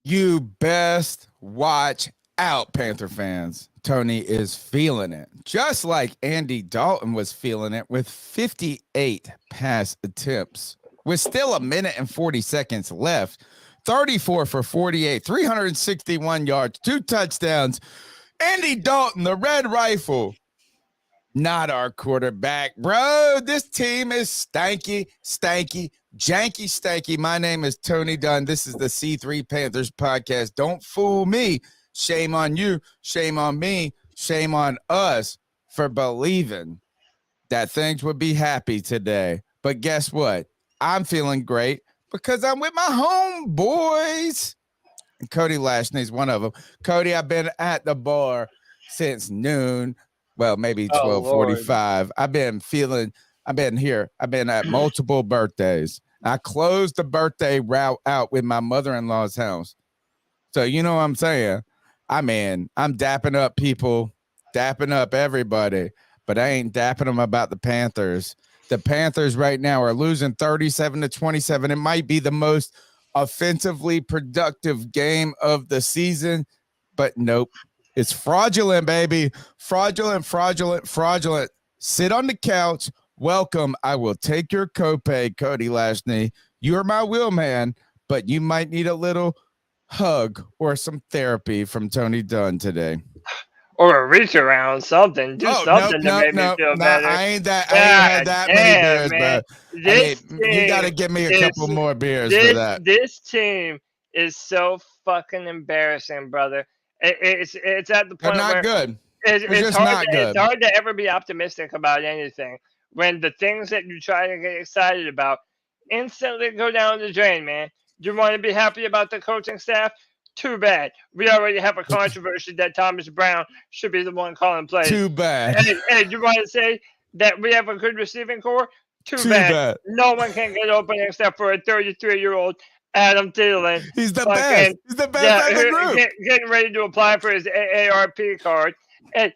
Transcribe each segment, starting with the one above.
You best watch out, Panther fans. Tony is feeling it, just like Andy Dalton was feeling it with 58 pass attempts. With still a minute and 40 seconds left, 34 for 48, 361 yards, 2 touchdowns. Andy Dalton, the red rifle, not our quarterback, bro. This team is stanky, janky, stanky. My name is Tony Dunn. This is the C3 Panthers podcast. Don't fool me. Shame on you. Shame on me. Shame on us for believing that things would be happy today. But guess what? I'm feeling great because I'm with my homeboys. And Cody Lashney's one of them. Cody, I've been at the bar since noon. Well, maybe 12:45. I've been here. I've been at multiple birthdays. I closed the birthday route out with my mother-in-law's house. So you know what I'm saying? I'm dapping up people, dapping up everybody, but I ain't dapping them about the Panthers. The Panthers right now are losing 37-27. It might be the most offensively productive game of the season, but nope. It's fraudulent, baby. Fraudulent. Sit on the couch. Welcome. I will take your copay, Cody Lashney. You are my wheel man, but you might need a little hug or some therapy from Tony Dunn today. Or a reach around, something. Do something to make me feel better. I ain't had that many beers, man. Bro. You got to give me a couple more beers for that. This team is so fucking embarrassing, brother. It's at the point They're not where good. It's hard to ever be optimistic about anything when the things that you try to get excited about instantly go down the drain, man. You want to be happy about the coaching staff? Too bad. We already have a controversy that Thomas Brown should be the one calling plays. Too bad. And you want to say that we have a good receiving core? Too bad. No one can get open except for a 33-year-old Adam Thielen. He's the best. He's the best in the group. Getting ready to apply for his AARP card. And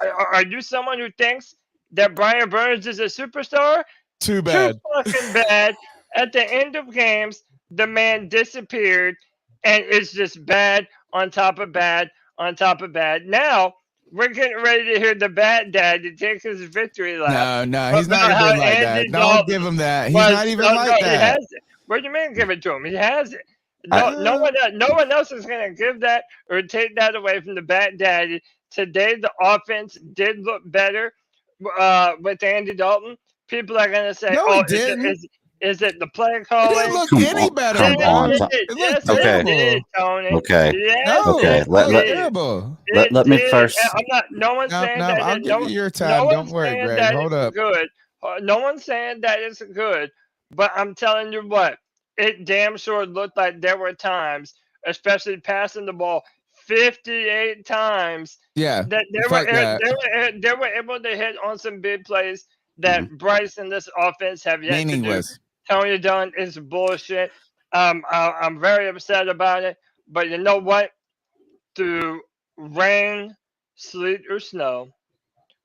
are you someone who thinks that Brian Burns is a superstar? Too bad. Too fucking bad. At the end of games, the man disappeared, and it's just bad on top of bad on top of bad. Now, we're getting ready to hear the bad dad to take his victory lap. No, he's not even like that. Don't give him that. He's not even like that. He has it. What do you mean give it to him? He has it. No one else is going to give that or take that away from the bad daddy. Today, the offense did look better with Andy Dalton. People are going to say, it didn't. Is it the play calling? It didn't look any better. Come on. Yes, Okay. it did, Tony. Okay. Yes, okay. Let me first. No one's saying that. I'll give you your time. Don't worry, Greg. Hold up. Good. No one's saying that it's good, but I'm telling you what, it damn sure looked like there were times, especially passing the ball 58 times. Yeah. That they were able to hit on some big plays that Bryce and this offense have yet to do. Tony Dunn is bullshit. I'm very upset about it. But you know what? Through rain, sleet, or snow,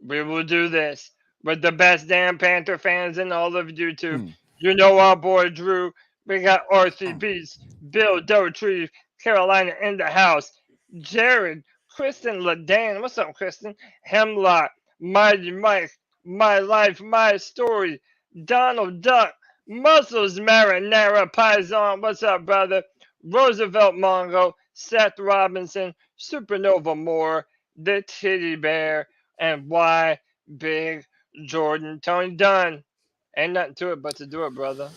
we will do this with the best damn Panther fans in all of YouTube. You know our boy Drew. We got RCBs, Bill Dotree, Carolina in the house. Jared, Kristen Ladane. What's up, Kristen? Hemlock, Mighty Mike, My Life, My Story, Donald Duck, Muscles Marinara, Paisan. What's up, brother? Roosevelt Mongo, Seth Robinson, Supernova Moore, The Titty Bear, and why Big Jordan. Tony Dunn. Ain't nothing to it but to do it, brother.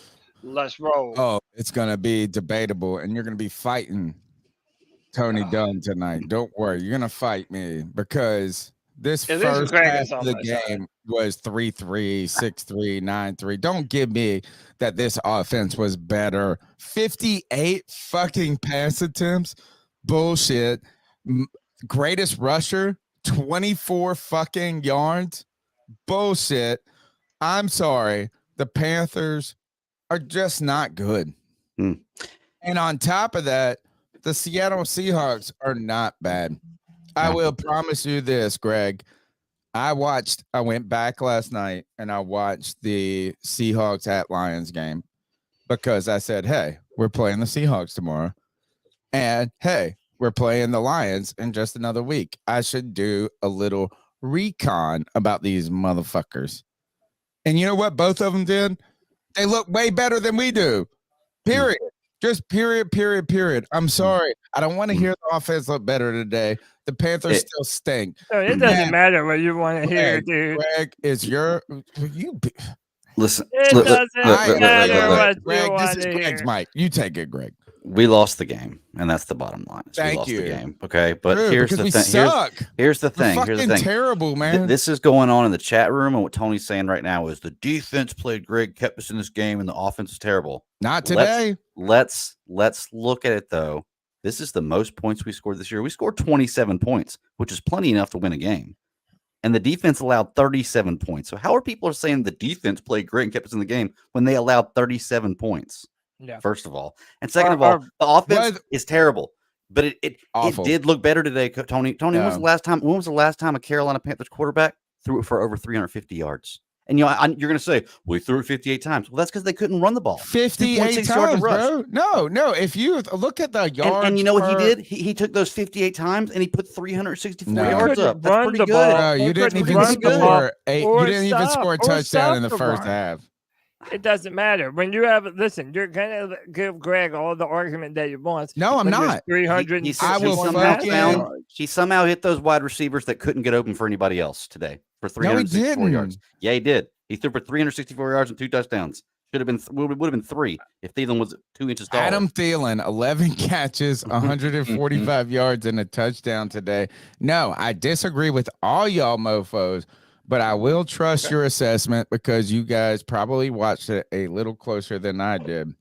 Let's roll. Oh, it's going to be debatable, and you're going to be fighting Tony Dunn tonight. Don't worry. You're going to fight me because this first half of the game was 3-3, 6-3, 9-3. Don't give me that this offense was better. 58 fucking pass attempts. Bullshit. Greatest rusher, 24 fucking yards. Bullshit. I'm sorry. The Panthers are just not good. And on top of that, the Seattle Seahawks are not bad. I will promise you this, Greg. I went back last night and I watched the Seahawks at Lions game because I said, hey, we're playing the Seahawks tomorrow. And hey, we're playing the Lions in just another week. I should do a little recon about these motherfuckers. And you know what both of them did? They look way better than we do. Period. Just period. I'm sorry. I don't want to hear the offense look better today. The Panthers still stink. So it doesn't matter what you want to hear, dude. Greg, is your listen? It doesn't matter what you Greg, want this is to Greg's hear. mic. You take it, Greg. We lost the game, and that's the bottom line. Thank we lost you. the game. Okay, but True, here's the thing. Here's the thing. We're fucking terrible, man. This is going on in the chat room, and what Tony's saying right now is the defense played great, kept us in this game, and the offense is terrible. Not today. Let's look at it though. This is the most points we scored this year. We scored 27 points, which is plenty enough to win a game. And the defense allowed 37 points. So how are people saying the defense played great and kept us in the game when they allowed 37 points? Yeah. First of all, and second of all, the offense is terrible. But it did look better today, Tony. Tony, when was the last time a Carolina Panthers quarterback threw it for over 350 yards? And you're going to say, we threw it 58 times. Well, that's because they couldn't run the ball. 58 times, bro. No. If you look at the yards, and you know what he did? He took those 58 times and he put 364 yards up. That's pretty good. You didn't even score a touchdown in the first half. It doesn't matter. When you have, listen, you're going to give Greg all the argument that you want. No, I'm not. 300. He somehow hit those wide receivers that couldn't get open for anybody else today for 364 yards. Yeah, he did. He threw for 364 yards and 2 touchdowns. Would have been 3 if Thielen was 2 inches taller. Adam Thielen, 11 catches, 145 yards, and a touchdown today. No, I disagree with all y'all mofos. But I will trust your assessment because you guys probably watched it a little closer than I did.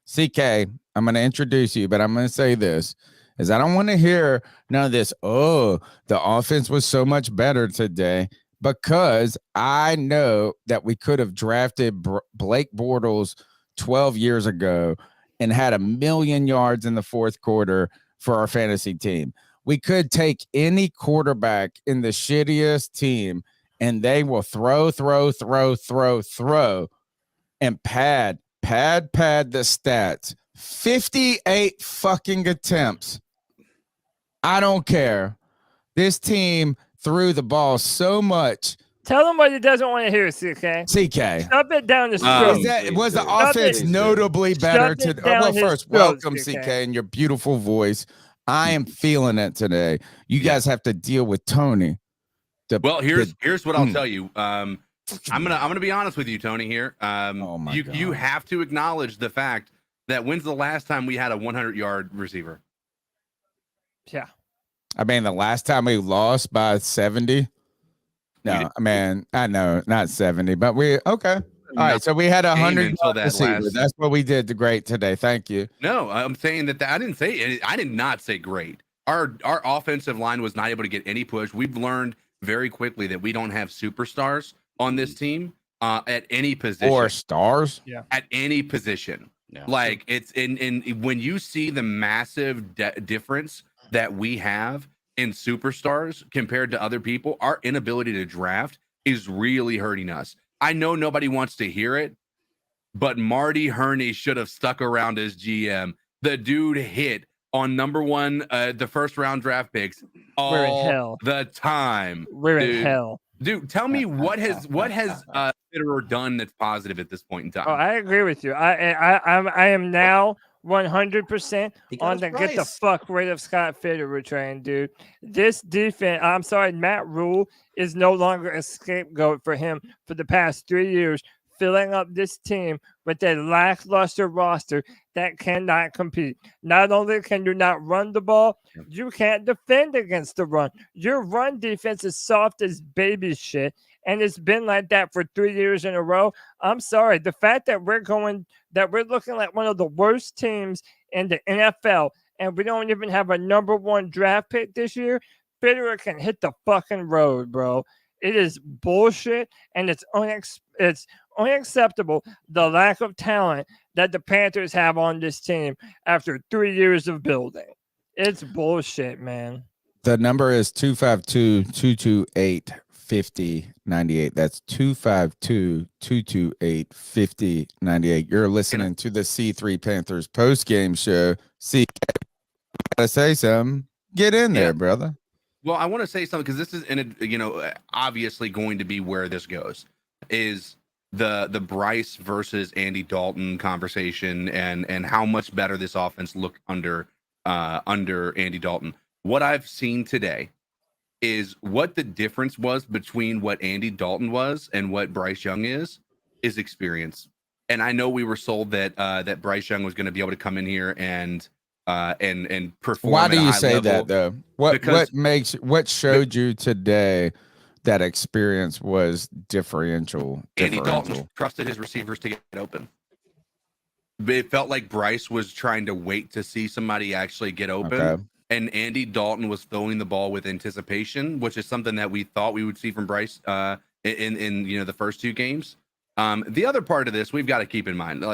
CK, I'm going to introduce you, but I'm going to say this, is I don't want to hear none of this, oh, the offense was so much better today, because I know that we could have drafted Blake Bortles 12 years ago and had 1 million yards in the fourth quarter for our fantasy team. We could take any quarterback in the shittiest team and they will throw, and pad the stats. 58 fucking attempts. I don't care. This team threw the ball so much. Tell him what he doesn't want to hear, CK. Shove it down his throat. Was the offense notably better today? Well, first, welcome, CK, and your beautiful voice. I am feeling it today. You guys have to deal with Tony. Here's what I'll tell you. I'm gonna be honest with you, Tony. Here, you have to acknowledge the fact that when's the last time we had a 100-yard receiver? Yeah, I mean the last time we lost by 70. No, I mean I know not 70, but we okay. All right, so we had 100 receivers. That's what we did great today. Thank you. No, I'm saying that I did not say great. Our offensive line was not able to get any push. We've learned very quickly that we don't have superstars on this team at any position. Or stars? Yeah. At any position. Yeah. Like it's in when you see the massive difference that we have in superstars compared to other people, our inability to draft is really hurting us. I know nobody wants to hear it, but Marty Herney should have stuck around as GM. The dude hit on number one, the first round draft picks all the time. We're in hell. Dude, tell me what has Fitterer done that's positive at this point in time? Oh, I agree with you. I am now 100% on the get the fuck rid of Scott Fitterer train, dude. This defense, I'm sorry, Matt Rule is no longer a scapegoat for him for the past 3 years, filling up this team with a lackluster roster that cannot compete. Not only can you not run the ball, you can't defend against the run. Your run defense is soft as baby shit, and it's been like that for 3 years in a row. I'm sorry. The fact that we're looking like one of the worst teams in the NFL, and we don't even have a number 1 draft pick this year, Fitterer can hit the fucking road, bro. It is bullshit, and it's unacceptable, the lack of talent that the Panthers have on this team after 3 years of building. It's bullshit, man. The number is 252-228-5098. That's 252-228-5098. You're listening to the C3 Panthers post game show. See, gotta say something. Get in there, brother. Well, I want to say something because this is, obviously going to be where this goes. Is the Bryce versus Andy Dalton conversation and how much better this offense looked under Andy Dalton. What I've seen today is what the difference was between what Andy Dalton was and what Bryce Young is experience. And I know we were sold that that Bryce Young was going to be able to come in here and perform. Why do you say that though? What showed you today that experience was differential? Andy Dalton trusted his receivers to get open. It felt like Bryce was trying to wait to see somebody actually get open. Okay. And Andy Dalton was throwing the ball with anticipation, which is something that we thought we would see from Bryce in the first two games. The other part of this we've got to keep in mind.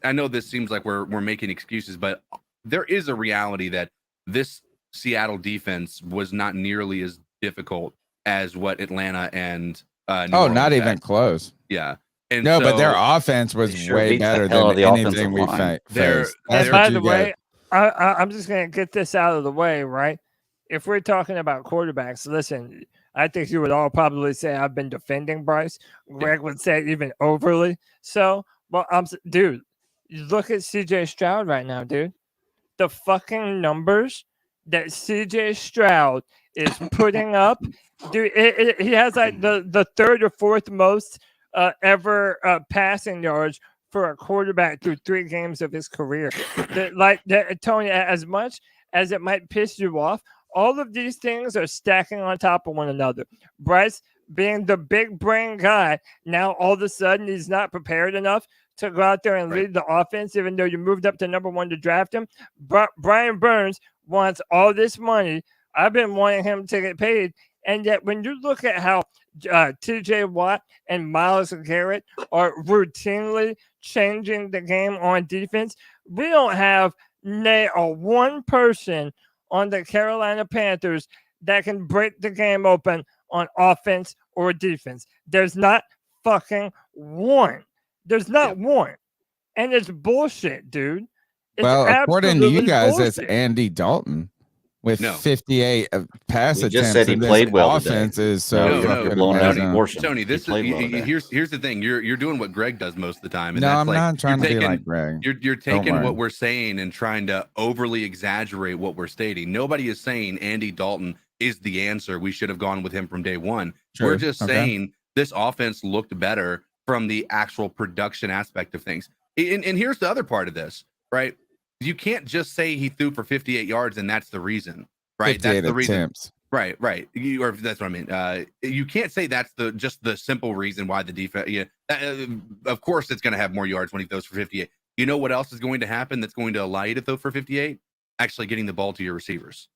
I know this seems like we're making excuses, but there is a reality that this Seattle defense was not nearly as difficult as what Atlanta and New Orleans not had. Even close. Yeah. And no, but their offense was way better than anything we faced. And by the way, I'm just going to get this out of the way, right? If we're talking about quarterbacks, listen, I think you would all probably say I've been defending Bryce. Greg would say even overly so. Well, dude, you look at CJ Stroud right now, dude. The fucking numbers that CJ Stroud is putting up, dude, he has like the third or fourth most ever passing yards for a quarterback through 3 games of his career. Tony, as much as it might piss you off, all of these things are stacking on top of one another. Bryce, being the big brain guy, now all of a sudden he's not prepared enough to go out there and lead the offense, even though you moved up to number 1 to draft him. But Brian Burns wants all this money. I've been wanting him to get paid. And yet when you look at how TJ Watt and Myles Garrett are routinely changing the game on defense, we don't have one person on the Carolina Panthers that can break the game open on offense or defense. There's not fucking one. There's not one. And it's bullshit, dude. It's according to you guys, bullshit. It's Andy Dalton with 58 pass attempts. Just said he played well. Offenses, so Tony, this is here's the thing. You're doing what Greg does most of the time. And no, that's I'm not trying to be like Greg. You're taking what we're saying and trying to overly exaggerate what we're stating. Nobody is saying Andy Dalton is the answer. We should have gone with him from day one. Sure. We're just saying this offense looked better from the actual production aspect of things. And here's the other part of this, right? You can't just say he threw for 58 yards and that's the reason, right? That's the reason. Right. Or that's what I mean. You can't say that's just the simple reason why the defense. Yeah, of course it's going to have more yards when he throws for 58. You know what else is going to happen that's going to allow you to throw for 58? Actually getting the ball to your receivers,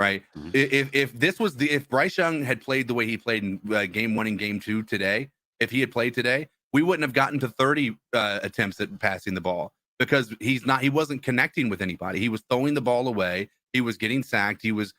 right? Mm-hmm. If Bryce Young had played the way he played in game 1 and game 2 today, if he had played today, we wouldn't have gotten to 30 attempts at passing the ball. Because he wasn't connecting with anybody. He was throwing the ball away. He was getting sacked. He was,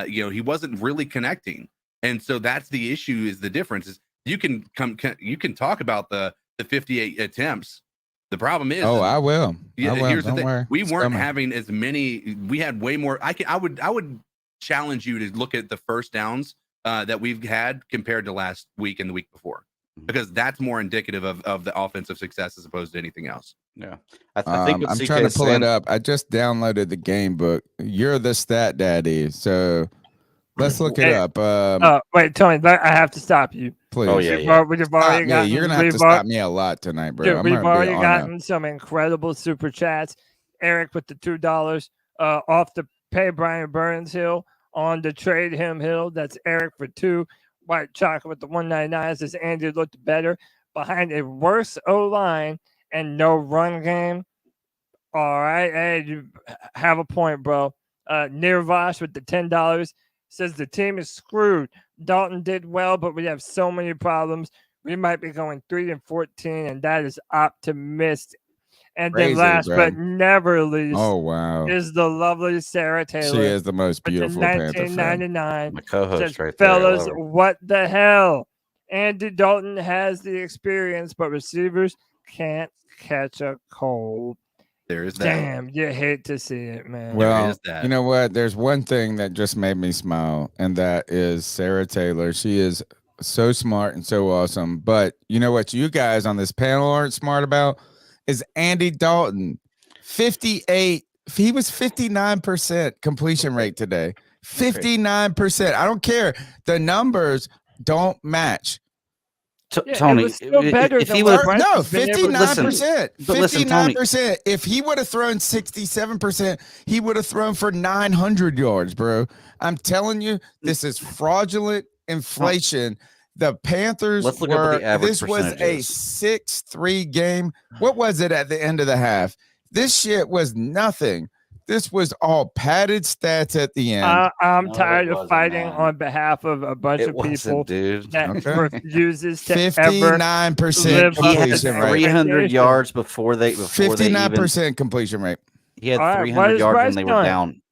he wasn't really connecting. And so that's the issue. Is the difference is you can talk about the 58 attempts. The problem is, I will. Here's the thing: we weren't having as many. We had way more. I would challenge you to look at the first downs that we've had compared to last week and the week before. Because that's more indicative of the offensive success as opposed to anything else. Yeah, I think I'm trying to pull it up. I just downloaded the game book. You're the stat daddy, so let's look it up. Wait, Tony, I have to stop you. Please. Oh you're gonna have to stop me a lot tonight, bro. Dude, we've already gotten some incredible super chats. Eric with the $2 off the pay Brian Burns Hill on the trade him Hill. That's Eric for 2. White chocolate with the 199 says Andy looked better behind a worse O-line and no run game. All right. Hey, you have a point, bro. Nirvash with the $10 says the team is screwed. Dalton did well, but we have so many problems. We might be going 3-14, and that is optimistic. And then last but never least, is the lovely Sarah Taylor. She is the most beautiful 1999. My co-host right Fellas, what the hell? Andy Dalton has the experience, but receivers can't catch a cold. There is that. Damn, you hate to see it, man. Well, you know what? There's one thing that just made me smile, and that is Sarah Taylor. She is so smart and so awesome. But you know what you guys on this panel aren't smart about is Andy Dalton. 58. He was 59% completion rate today. 59%. I don't care. The numbers don't match. Tony, if he was 59%, 59%. If he would have thrown 67%, he would have thrown for 900 yards, bro. I'm telling you, this is fraudulent inflation. The Panthers Let's look up the average this was a 6-3 game. What was it at the end of the half? This shit was nothing. This was all padded stats at the end. I'm tired of fighting on behalf of a bunch of people that refuses to 59% completion rate. 300 yards before they 59% completion rate. He had 300 yards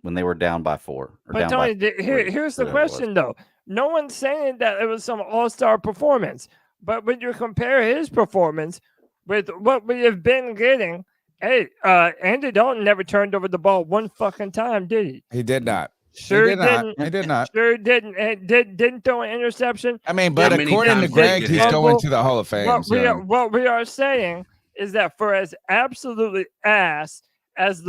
when they were down by 4. But Tony, here's the question though. No one's saying that it was some all-star performance, but when you compare his performance with what we have been getting. Hey, Andy Dalton never turned over the ball one fucking time, did he? He did not. Sure he did not. Sure didn't. And didn't throw an interception. I mean, but according to Greg, he's going to the Hall of Fame. What we are saying is that for as absolutely ass as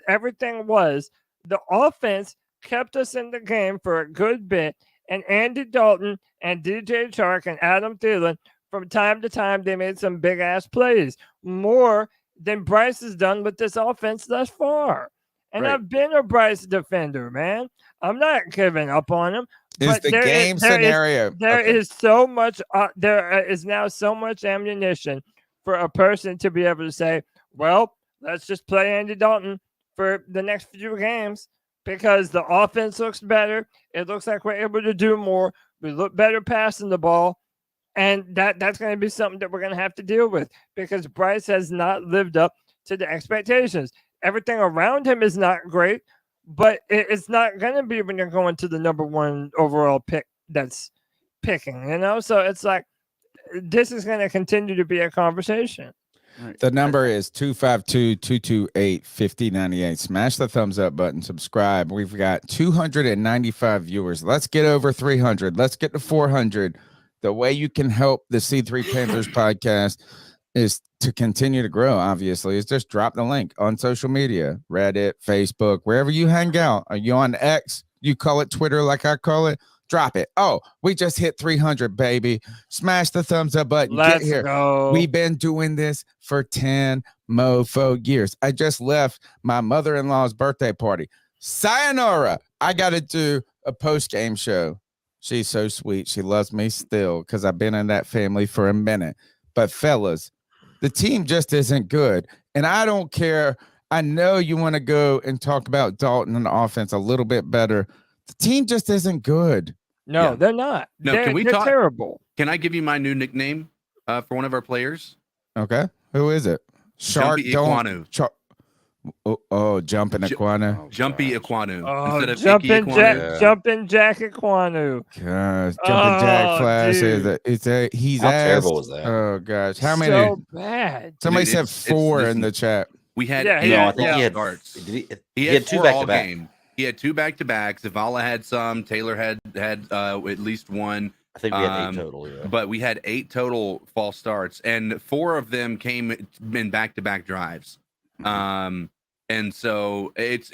everything was, the offense kept us in the game for a good bit, and Andy Dalton and DJ Chark and Adam Thielen, from time to time, they made some big ass plays. More than Bryce has done with this offense thus far. And I've been a Bryce defender, man. I'm not giving up on him. Is the game scenario. There is so much, there is now so much ammunition for a person to be able to say, well, let's just play Andy Dalton for the next few games because the offense looks better. It looks like we're able to do more. We look better passing the ball. And that's going to be something that we're going to have to deal with because Bryce has not lived up to the expectations. Everything around him is not great, but it's not going to be when you're going to the number 1 overall pick that's picking, you know? So it's like, this is going to continue to be a conversation. The number is 252-228-5098. Smash the thumbs up button, subscribe. We've got 295 viewers. Let's get over 300. Let's get to 400. The way you can help the C3 Panthers podcast is to continue to grow, obviously, is just drop the link on social media, Reddit, Facebook, wherever you hang out. Are you on X? You call it Twitter like I call it? Drop it. Oh, we just hit 300, baby. Smash the thumbs up button. Let's get here. Go. We've been doing this for 10 mofo years. I just left my mother-in-law's birthday party. Sayonara. I got to do a post-game show. She's so sweet. She loves me still because I've been in that family for a minute. But fellas, the team just isn't good. And I don't care. I know you want to go and talk about Dalton and the offense a little bit better. The team just isn't good. No, they're not. No, they're terrible. Can I give you my new nickname for one of our players? Okay. Who is it? Shark Iquanu. Jumping Iquanu. Jumpy Iquanu. Oh, jumping Jack Iquanu. Gosh, jumping Jack Flash he's how terrible was that? Oh gosh, how many? So bad. Somebody said 4 in the chat. We had I think he had starts. He had 2 back-to-back. He had 2 back-to-backs. Zavala had some. Taylor had at least 1. I think we had 8 total. Yeah. But we had 8 total false starts, and 4 of them came in back-to-back drives. And so it's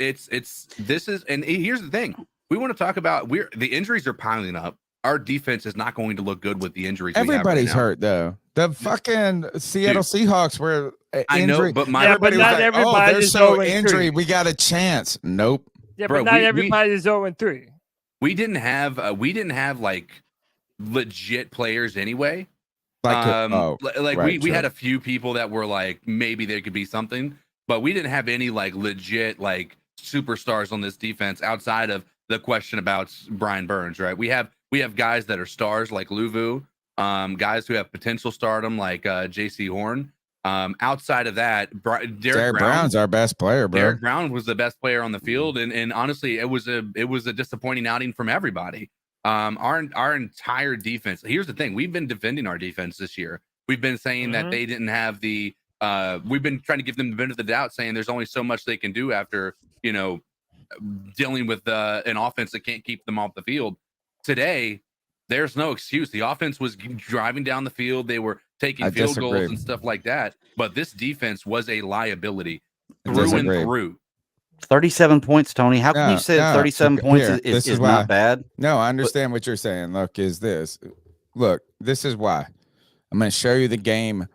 this is, and here's the thing. We want to talk about the injuries are piling up. Our defense is not going to look good with the injuries. Everybody's hurt though. The fucking Seattle Seahawks were I know, but everybody not was like, everybody's they're so 0-3. injured. We got a chance. Nope. Yeah, but not everybody's 0-3. We didn't have like legit players anyway. We had a few people that were like maybe there could be something, but we didn't have any like legit like superstars on this defense outside of the question about Brian Burns, right? We have guys that are stars like Luvu, guys who have potential stardom like JC Horn. Outside of that, Derek Brown's our best player, bro. Derek Brown was the best player on the field, and honestly, it was a disappointing outing from everybody. Our entire defense. Here's the thing: we've been defending our defense this year. We've been saying that they didn't have the we've been trying to give them the benefit of the doubt, saying there's only so much they can do after, dealing with an offense that can't keep them off the field. Today, there's no excuse. The offense was driving down the field. They were taking field goals and stuff like that. But this defense was a liability through and through. 37 points, Tony. How can you say 37 points is not bad? No, I understand what you're saying. Look, this is why. I'm going to show you the game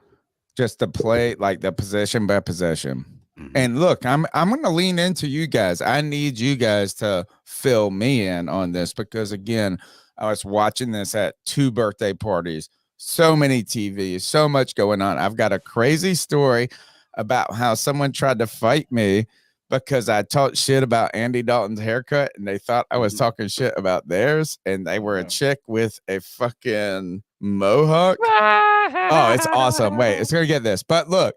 just to play like the possession by possession. Mm-hmm. And look, I'm going to lean into you guys. I need you guys to fill me in on this because, again, I was watching this at 2 birthday parties, so many TVs, so much going on. I've got a crazy story about how someone tried to fight me because I talked shit about Andy Dalton's haircut and they thought I was talking shit about theirs, and they were a chick with a fucking mohawk. Oh, it's awesome. Wait, it's gonna get this. But look,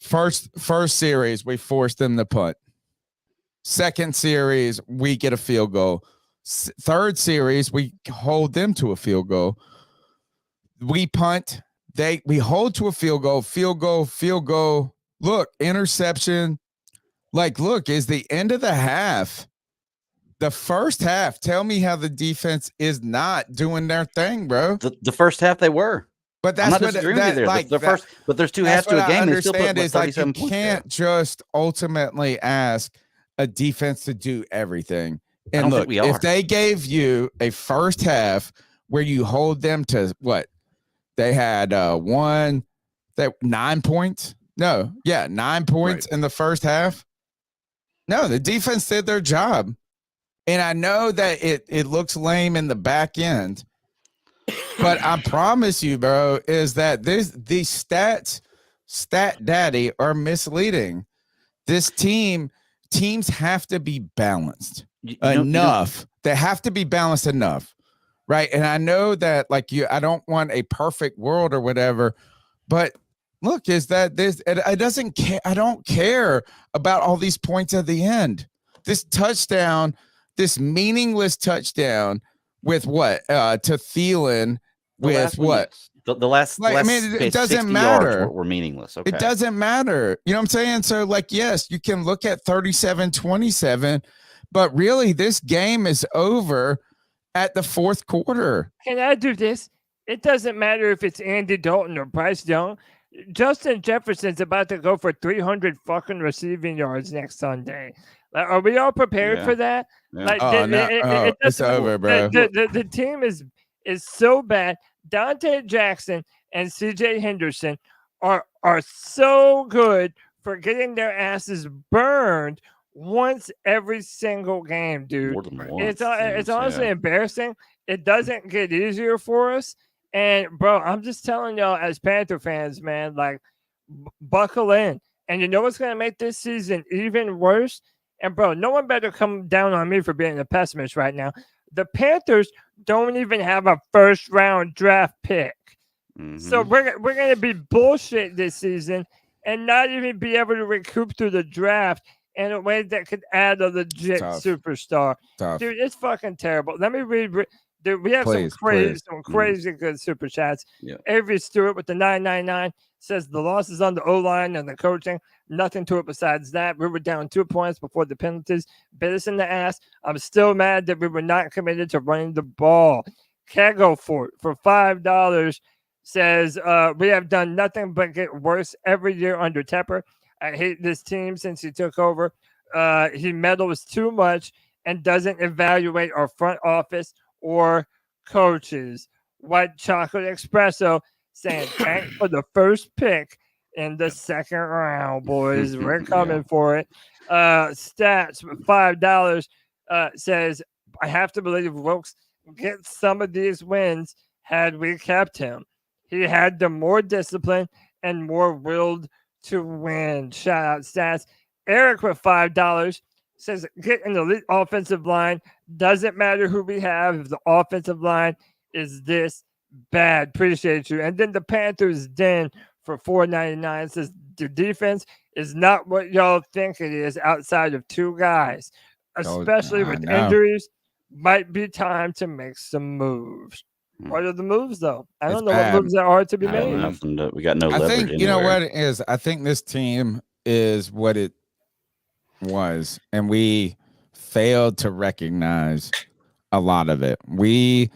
first series, we forced them to punt. Second series, we get a field goal. Third series, we hold them to a field goal. We punt. We hold to a field goal. Look, interception. Like, look, is the end of the half, the first half. Tell me how the defense is not doing their thing, bro. The first half they were, but that's what first. But there's 2 halves to a game. They still put is like you can't just ultimately ask a defense to do everything. And look, if they gave you a first half where you hold them to what they had 9 points. No, yeah, 9 points in the first half. No, the defense did their job. And I know that it looks lame in the back end. But I promise you, bro, is that these stat daddy are misleading. This teams have to be balanced enough. They have to be balanced enough. Right. And I know that I don't want a perfect world or whatever, but look, is that it doesn't care. I don't care about all these points at the end. This touchdown, this meaningless touchdown with what? To Thielen with what? The last it doesn't matter. Were meaningless. Okay. It doesn't matter. You know what I'm saying? So yes, you can look at 37-27, but really this game is over at the fourth quarter. Can I do this? It doesn't matter if it's Andy Dalton or Bryce Young. Justin Jefferson's about to go for 300 fucking receiving yards next Sunday. Are we all prepared for that? Yeah. It's over, bro. The team is so bad. Dante Jackson and CJ Henderson are so good for getting their asses burned once every single game, dude. More than once, it's honestly embarrassing. It doesn't get easier for us. And, bro, I'm just telling y'all as Panther fans, man, buckle in. And you know what's going to make this season even worse? And, bro, no one better come down on me for being a pessimist right now. The Panthers don't even have a first-round draft pick. Mm-hmm. So we're going to be bullshit this season and not even be able to recoup through the draft in a way that could add a legit superstar. Dude, it's fucking terrible. Let me read. Dude, we have some crazy good super chats. Yeah. Avery Stewart with the 999 says the loss is on the O-line and the coaching. Nothing to it besides that. We were down 2 points before the penalties. Bit us in the ass. I'm still mad that we were not committed to running the ball. Kegel for $5 says we have done nothing but get worse every year under Tepper. I hate this team since he took over. He meddles too much and doesn't evaluate our front office or coaches. White Chocolate Espresso saying thanks for the first pick in the second round, boys. We're coming for it. Stats with $5 says I have to believe Wilkes gets some of these wins had we kept him. He had the more discipline and more willed to win. Shout out Stats. Eric with $5 says get an elite offensive line. Doesn't matter who we have if the offensive line is this bad. Appreciate you. And then the Panthers Den for $4.99 says the defense is not what y'all think it is outside of 2 guys, especially with injuries. Might be time to make some moves. What are the moves, though? I don't It's know bad. what moves are to be I don't made. know. We got no I leverage think you know anywhere. what it is. I think this team is what it was, and we failed to recognize a lot of it. We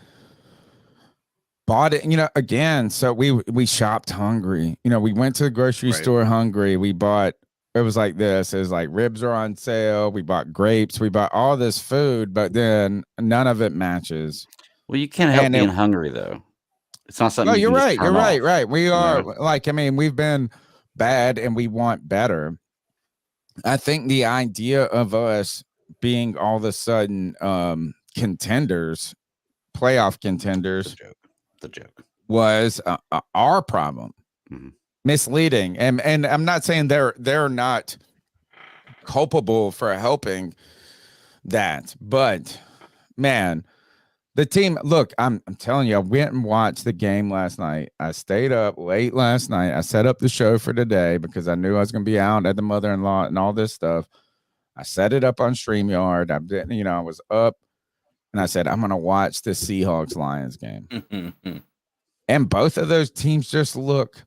bought it, again. So we shopped hungry. We went to the grocery store hungry. We bought. It was like this. It was like ribs are on sale. We bought grapes. We bought all this food, but then none of it matches. Well, you can't help being hungry though. It's not something. No, you're right. You're right. Off, right. We are we've been bad and we want better. I think the idea of us being all of a sudden contenders, playoff contenders, the joke was our problem. Mm-hmm. Misleading, and I'm not saying they're not culpable for helping that, but man, the team. Look, I'm telling you, I went and watched the game last night. I stayed up late last night. I set up the show for today because I knew I was going to be out at the mother-in-law and all this stuff. I set it up on StreamYard. I was up, and I said I'm going to watch the Seahawks Lions game, and both of those teams just looked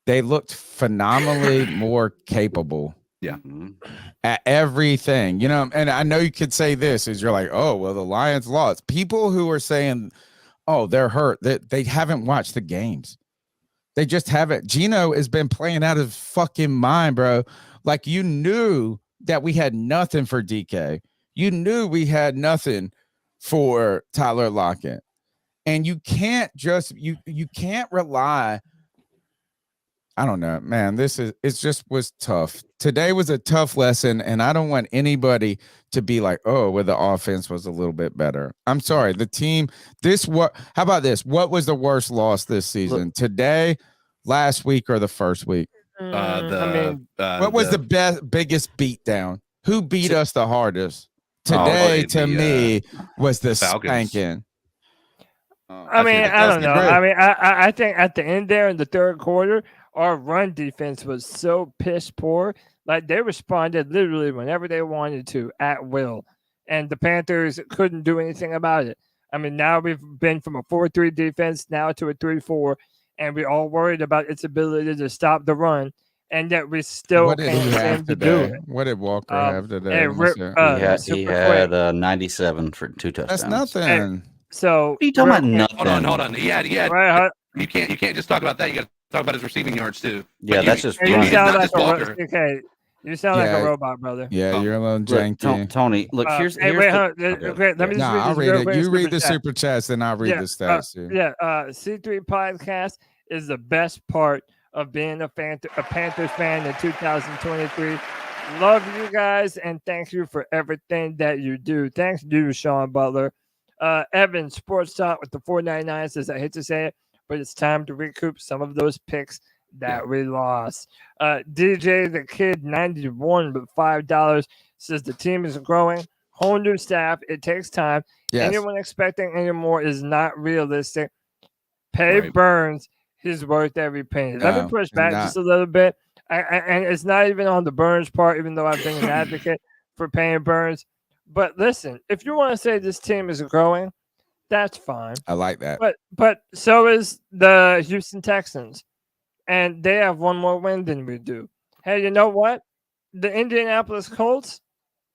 phenomenally more capable. Yeah. At everything, and I know you could say this is you're like, oh, well, the Lions lost. People who are saying, oh, they're hurt, that they haven't watched the games. They just haven't. Gino has been playing out of his fucking mind, bro. Like, you knew that we had nothing for DK. You knew we had nothing for Tyler Lockett. And you can't just you can't rely. I don't know, man. It just was tough. Today was a tough lesson, and I don't want anybody to be like, oh, well, the offense was a little bit better. I'm sorry. The team, how about this? What was the worst loss this season? Today, last week, or the first week? What was the biggest beatdown? Who beat us the hardest? Today, me, was the spanking. I don't know. I think at the end there in the third quarter, our run defense was so piss poor. Like, they responded literally whenever they wanted to at will. And the Panthers couldn't do anything about it. Now we've been from a 4-3 defense now to a 3-4, and we're all worried about its ability to stop the run. And yet we still can't seem to do it. What did Walker have today? He had 97 for 2 touchdowns. That's nothing. So what are you talking about? Nothing. Hold on. Yeah. Right, you can't just talk about that. You got to talk about his receiving yards too. Yeah, that's just. You sound like you sound like a robot, brother. Yeah, you're a little janky. Tony, look, here's let me just I'll read it. You read the super chats, and I'll read the stats. C3 podcast is the best part of being a Panthers fan in 2023. Love you guys, and thank you for everything that you do. Thanks to you, Sean Butler. Evan Sports Talk with the 499 says, I hate to say it, but it's time to recoup some of those picks that we lost. DJ the Kid 91 with $5 says the team is growing. Whole new staff. It takes time. Yes. Anyone expecting any more is not realistic. Pay Burns. He's worth every penny. Let me push back just a little bit. And it's not even on the Burns part, even though I've been an advocate for paying Burns. But listen, if you want to say this team is growing, that's fine. I like that. But so is the Houston Texans. And they have one more win than we do. Hey, you know what? The Indianapolis Colts,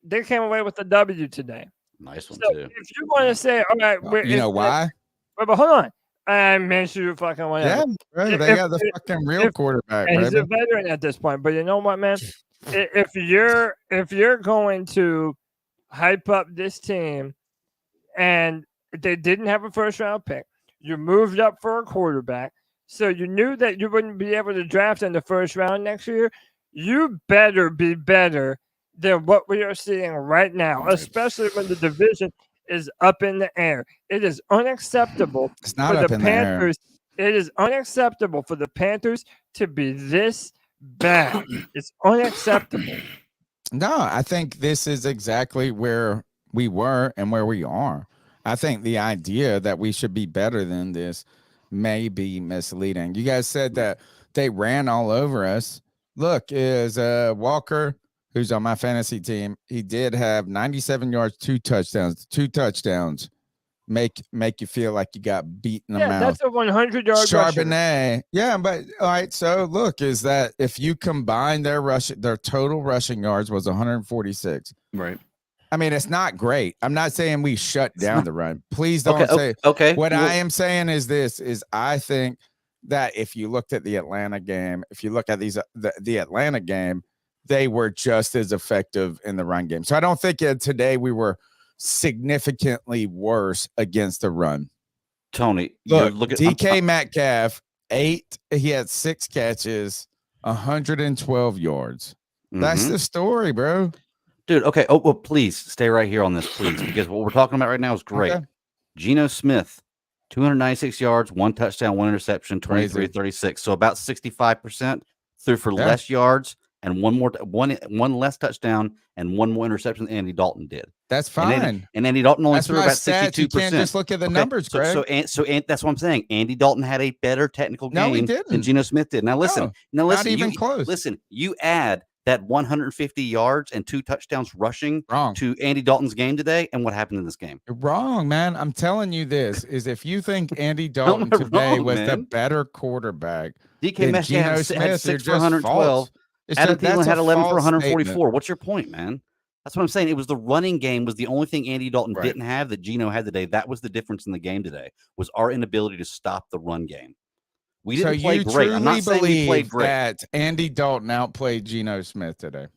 they came away with a W today. Nice one, too. If you want to say, all right, you know why? But hold on. I mentioned you fucking whatever. Yeah, bro, they got the fucking real quarterback. And he's a veteran at this point. But you know what, man? if you're going to hype up this team and they didn't have a first round pick, you moved up for a quarterback, so you knew that you wouldn't be able to draft in the first round next year, you better be better than what we are seeing right now, especially when the division is up in the air. It is unacceptable for the Panthers. It is unacceptable for the Panthers to be this bad. It's unacceptable. No, I think this is exactly where we were and where we are. I think the idea that we should be better than this may be misleading. You guys said that they ran all over us. Look, is Walker, who's on my fantasy team, he did have 97 yards, 2 touchdowns. make you feel like you got beat in the mouth. That's a 100-yard Charbonnet. Yeah, but all right. So look, is that if you combine their total rushing yards was 146. Right. I mean, it's not great. I'm not saying we shut down the run. Please don't say. Okay. What I am saying is this: I think that if you looked at the Atlanta game, if you look at the Atlanta game, they were just as effective in the run game. So I don't think today we were significantly worse against the run. Tony, look at DK Metcalf, 8. He had 6 catches, 112 yards. That's the story, bro. Dude, okay. Oh, well, please stay right here on this, please, because what we're talking about right now is great. Okay. Geno Smith, 296 yards, 1 touchdown, 1 interception, 23-36. So about 65%. Threw for less yards and one less touchdown and 1 more interception than Andy Dalton did. That's fine. And Andy Dalton only threw about 62%. You can't just look at the numbers, Greg. So that's what I'm saying. Andy Dalton had a better technical game than Geno Smith did. Now listen, not even close. Listen, you add that 150 yards and 2 touchdowns rushing to Andy Dalton's game today, and what happened in this game? You're wrong, man. I'm telling you this is if you think Andy Dalton today was the better quarterback, DK Metcalf had 6 for 112. Adam Thielen had 11 for 144. Statement. What's your point, man? That's what I'm saying. It was the running game was the only thing Andy Dalton didn't have that Geno had today. That was the difference in the game today, was our inability to stop the run game. We didn't play great. I'm not saying we played great. That Andy Dalton outplayed Geno Smith today.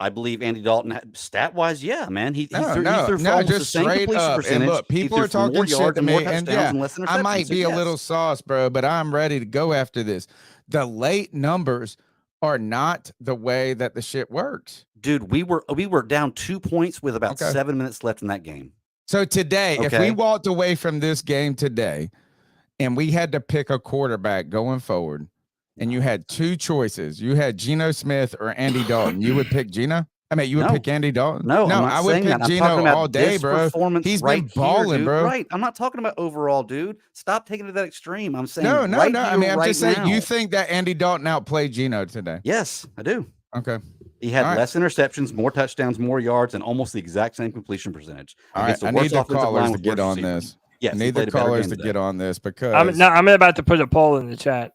I believe Andy Dalton, stat-wise, yeah, man. He threw for almost just the same completion percentage. And look, people are talking shit to me, and I might be a little sauce, bro, but I'm ready to go after this. The late numbers are not the way that the shit works. Dude, we were down 2 points with about 7 minutes left in that game. So today, if we walked away from this game today and we had to pick a quarterback going forward, and you had 2 choices, you had Geno Smith or Andy Dalton, you would pick Geno? I mean, you would pick Andy Dalton? No, I would pick Geno all day, bro. He's been balling, bro. Right. I'm not talking about overall, dude. Stop taking it to that extreme. I'm saying no. I mean, I'm just saying now. You think that Andy Dalton outplayed Geno today? Yes, I do. Okay. He had less interceptions, more touchdowns, more yards, and almost the exact same completion percentage. All right, I need the callers to get on this. Yes, I need the callers to get on this because I'm about to put a poll in the chat.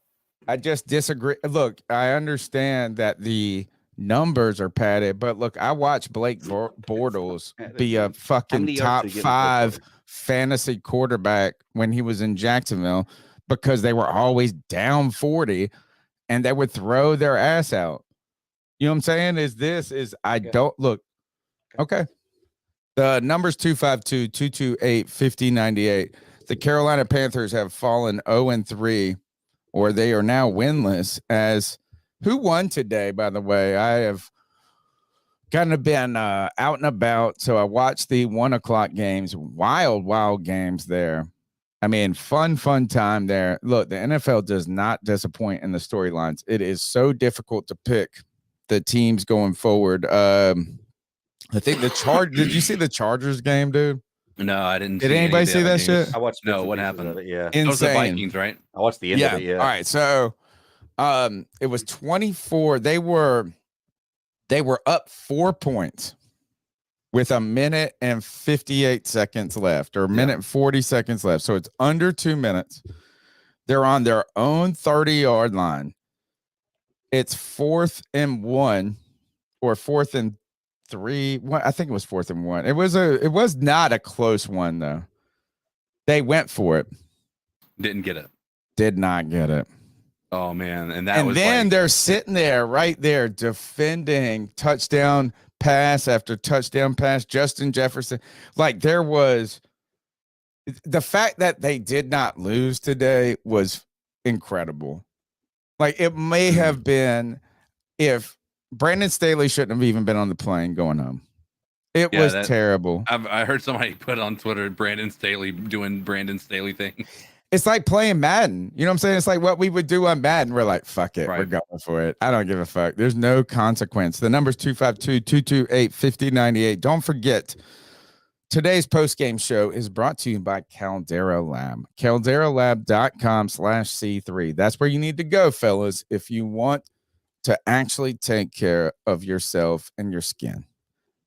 I just disagree. Look, I understand that the numbers are padded, but look, I watched Blake Bortles be a fucking top 5 fantasy quarterback when he was in Jacksonville because they were always down 40 and they would throw their ass out. You know what I'm saying? I don't look. Okay. The number's 252-228-5098. The Carolina Panthers have fallen 0-3, or they are now winless. As who won today, by the way? I have kind of been out and about, so I watched the 1:00 games. Wild games there. I mean, fun time there. Look, the NFL does not disappoint in the storylines. It is so difficult to pick the teams going forward. I think did you see the Chargers game, dude? No, I didn't. Did anybody see that shit? I watched. No, what happened? Yeah, insane. Those are the Vikings, right? I watched the end of it. Yeah. All right, so it was 24. They were up 4 points with 1 minute and 58 seconds left, or a minute and 40 seconds left. So it's under 2 minutes. They're on their own 30-yard line. It's 4th and 1, or 4th and 3. I think it was 4th and 1. It was not a close one though. They went for it. Didn't get it. Did not get it. Oh man, and then they're sitting there, right there, defending touchdown pass after touchdown pass. Justin Jefferson, like there was the fact that they did not lose today was incredible. Like it may have been if Brandon Staley shouldn't have even been on the plane going home. It was terrible. I heard somebody put on Twitter Brandon Staley doing Brandon Staley thing. It's like playing Madden. You know what I'm saying? It's like what we would do on Madden. We're like, fuck it. Right. We're going for it. I don't give a fuck. There's no consequence. The number's 252-228-5098. Don't forget, today's post-game show is brought to you by Caldera Lab. CalderaLab.com/C3. That's where you need to go, fellas, if you want to actually take care of yourself and your skin.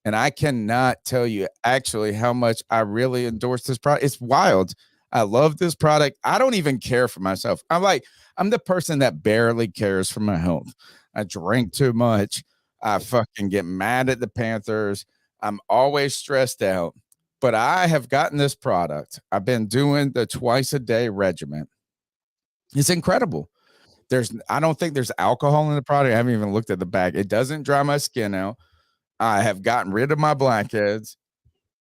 And I cannot tell you actually how much I really endorse this product. It's wild. I love this product. I don't even care for myself. I'm the person that barely cares for my health. I drink too much. I fucking get mad at the Panthers. I'm always stressed out. But I have gotten this product. I've been doing the twice a day regimen. It's incredible. I don't think there's alcohol in the product. I haven't even looked at the bag. It doesn't dry my skin out. I have gotten rid of my blackheads.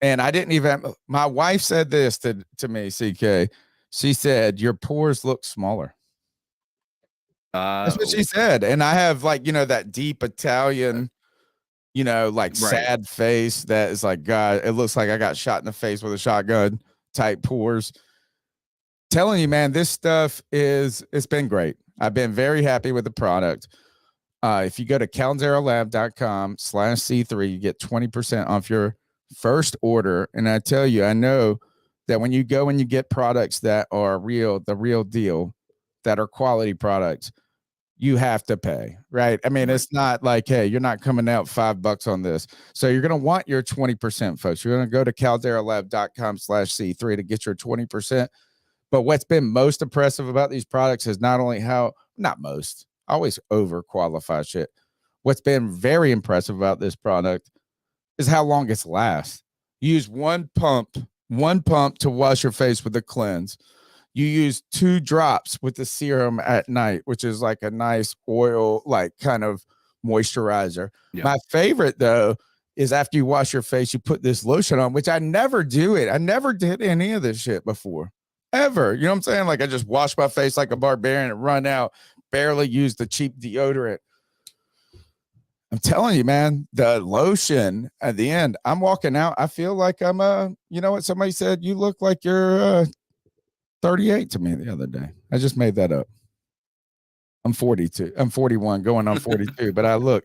And I didn't even, my wife said this to me, CK. She said, your pores look smaller. That's what she said. And I have that deep Italian, sad face that is like, God, it looks like I got shot in the face with a shotgun type pores. Telling you, man, this stuff it's been great. I've been very happy with the product. If you go to calderalab.com/C3, you get 20% off your first order. And I tell you, I know that when you go and you get products that are the real deal, that are quality products, you have to pay, right? I mean, it's not like, hey, you're not coming out $5 on this. So you're going to want your 20%, folks. You're going to go to calderalab.com/C3 to get your 20%. But what's been most impressive about these products is not only I always overqualify shit. What's been very impressive about this product is how long it's lasts. You use one pump to wash your face with the cleanse. You use 2 drops with the serum at night, which is like a nice oil, like kind of moisturizer. Yeah. My favorite though is after you wash your face, you put this lotion on, which I never do it. I never did any of this shit before. Ever. You know what I'm saying? Like I just wash my face like a barbarian and run out, barely use the cheap deodorant. I'm telling you, man, the lotion at the end, I'm walking out. I feel like I'm you know what? Somebody said, you look like you're 38 to me the other day. I just made that up. I'm 42. I'm 41 going on 42, but I look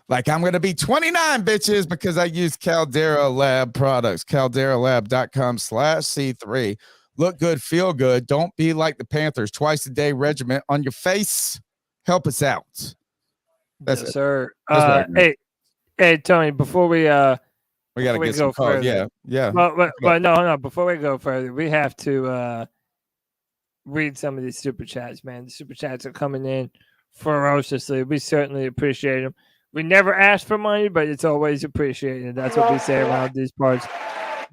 like I'm going to be 29 bitches because I use Caldera Lab products, calderalab.com/C3. Look good, feel good. Don't be like the Panthers. Twice a day regimen on your face. Help us out. That's yes, it. Sir. Hey, Tony, before we got to get some calls. Yeah. But no. Before we go further, we have to read some of these super chats, man. The super chats are coming in ferociously. We certainly appreciate them. We never ask for money, but it's always appreciated. That's what we say around these parts.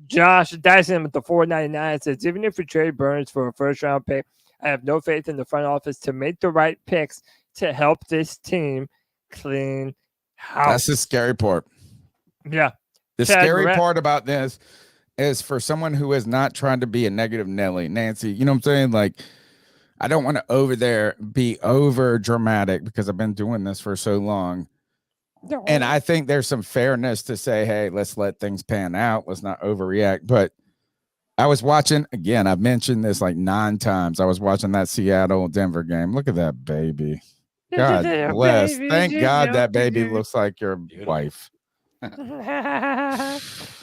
Josh Dyson with the $4.99 says, even if we trade Burns for a first-round pick, I have no faith in the front office to make the right picks to help this team clean house. That's the scary part. Yeah. The scary part about this is for someone who is not trying to be a negative Nelly, Nancy, you know what I'm saying? Like, I don't want to be over dramatic because I've been doing this for so long. No. And I think there's some fairness to say, hey, let's let things pan out. Let's not overreact. But I was watching, again, I've mentioned this like 9 times. I was watching that Seattle-Denver game. Look at that baby. God bless. Thank God that baby looks like your wife. I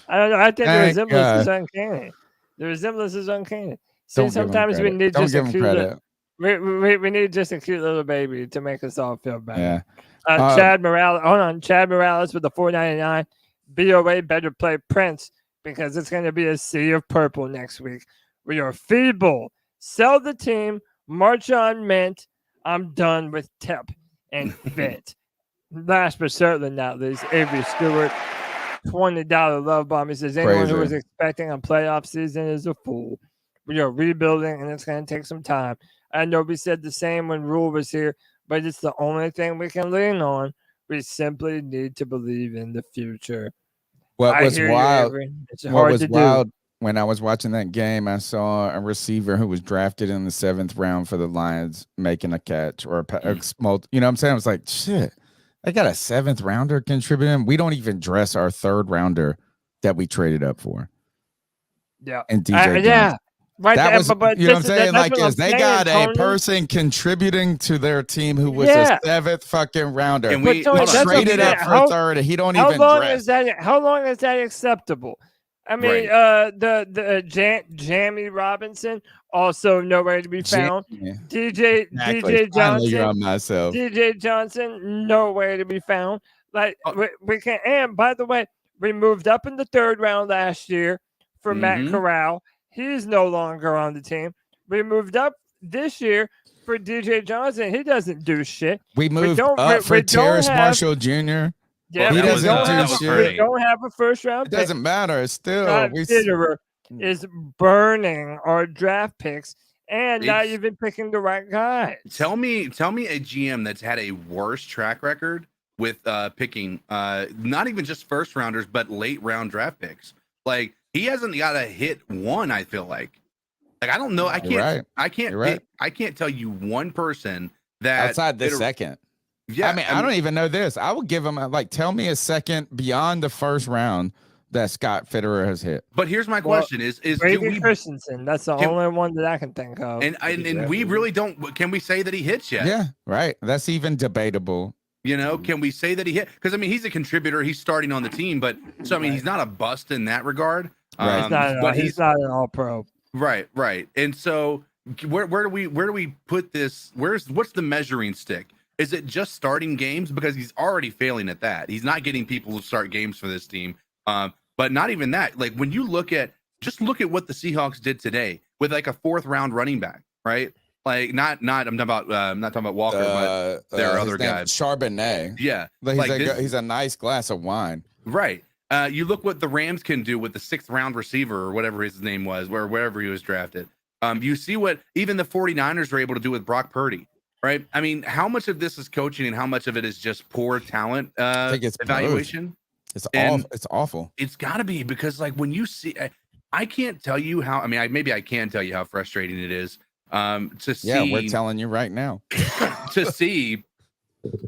don't know. I think the resemblance is uncanny. The resemblance is uncanny. See, sometimes we need just a cute we need just a cute little baby to make us all feel better. Yeah. Chad Morales. Hold on. Chad Morales with the $4.99. BOA better play Prince because it's going to be a sea of purple next week. We are feeble. Sell the team. March on Mint. I'm done with Tep and Fit. Last but certainly not least, Avery Stewart, $20 love bomb. He says, anyone who is expecting a playoff season is a fool. We are rebuilding, and it's going to take some time. I know we said the same when Rule was here, but it's the only thing we can lean on. We simply need to believe in the future. What was wild? It's hard to do. When I was watching that game, I saw a receiver who was drafted in the 7th round for the Lions making a catch or a small. You know what I'm saying? I was like, shit, I got a 7th rounder contributing. We don't even dress our 3rd rounder that we traded up for. Yeah. And DJ yeah. Right. That was, but you know what I'm saying? Like, they got a person contributing to their team who was a 7th fucking rounder. And we traded up for 3rd. He don't even dress. How long is that acceptable? I mean, the Jamie Robinson also nowhere to be found. DJ Johnson nowhere to be found. Like we can't. And by the way, We moved up in the 3rd round last year for Matt Corral. He's no longer on the team. We moved up this year for DJ Johnson. He doesn't do shit. We moved up for Terrace Marshall Jr. Yeah, he doesn't do shit. We don't have a 1st round pick. It doesn't matter. It's still Fitterer is burning our draft picks and not even picking the right guys. Tell me a GM that's had a worse track record with picking not even just 1st rounders but late round draft picks. Like he hasn't got a hit one. I feel like I don't know. I can't tell you one person that outside the second. Yeah, I don't even know this. I would give him tell me a second beyond the 1st round that Scott Fitterer has hit. But here's my question: Is Brady Christensen? That's the only one that I can think of. And we really don't. Can we say that he hits yet? Yeah, right. That's even debatable. You know, can we say that he hit? Because I mean, he's a contributor. He's starting on the team, but so I mean, he's not a bust in that regard. Right. He's not an all-pro. Right. And so, where do we put this? What's the measuring stick? Is it just starting games? Because he's already failing at that. He's not getting people to start games for this team. But not even that. Like when you look at what the Seahawks did today with like a 4th round running back, right? Like not I'm talking about Walker, but their other guy, Charbonnet. Yeah, he's a nice glass of wine. Right. You look what the Rams can do with the 6th round receiver or whatever his name was, wherever he was drafted. You see what even the 49ers were able to do with Brock Purdy. Right. I mean, how much of this is coaching and how much of it is just poor talent I think it's evaluation? It's awful. It's awful. It's got to be because, like, when you see, I can't tell you how. I mean, maybe I can tell you how frustrating it is to see. Yeah, we're telling you right now to see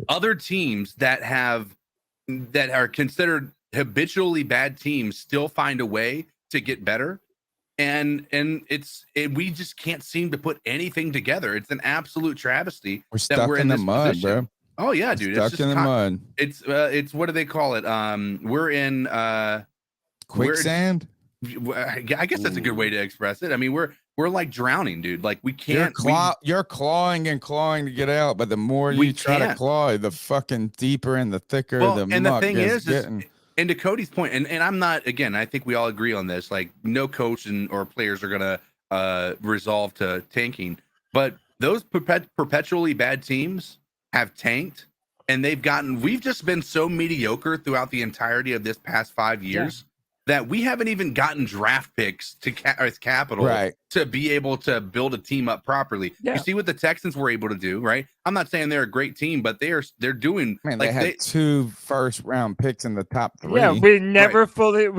other teams that are considered habitually bad teams still find a way to get better. And we just can't seem to put anything together. It's an absolute travesty. We're stuck in the mud, bro. Oh yeah, dude. Stuck in the mud. It's what do they call it? We're in quicksand. I guess that's a good way to express it. I mean, we're like drowning, dude. Like we can't. You're clawing and clawing to get out, but the more you try to claw, the fucking deeper and the thicker the muck. And the thing is getting. And to Cody's point, and I'm not, again, I think we all agree on this, like no coach or players are going to resolve to tanking, but those perpetually bad teams have tanked and we've just been so mediocre throughout the entirety of this past 5 years that we haven't even gotten draft picks to capital to be able to build a team up properly. You see what the Texans were able to do, right? I'm not saying they're a great team, but they're doing. Man, they had 2 1st round picks in the top 3. Yeah, we never fully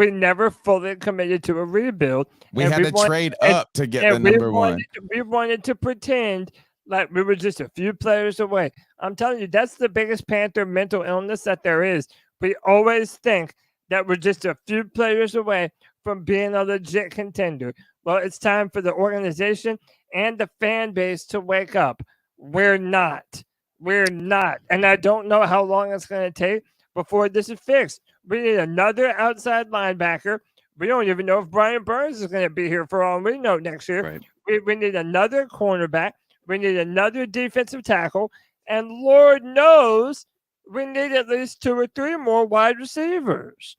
committed to a rebuild. We had to trade up to get the number 1. We wanted to pretend like we were just a few players away. I'm telling you, that's the biggest Panther mental illness that there is. We always think that we're just a few players away from being a legit contender. Well, it's time for the organization and the fan base to wake up. We're not. And I don't know how long it's going to take before this is fixed. We need another outside linebacker. We don't even know if Brian Burns is going to be here for all we know next year. Right. We need another cornerback. We need another defensive tackle. And Lord knows we need at least 2 or 3 more wide receivers.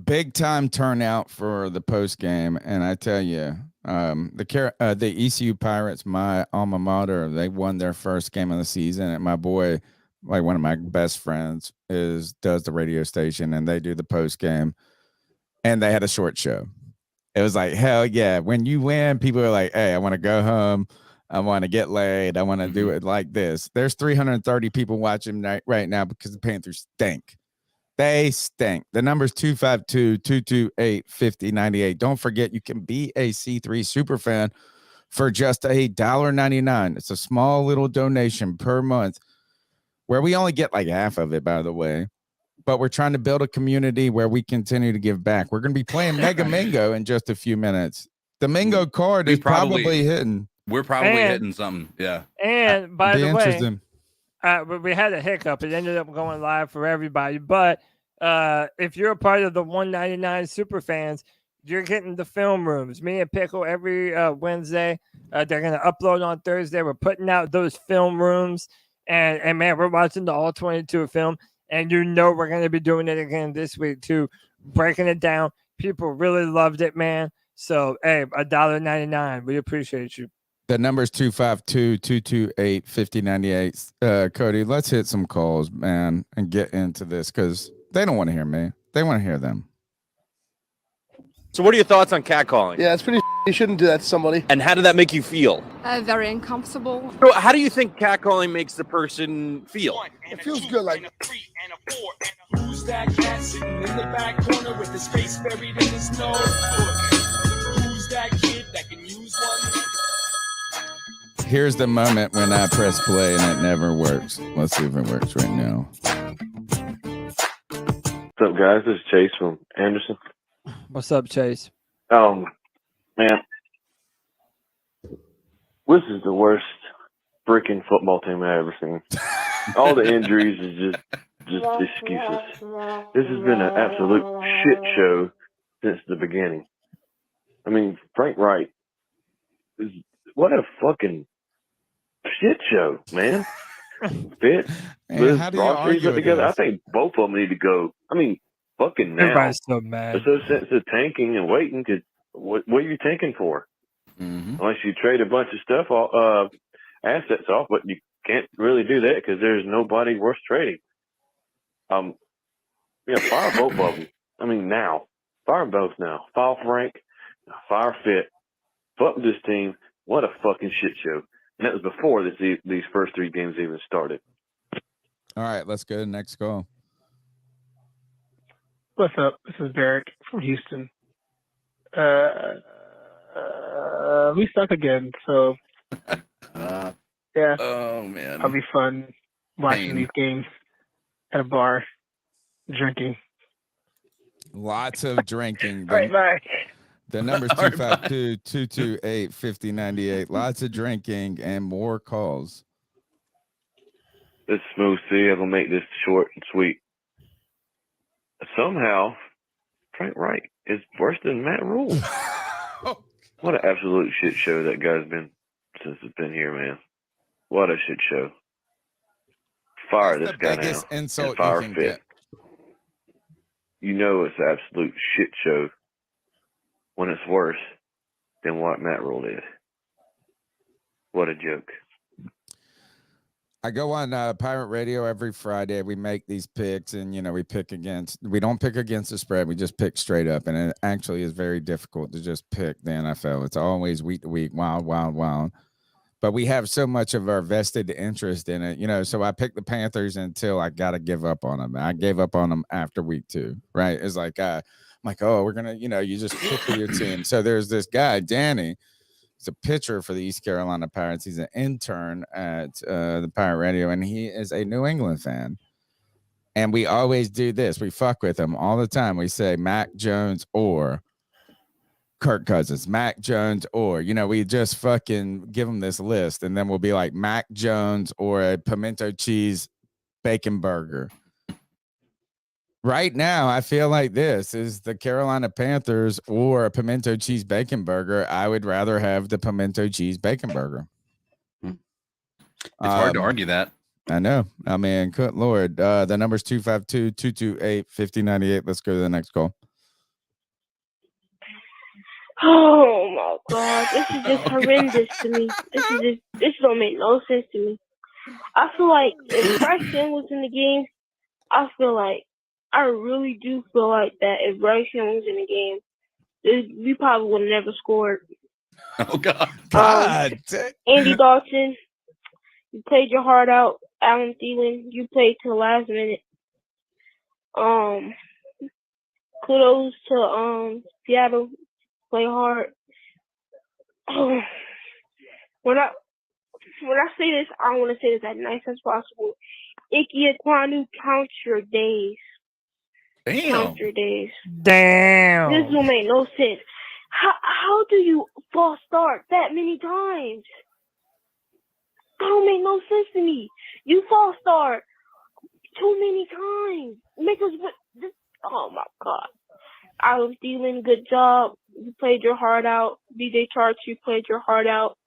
Big time turnout for the post game, and I tell you, the ECU Pirates, my alma mater, they won their first game of the season, and my boy, like one of my best friends, does the radio station, and they do the post game, and they had a short show. It was like, hell yeah! When you win, people are like, hey, I want to go home. I want to get laid. I want to do it like this. There's 330 people watching right now because the Panthers stink. They stink. The number's 252-228-5098. Don't forget, you can be a C3 super fan for just $1.99. It's a small little donation per month where we only get like half of it, by the way. But we're trying to build a community where we continue to give back. We're going to be playing Mega Mingo in just a few minutes. The Mingo card is probably hitting. We're probably hitting something. Yeah. And by the way, we had a hiccup. It ended up going live for everybody. But if you're a part of the 199 super fans, you're getting the film rooms. Me and Pickle every Wednesday. They're going to upload on Thursday. We're putting out those film rooms. And man, we're watching the all 22 film. And we're going to be doing it again this week too. breaking it down. People really loved it, man. So, hey, $1.99. We appreciate you. The number's 252-228-5098. Cody, let's hit some calls, man, and get into this because they don't want to hear me. They want to hear them. So what are your thoughts on catcalling? Yeah, it's pretty. You shouldn't do that to somebody. And how did that make you feel? Very uncomfortable. So how do you think catcalling makes the person feel? It feels good, like. Who's that cat sitting in the back corner with his face buried in his nose? Who's that kid that can use one? Here's the moment when I press play and it never works. Let's see if it works right now. What's up, guys? This is Chase from Anderson. What's up, Chase? Man, this is the worst freaking football team I've ever seen. All the injuries is just excuses. This has been an absolute shit show since the beginning. I mean, Frank Wright is what a fucking shit show, man. Fitz, Liz, Ross put together. I think both of them need to go. I mean, fucking now. Everybody's so mad. There's no sense of tanking and waiting because what are you tanking for? Mm-hmm. Unless you trade a bunch of stuff, assets off, but you can't really do that because there's nobody worth trading. Fire both of them. I mean, now. Fire them both now. Fire Frank, fire Fit. Fuck this team. What a fucking shit show. And that was before these first three games even started. All right, let's go to the next call. What's up? This is Derek from Houston. We suck again, so yeah. Oh man, It'll be fun watching these games at a bar, drinking. Lots of drinking. All right, bye. The number's 252-228-5098. Lots of drinking and more calls. This is Smooth C. I'm going to make this short and sweet. Somehow, Frank Wright is worse than Matt Rule. What an absolute shit show that guy's been since it's been here, man. What a shit show. Fire this guy now. Insult and fire you can Fit. get. You know it's an absolute shit show when it's worse than what Matt Rule did. What a joke. I go on Pirate Radio every Friday. We make these picks, and we we don't pick against the spread. We just pick straight up, and it actually is very difficult to just pick the NFL. It's always week to week, wild. But we have so much of our vested interest in it, so I picked the Panthers until I got to give up on them. I gave up on them after week 2, right? It's like, I'm like, oh, we're going to, you just pick for your team. So there's this guy, Danny. He's a pitcher for the East Carolina Pirates. He's an intern at the Pirate Radio, and he is a New England fan. And we always do this. We fuck with him all the time. We say Mac Jones or Kirk Cousins, Mac Jones or, we just fucking give him this list, and then we'll be like Mac Jones or a pimento cheese bacon burger. Right now, I feel like this is the Carolina Panthers or a pimento cheese bacon burger. I would rather have the pimento cheese bacon burger. It's hard to argue that. I know. I mean, good Lord. The number's 252-228-5098. Let's go to the next call. Oh my God, this is just horrendous to me. This don't make no sense to me. I feel like if Bryce was in the game, I really do feel like that if Bryce was in the game, we probably would have never scored. Oh God. Andy Dalton, you played your heart out. Alan Thielen, you played to the last minute. Kudos to Seattle. Play hard. When I say this, I want to say this as nice as possible. Ike Ekwonu, count your days. Damn. Count your days. Damn. This don't make no sense. How do you false start that many times? That don't make no sense to me. You false start too many times. Oh my God. Alan Thielen, good job. You played your heart out. DJ Chark, you played your heart out.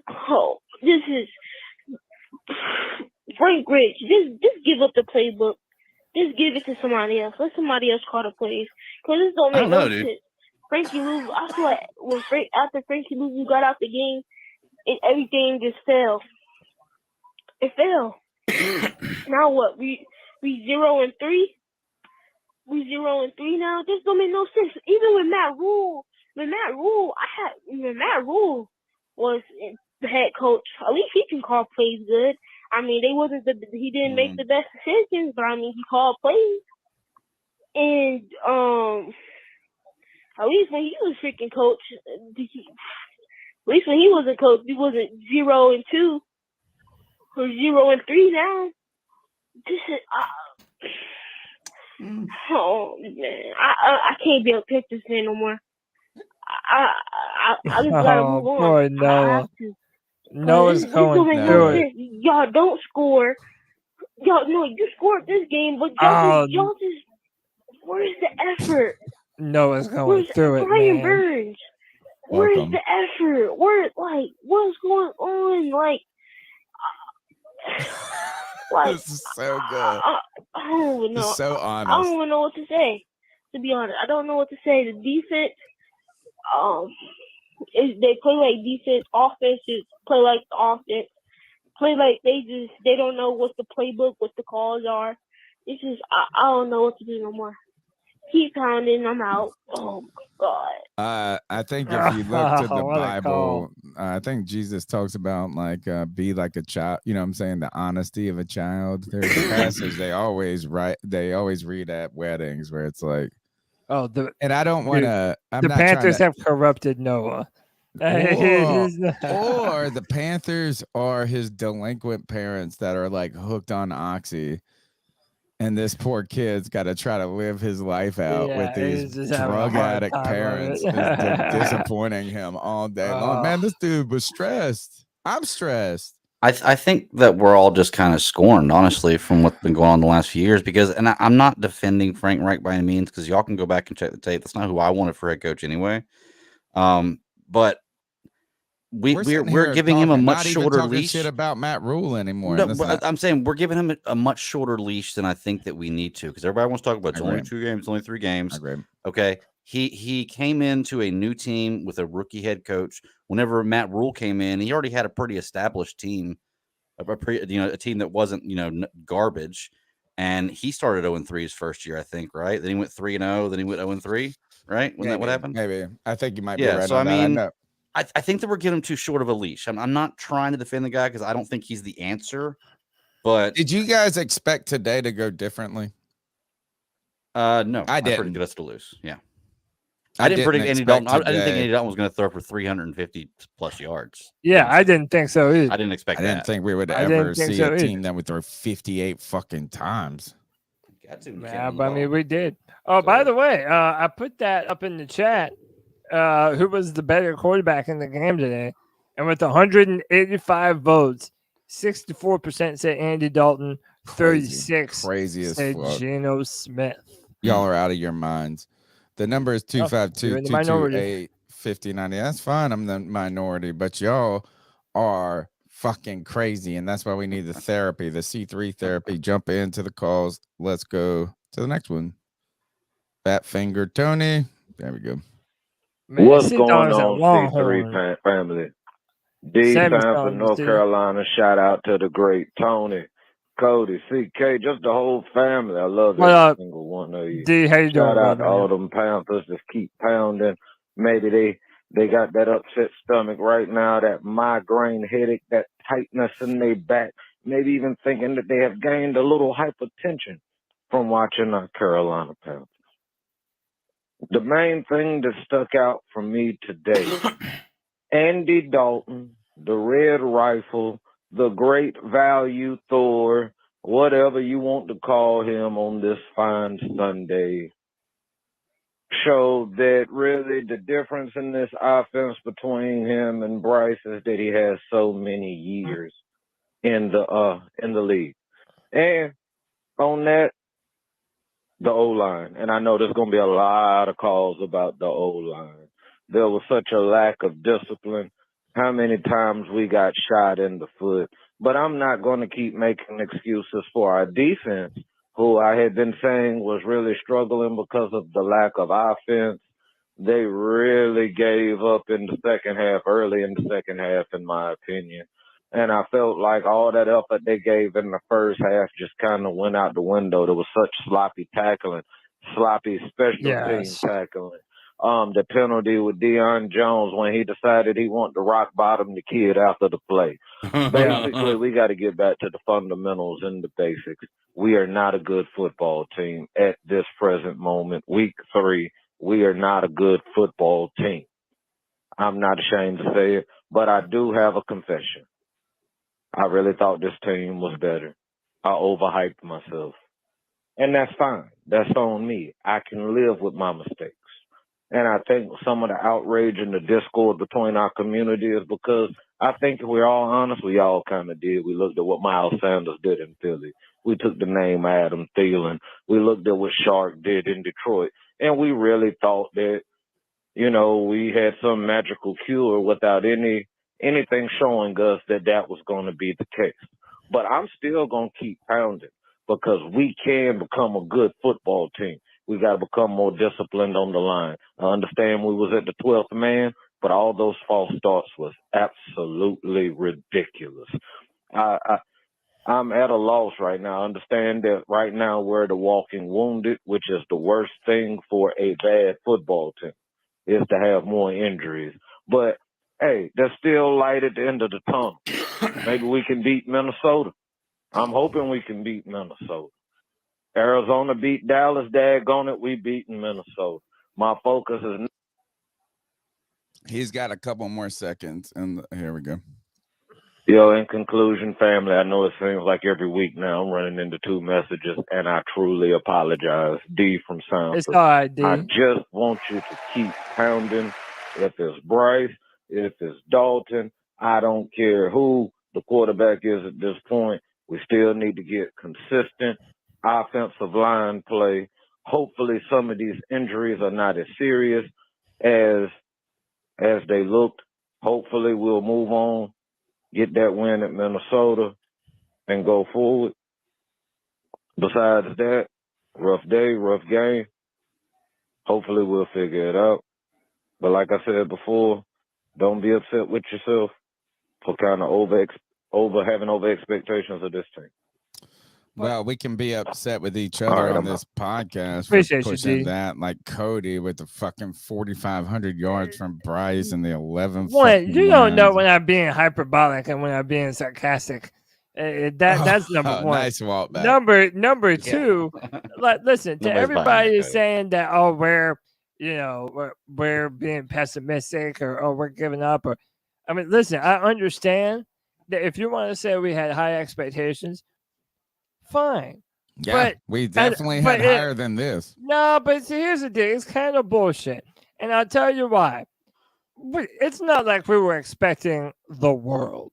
Oh, this is Frank Rich. Just give up the playbook. Just give it to somebody else. Let somebody else call the plays. Because this don't make no dude. sense. Frankie Louvu, I feel like after Frankie Louvu got out the game, everything just fell. It fell. Now what? We 0-3. We 0-3 now. This don't make no sense. Even with Matt Rule, when Matt Rule was the head coach, at least he can call plays good. I mean, he didn't make the best decisions, but I mean, he called plays. And at least when he was freaking coach, at least when he was a coach, he wasn't 0-2 or 0-3 now. This is oh man, I can't be a Panthers fan no more. I just gotta move on. Poor Noah. Noah's going through it. Y'all don't score. You scored this game, but y'all just where's the effort? Noah's going through it, Brian man. Burns. Where's the effort? What's going on? This is so good. I don't know. It's so honest. I don't even know what to say. To be honest, I don't know what to say. The defense, they play like defense. Offense is play like the offense. Play like they don't know what the playbook, what the calls are. It's just I don't know what to do no more. Keep pounding. I'm out. Oh my God. I think if you look to the Bible, I think Jesus talks about be like a child. You know what I'm saying? The honesty of a child. There's a passage they always read at weddings where it's like, and I don't want to. The Panthers have corrupted Noah. Or the Panthers are his delinquent parents that are like hooked on Oxy. And this poor kid's got to try to live his life out with these drug addict parents. It's disappointing him all day long. Man, this dude was stressed. I'm stressed. I think that we're all just kind of scorned, honestly, from what's been going on the last few years. Because, and I'm not defending Frank Reich by any means, because y'all can go back and check the tape. That's not who I wanted for head coach anyway. But we're giving him a much shorter leash. Shit about Matt Rule anymore. No, but I'm saying we're giving him a much shorter leash than I think that we need to, because everybody wants to talk about it's only 2 games, only 3 games. Okay, he came into a new team with a rookie head coach. Whenever Matt Rule came in, he already had a pretty established team, a team that wasn't garbage, and he started 0-3 his first year, I think, right? Then he went 3-0, then he went 0-3, right? Wasn't that what happened? Maybe. I think you might be right. So on I mean. that. I think that we're giving him too short of a leash. I'm not trying to defend the guy because I don't think he's the answer. But did you guys expect today to go differently? No, I didn't. predicted us to lose. Yeah, I didn't predict Andy Dalton. I didn't think Andy Dalton was going to throw for 350 plus yards. Yeah, I didn't think so either. I didn't expect that. I didn't think we would ever see a team that would throw 58 fucking times. Yeah, but I mean, we did. Oh, by the way, I put that up in the chat. Who was the better quarterback in the game today? And with 185 votes, 64% said Andy Dalton, 36 said Geno Smith. Y'all are out of your minds. The number is 252-228-5090. That's fine. I'm the minority, but y'all are fucking crazy, and that's why we need the therapy, the C3 therapy. Jump into the calls. Let's go to the next one. Fat Finger Tony. There we go. Man, what's going on, C3 family? D fan for North Carolina. Shout out to the great Tony, Cody, CK, just the whole family. I love every single one of you. D, how you doing? Shout out to all them Panthers. Just keep pounding. Maybe they got that upset stomach right now, that migraine headache, that tightness in their back. Maybe even thinking that they have gained a little hypertension from watching our Carolina Panthers. The main thing that stuck out for me today, Andy Dalton, the Red Rifle, the great value Thor, whatever you want to call him on this fine Sunday, showed that really the difference in this offense between him and Bryce is that he has so many years in the league. And on that, the O-line. And I know there's going to be a lot of calls about the O-line. There was such a lack of discipline. How many times we got shot in the foot. But I'm not going to keep making excuses for our defense, who I had been saying was really struggling because of the lack of offense, they really gave up in the second half, early in the second half, in my opinion. And I felt like all that effort they gave in the first half just kind of went out the window. There was such sloppy tackling, sloppy special team tackling. The penalty with Deion Jones when he decided he wanted to rock bottom the kid after the play. Basically, we got to get back to the fundamentals and the basics. We are not a good football team at this present moment. Week 3, we are not a good football team. I'm not ashamed to say it, but I do have a confession. I really thought this team was better. I overhyped myself. And that's fine. That's on me. I can live with my mistakes. And I think some of the outrage and the discord between our community is because I think if we're all honest, we all kind of did. We looked at what Miles Sanders did in Philly. We took the name Adam Thielen. We looked at what Shark did in Detroit. And we really thought that, you know, we had some magical cure without anything showing us that that was going to be the case. But I'm still going to keep pounding because we can become a good football team. We got to become more disciplined on the line. I understand we was at the 12th man, but all those false starts was absolutely ridiculous. I'm at a loss right now. I understand that right now we're the walking wounded, which is the worst thing for a bad football team, is to have more injuries. But, hey, there's still light at the end of the tunnel. Maybe we can beat Minnesota. I'm hoping we can beat Minnesota. Arizona beat Dallas, daggone it, we beating Minnesota. My focus is... He's got a couple more seconds, and here we go. Yo, in conclusion, family, I know it seems like every week now I'm running into 2 messages, and I truly apologize. D from Sound. It's all right, D. I just want you to keep pounding. If it's Bryce, if it's Dalton, I don't care who the quarterback is at this point. We still need to get consistent offensive line play. Hopefully some of these injuries are not as serious as they looked. Hopefully we'll move on, get that win at Minnesota, and go forward. Besides that, rough day, rough game. Hopefully we'll figure it out. But like I said before, don't be upset with yourself for kind of having over expectations of this team. Well, we can be upset with each other on this podcast for Appreciate you, pushing D. that, like Cody with the fucking 4,500 yards from Bryce and the 11. What you don't know when I'm being hyperbolic and when I'm being sarcastic. That's number one. Nice walk back. Number two, like listen to everybody is saying that we're being pessimistic or we're giving up or I mean listen, I understand that if you want to say we had high expectations, fine. Yeah, but we definitely had higher than this. No, but see, here's the thing. It's kind of bullshit. And I'll tell you why. It's not like we were expecting the world.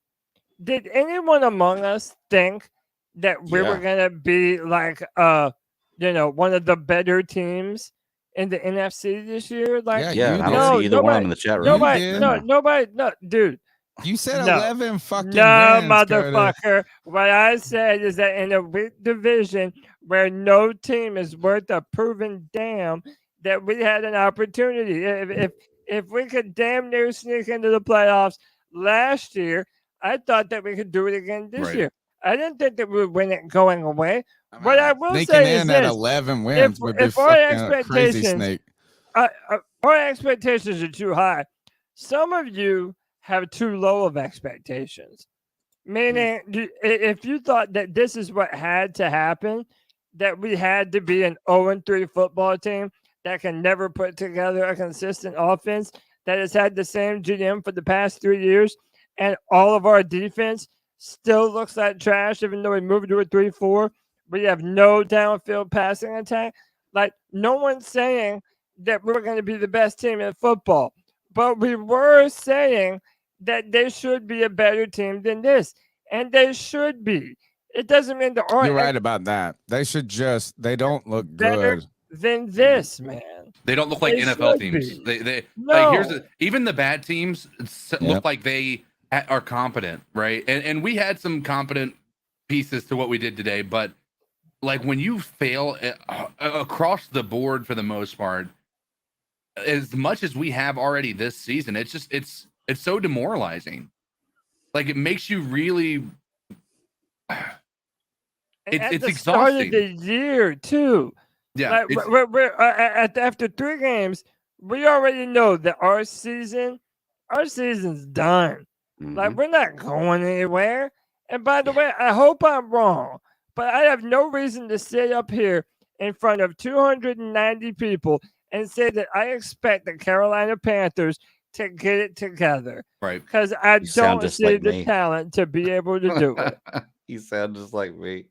Did anyone among us think that we were going to be like, one of the better teams in the NFC this year? Like, I don't see either one in the chat room. Nobody, dude. You said 11 fucking no, wins, motherfucker. Cody. What I said is that in a weak division where no team is worth a proven damn, that we had an opportunity. If we could damn near sneak into the playoffs last year, I thought that we could do it again this year. I didn't think that we would win it going away. What I will say is at this: 11 wins would be if our fucking crazy expectations, snake. Our expectations are too high. Some of you have too low of expectations. Meaning, if you thought that this is what had to happen, that we had to be an 0-3 football team that can never put together a consistent offense, that has had the same GM for the past 3 years, and all of our defense still looks like trash, even though we moved to a 3-4, we have no downfield passing attack. Like, no one's saying that we're going to be the best team in football, but we were saying that they should be a better team than this, and they should be. It doesn't mean that You're right about that. They don't look good than this, man. They don't look like NFL teams. Even the bad teams look like they are competent, right? And we had some competent pieces to what we did today, but like when you fail across the board for the most part, as much as we have already this season, it's so demoralizing. Like it makes you really. It's the exhausting. Start of the year too. Yeah, like we're after 3 games, we already know that our season's done. Like we're not going anywhere. And by the way, I hope I'm wrong, but I have no reason to sit up here in front of 290 people and say that I expect the Carolina Panthers to get it together. Right. Because I You sound don't just see like the me. talent to be able to do it. You sound just like me.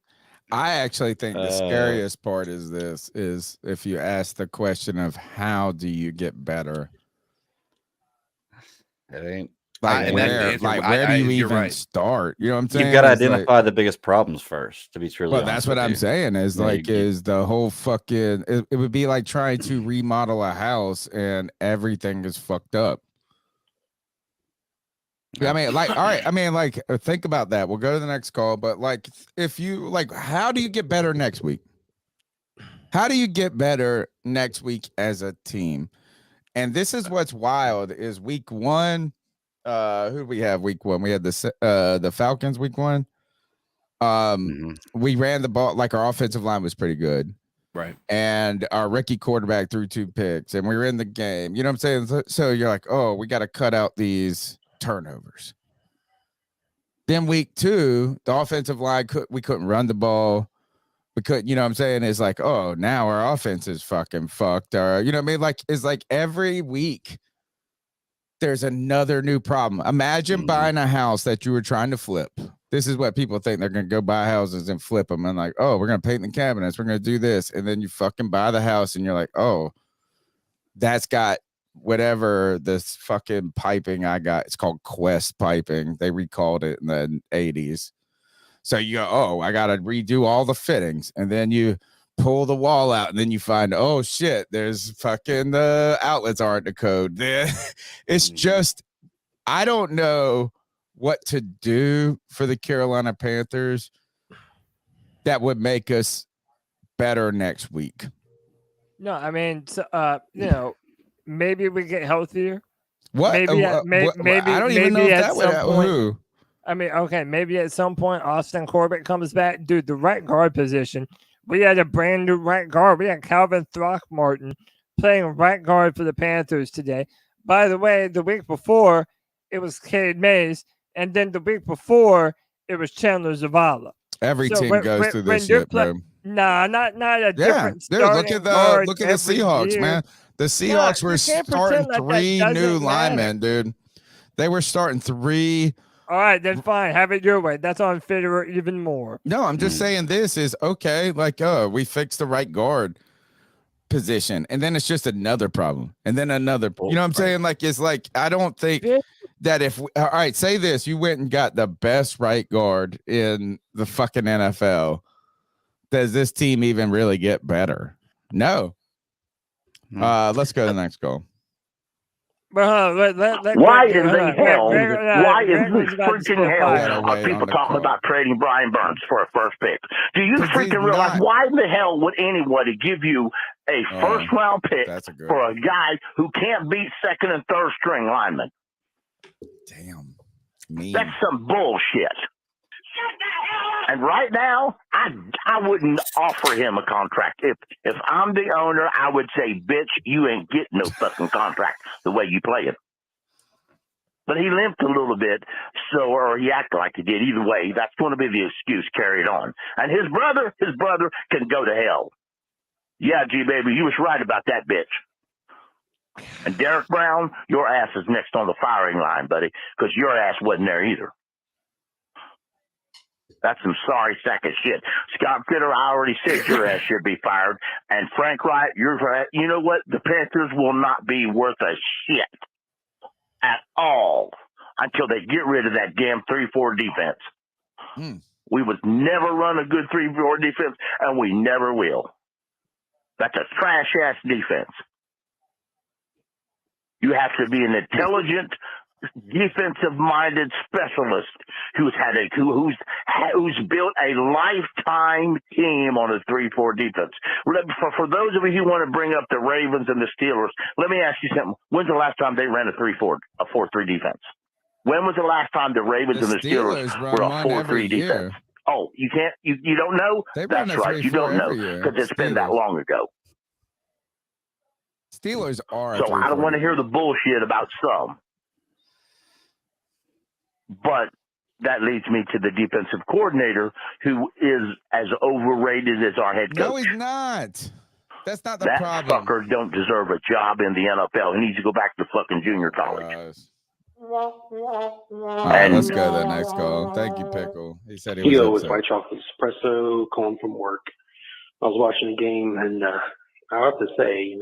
I actually think the scariest part is if you ask the question of how do you get better? It ain't. Like where do you even start? You know what I'm saying? You've got to It's like- identify the biggest problems first, to be truly Well, honest that's what with I'm you. saying is Yeah, like is the whole fucking it would be like trying to remodel a house and everything is fucked up. Yeah, I mean, like, all right. I mean, like, think about that. We'll go to the next call, but like, if you like, how do you get better next week? How do you get better next week as a team? And this is what's wild is week 1. Who do we have week 1? We had the Falcons week 1. We ran the ball, like our offensive line was pretty good. Right. And our rookie quarterback threw 2 picks and we were in the game. You know what I'm saying? So you're like, oh, we got to cut out these turnovers. Then week 2, the offensive line we couldn't run the ball. We couldn't, you know what I'm saying? It's like, oh, now our offense is fucking fucked. Or, you know what I mean? Like, it's like every week there's another new problem. Imagine buying a house that you were trying to flip. This is what people think. They're going to go buy houses and flip them. And like, oh, we're going to paint the cabinets. We're going to do this. And then you fucking buy the house and you're like, oh, that's got whatever this fucking piping I got. It's called Quest piping. They recalled it in the 80s. So you go, oh, I got to redo all the fittings. And then you pull the wall out and then you find, oh shit, there's fucking the outlets aren't the code. It's just, I don't know what to do for the Carolina Panthers that would make us better next week. No, I mean, you know, maybe we get healthier. What? Maybe, maybe I don't even know if that would point. I mean, okay, maybe at some point Austin Corbett comes back. Dude, the right guard position. We had a brand new right guard. We had Calvin Throckmorton playing right guard for the Panthers today. By the way, the week before it was Cade Mays, and then the week before it was Chandler Zavala. Every team goes through this shit, bro. Nah, not a different. Dude, look at the Seahawks, year. Man. The Seahawks were starting 3 new linemen, dude. They were starting 3. All right, then fine. Have it your way. That's on Federer even more. No, I'm just saying this is okay. Like, we fixed the right guard position, and then it's just another problem, and then another. You know what I'm saying? Like, it's like I don't think that if all right, say this, you went and got the best right guard in the fucking NFL. Does this team even really get better? No. Let's go to the next goal. Why in the hell? Why in this freaking hell are people talking about trading Brian Burns for a first pick? Do you freaking realize why in the hell would anybody give you a first round pick for a guy who can't beat second and third string linemen? Damn, that's some bullshit. And right now, I wouldn't offer him a contract. If I'm the owner, I would say, bitch, you ain't getting no fucking contract the way you play it. But he limped a little bit, or he acted like he did. Either way, that's going to be the excuse carried on. And his brother can go to hell. Yeah, G-Baby, you was right about that bitch. And Derek Brown, your ass is next on the firing line, buddy, because your ass wasn't there either. That's some sorry sack of shit. Scott Fitter, I already said your ass should be fired. And Frank Wright, you know what? The Panthers will not be worth a shit at all until they get rid of that damn 3-4 defense. We would never run a good 3-4 defense, and we never will. That's a trash-ass defense. You have to be an intelligent defensive-minded specialist who's built a lifetime team on a 3-4 defense. For those of you who want to bring up the Ravens and the Steelers, let me ask you something. When's the last time they ran a 4-3 defense? When was the last time the Ravens and the Steelers were a 4-3 defense? Oh, you can't. You don't know? That's right. You don't know because it's been that long ago. Steelers are. So I don't want to hear the bullshit about some. But that leads me to the defensive coordinator, who is as overrated as our head coach. No, he's not. That's not the that problem. That fucker don't deserve a job in the NFL. He needs to go back to fucking junior college. All right, let's go to the next call. Thank you, Pickle. He said he was upset. White chocolate espresso, calling from work. I was watching the game, and I have to say,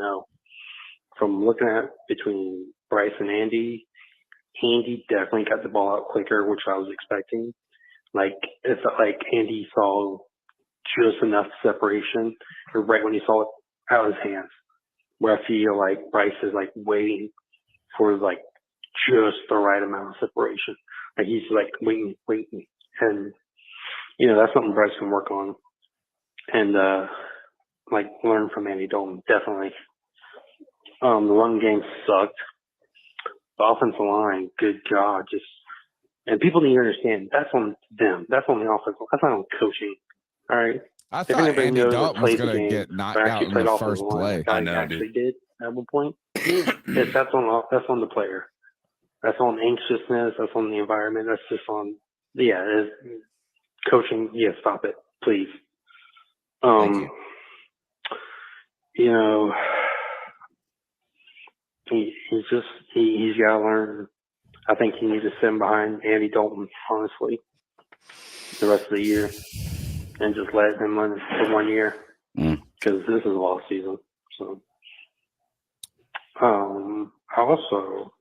from looking at between Bryce and Andy definitely got the ball out quicker, which I was expecting. It's like Andy saw just enough separation, or right when he saw it out of his hands, where I feel like Bryce is waiting for just the right amount of separation. He's waiting, and that's something Bryce can work on, and learn from Andy Dalton definitely. The run game sucked. The offensive line, good God, and people need to understand that's on them. That's on the offense. That's not on coaching. All right. I thought Andy Dalton was going to get knocked out in the first play. I actually did at one point. That's on the player. That's on anxiousness. That's on the environment. That's just on coaching. Yeah, stop it, please. He's got to learn. I think he needs to sit behind Andy Dalton, honestly, the rest of the year, and just let him run for 1 year because this is a lost season. So, I also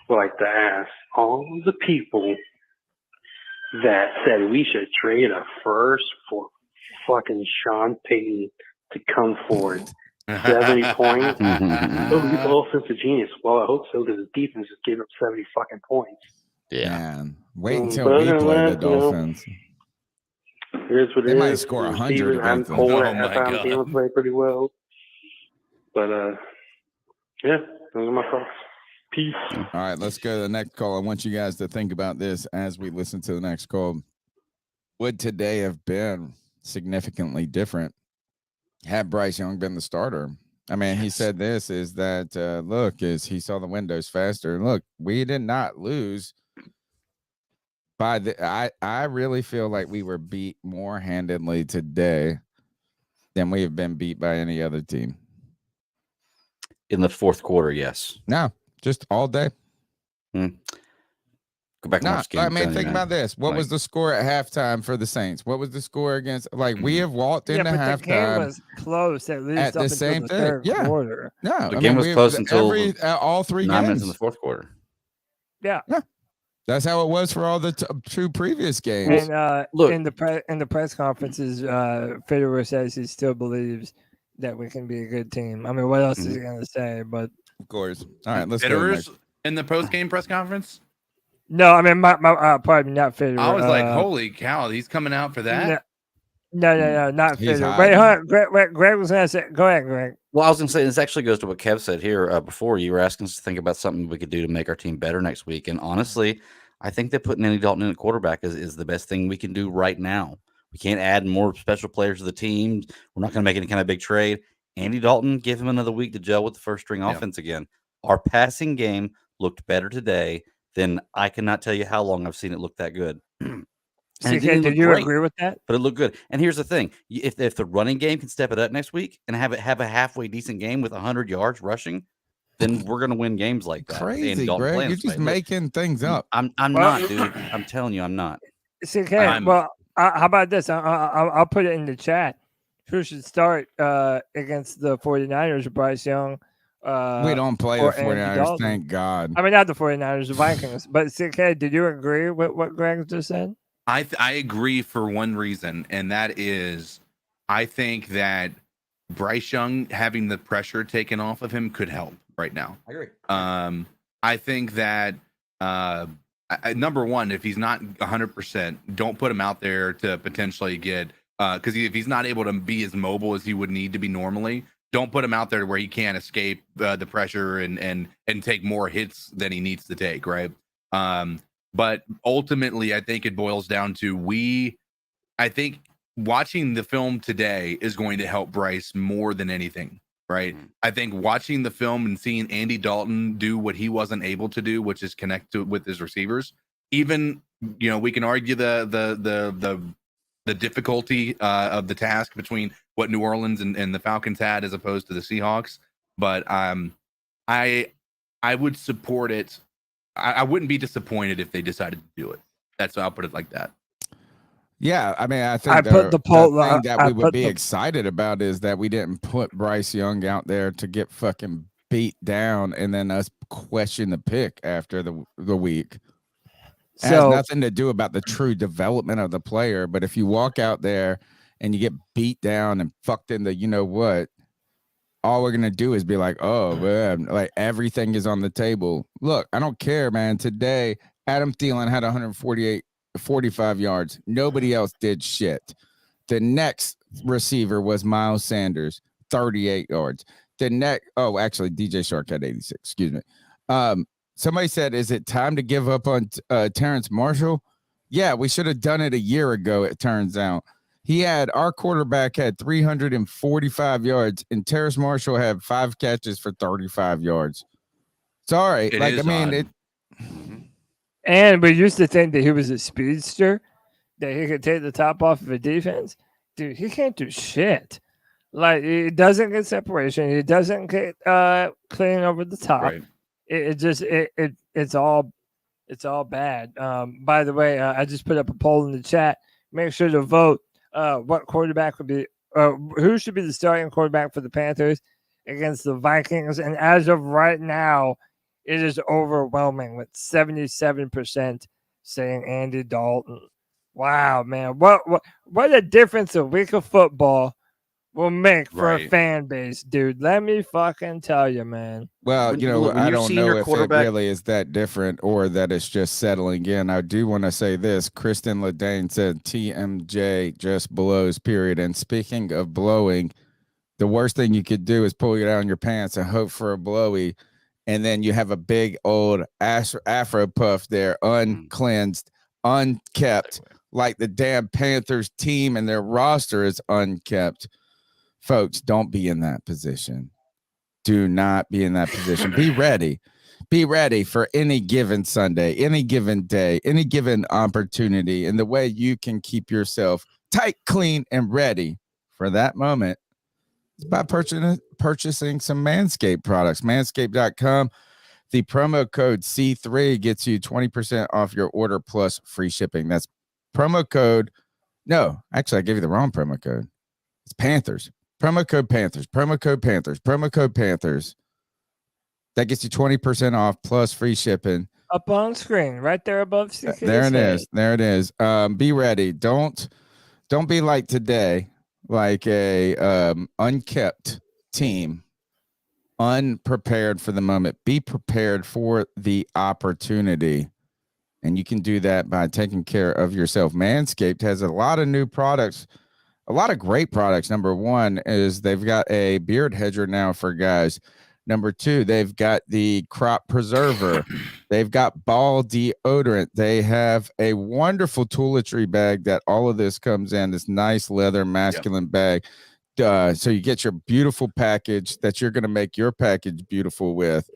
would like to ask all the people that said we should trade a first for fucking Sean Payton to come forward. 70 points. Oh, offense of genius. Well, I hope so, because the defense just gave up 70 fucking points. Yeah. Man, wait until we play the Dolphins. Here's what they might score 100 against them. Oh my God. Team play pretty well. But, yeah, those are my thoughts. Peace. All right, let's go to the next call. I want you guys to think about this as we listen to the next call. Would today have been significantly different had Bryce Young been the starter? I mean, he said this is that, look, as he saw the windows faster. Look, we did not lose by I really feel like we were beat more handedly today than we have been beat by any other team. In the fourth quarter, yes. No, just all day. Go back and watch the game. I mean, think about this. What was the score at halftime for the Saints? What was the score against? We have walked into halftime. The game was close at least at up the same until the third quarter. No, the game was close until all 3 9 games. minutes in the fourth quarter. Yeah. That's how it was for all the 2 previous games. And look, in the press conferences, Federer says he still believes that we can be a good team. I mean, what else is he going to say? But of course. All right, let's Federer's go in the post-game press conference. No, I mean, my pardon me, not Federer. I was like, holy cow, he's coming out for that? No, not Federer. Wait, Greg was going to say, go ahead, Greg. Well, I was going to say, this actually goes to what Kev said here before. You were asking us to think about something we could do to make our team better next week. And honestly, I think that putting Andy Dalton in at quarterback is the best thing we can do right now. We can't add more special players to the team. We're not going to make any kind of big trade. Andy Dalton, give him another week to gel with the first string offense again. Our passing game looked better today than I cannot tell you how long I've seen it look that good. Did you agree with that? But it looked good. And here's the thing: if the running game can step it up next week and have a halfway decent game with 100 yards rushing, then we're going to win games like that. Crazy, Greg. You're just making things up. I'm not, dude. I'm telling you, I'm not. Well, how about this? I'll put it in the chat. Who should start against the 49ers? Bryce Young. We don't play the 49ers, thank God. I mean, not the 49ers, the Vikings. But CK, did you agree with what Greg just said? I agree for one reason, and that is I think that Bryce Young having the pressure taken off of him could help right now. I agree. I think that number one, if he's not 100%, don't put him out there to potentially get because if he's not able to be as mobile as he would need to be normally, don't put him out there where he can't escape the pressure and take more hits than he needs to take, right? But ultimately, I think it boils down to I think watching the film today is going to help Bryce more than anything, right? I think watching the film and seeing Andy Dalton do what he wasn't able to do, which is connect with his receivers. Even, we can argue the difficulty of the task between what New Orleans and the Falcons had as opposed to the Seahawks, but I would support it. I wouldn't be disappointed if they decided to do it. I'll put it like that. Yeah, I mean, I think the thing that we would be excited about is that we didn't put Bryce Young out there to get fucking beat down and then us question the pick after the week. It has nothing to do about the true development of the player, but if you walk out there and you get beat down and fucked in the what, all we're going to do is be like, oh, man, like everything is on the table. Look, I don't care, man. Today, Adam Thielen had 45 yards. Nobody else did shit. The next receiver was Miles Sanders, 38 yards. Actually, DJ Shark had 86. Excuse me. Somebody said, is it time to give up on Terrence Marshall? Yeah, we should have done it a year ago, it turns out. Our quarterback had 345 yards, and Terrence Marshall had 5 catches for 35 yards. Sorry. And we used to think that he was a speedster, that he could take the top off of a defense. Dude, he can't do shit. Like, he doesn't get separation. He doesn't get clean over the top. Right. It's all bad. By the way, I just put up a poll in the chat. Make sure to vote. What quarterback would be? Who should be the starting quarterback for the Panthers against the Vikings? And as of right now, it is overwhelming with 77% saying Andy Dalton. Wow, man. What a difference a week of football will make for a fan base, dude. Let me fucking tell you, man. Well, I don't know if it really is that different or that it's just settling in. I do want to say this. Kristen Ledane said TMJ just blows, period. And speaking of blowing, the worst thing you could do is pull it down your pants and hope for a blowy. And then you have a big old afro puff there, uncleansed, unkept, like the damn Panthers team and their roster is unkept. Folks, don't be in that position. Do not be in that position. Be ready. Be ready for any given Sunday, any given day, any given opportunity. And the way you can keep yourself tight, clean, and ready for that moment is by purchasing some Manscaped products. Manscaped.com. The promo code C3 gets you 20% off your order plus free shipping. That's promo code. No, actually, I gave you the wrong promo code. It's Panthers. Promo code Panthers. Promo code Panthers. Promo code Panthers. That gets you 20% off plus free shipping. Up on screen, right there above. There it is. There it is. Be ready. Don't be like today, like a unkept team, unprepared for the moment. Be prepared for the opportunity. And you can do that by taking care of yourself. Manscaped has a lot of new products, a lot of great products. Number one is they've got a beard hedger now for guys. Number two, they've got the crop preserver. They've got ball deodorant. They have a wonderful toiletry bag that all of this comes in, this nice leather masculine bag. So you get your beautiful package that you're going to make your package beautiful with.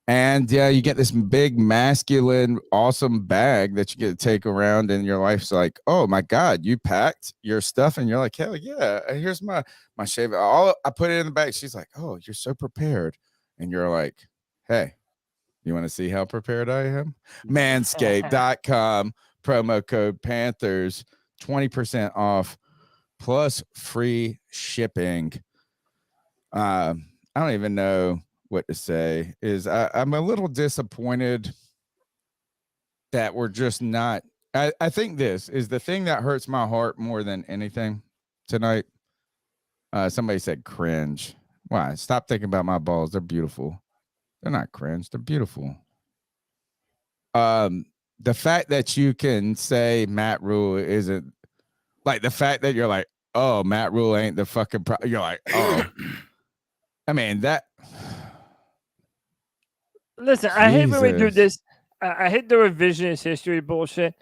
And you get this big masculine, awesome bag that you get to take around, and your life's like, oh my God, you packed your stuff, and you're like, hell yeah, here's my shave. I put it in the bag. She's like, oh, you're so prepared. And you're like, hey, you want to see how prepared I am? Manscaped.com, promo code Panthers, 20% off plus free shipping. I don't even know what to say. I'm a little disappointed that we're just not. I think this is the thing that hurts my heart more than anything tonight. Somebody said cringe. Why? Stop thinking about my balls. They're beautiful. They're not cringe. They're beautiful. The fact that you can say Matt Rule isn't like the fact that you're like, oh, Matt Rule ain't the fucking you're like, oh. I mean that. Listen, I hate when we do this. I hate the revisionist history bullshit.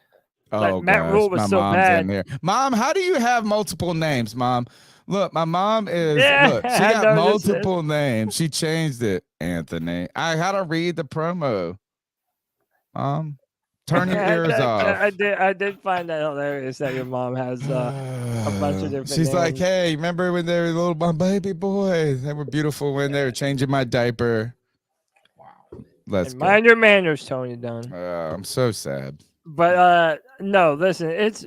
Like Oh, Matt Rule was my so mom's bad. in there. Mom, how do you have multiple names, Mom? Look, my mom is look, she I got noticed multiple names. She changed it, Anthony. I had to read the promo. Turn your ears off. I did find that hilarious that your mom has a bunch of different She's names. like, hey, remember when they were little my baby boys? They were beautiful when they were changing my diaper. Wow. Let's go. Mind your manners, Tony Dunn. I'm so sad. But no, listen, it's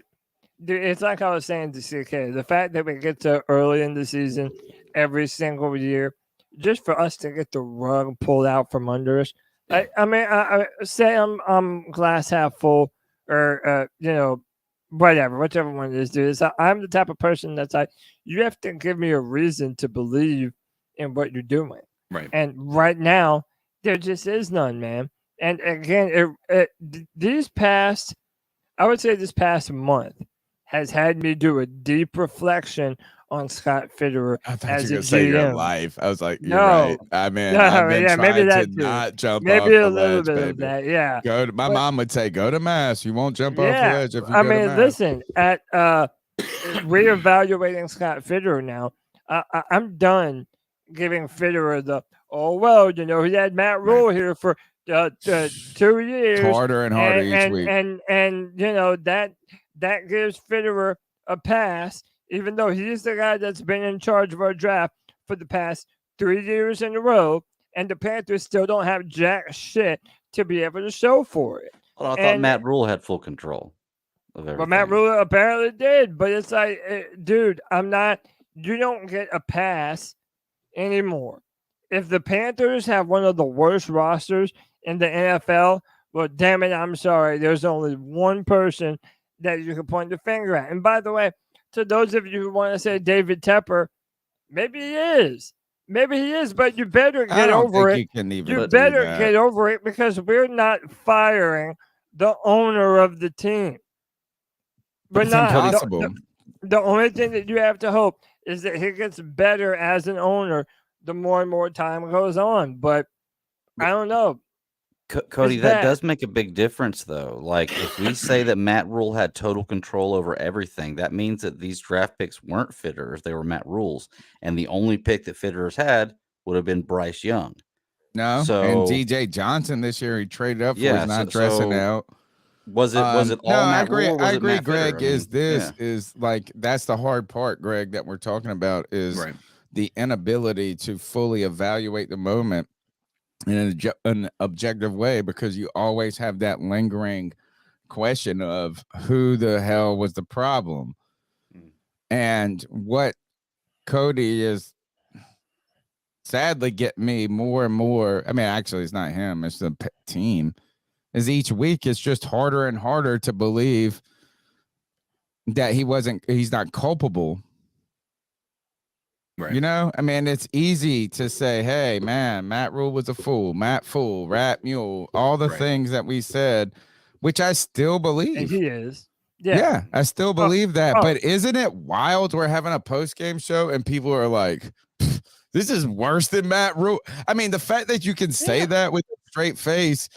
like I was saying to CK. The fact that we get to early in the season every single year, just for us to get the rug pulled out from under us. I mean, I say I'm glass half full, or whichever one it is, dude. I'm the type of person that's like, you have to give me a reason to believe in what you're doing. Right. And right now, there just is none, man. And again, this past month has had me do a deep reflection on Scott Fitterer as a GM. Your life. I was like, you're right. I mean, I've been trying to not jump off maybe the a little ledge, bit baby. of that, yeah. My mom would say, go to mass. You won't jump off the ledge if you go to mass. Listen, at reevaluating Scott Fitterer now, I'm done giving Fitterer the he had Matt Rule here for 2 years, harder and harder each week, and that gives Fitterer a pass, even though he's the guy that's been in charge of our draft for the past 3 years in a row, and the Panthers still don't have jack shit to be able to show for it. Well, I thought Matt Rule had full control of everything. Well, Matt Rule apparently did, but it's like, dude, you don't get a pass anymore. If the Panthers have one of the worst rosters in the NFL, well, damn it, I'm sorry. There's only one person that you can point the finger at. And by the way, to those of you who want to say David Tepper, maybe he is. Maybe he is, but you better get over it. You better get over it, because we're not firing the owner of the team. We're not. Impossible. The only thing that you have to hope is that he gets better as an owner the more and more time goes on. But I don't know. Cody, that does make a big difference, though. Like, if we say that Matt Rule had total control over everything, that means that these draft picks weren't Fitterers; they were Matt Rule's, and the only pick that Fitterers had would have been Bryce Young. No, and DJ Johnson this year he traded up for his not dressing out. Was it all Matt Rule? Or was I it agree, Matt Greg. Fitterer? Is like that's the hard part, Greg, that we're talking about is the inability to fully evaluate the moment in an objective way, because you always have that lingering question of who the hell was the problem. And what Cody is sadly getting me more and more, I mean, actually it's not him, it's the team, is each week it's just harder and harder to believe that he's not culpable. Right. You know, I mean, it's easy to say, hey, man, Matt Rule was a fool, Matt Fool, Rat Mule, all the things that we said, which I still believe. And he is. Yeah, I still believe that. But isn't it wild we're having a post-game show and people are like, this is worse than Matt Rule? I mean, the fact that you can say that with a straight face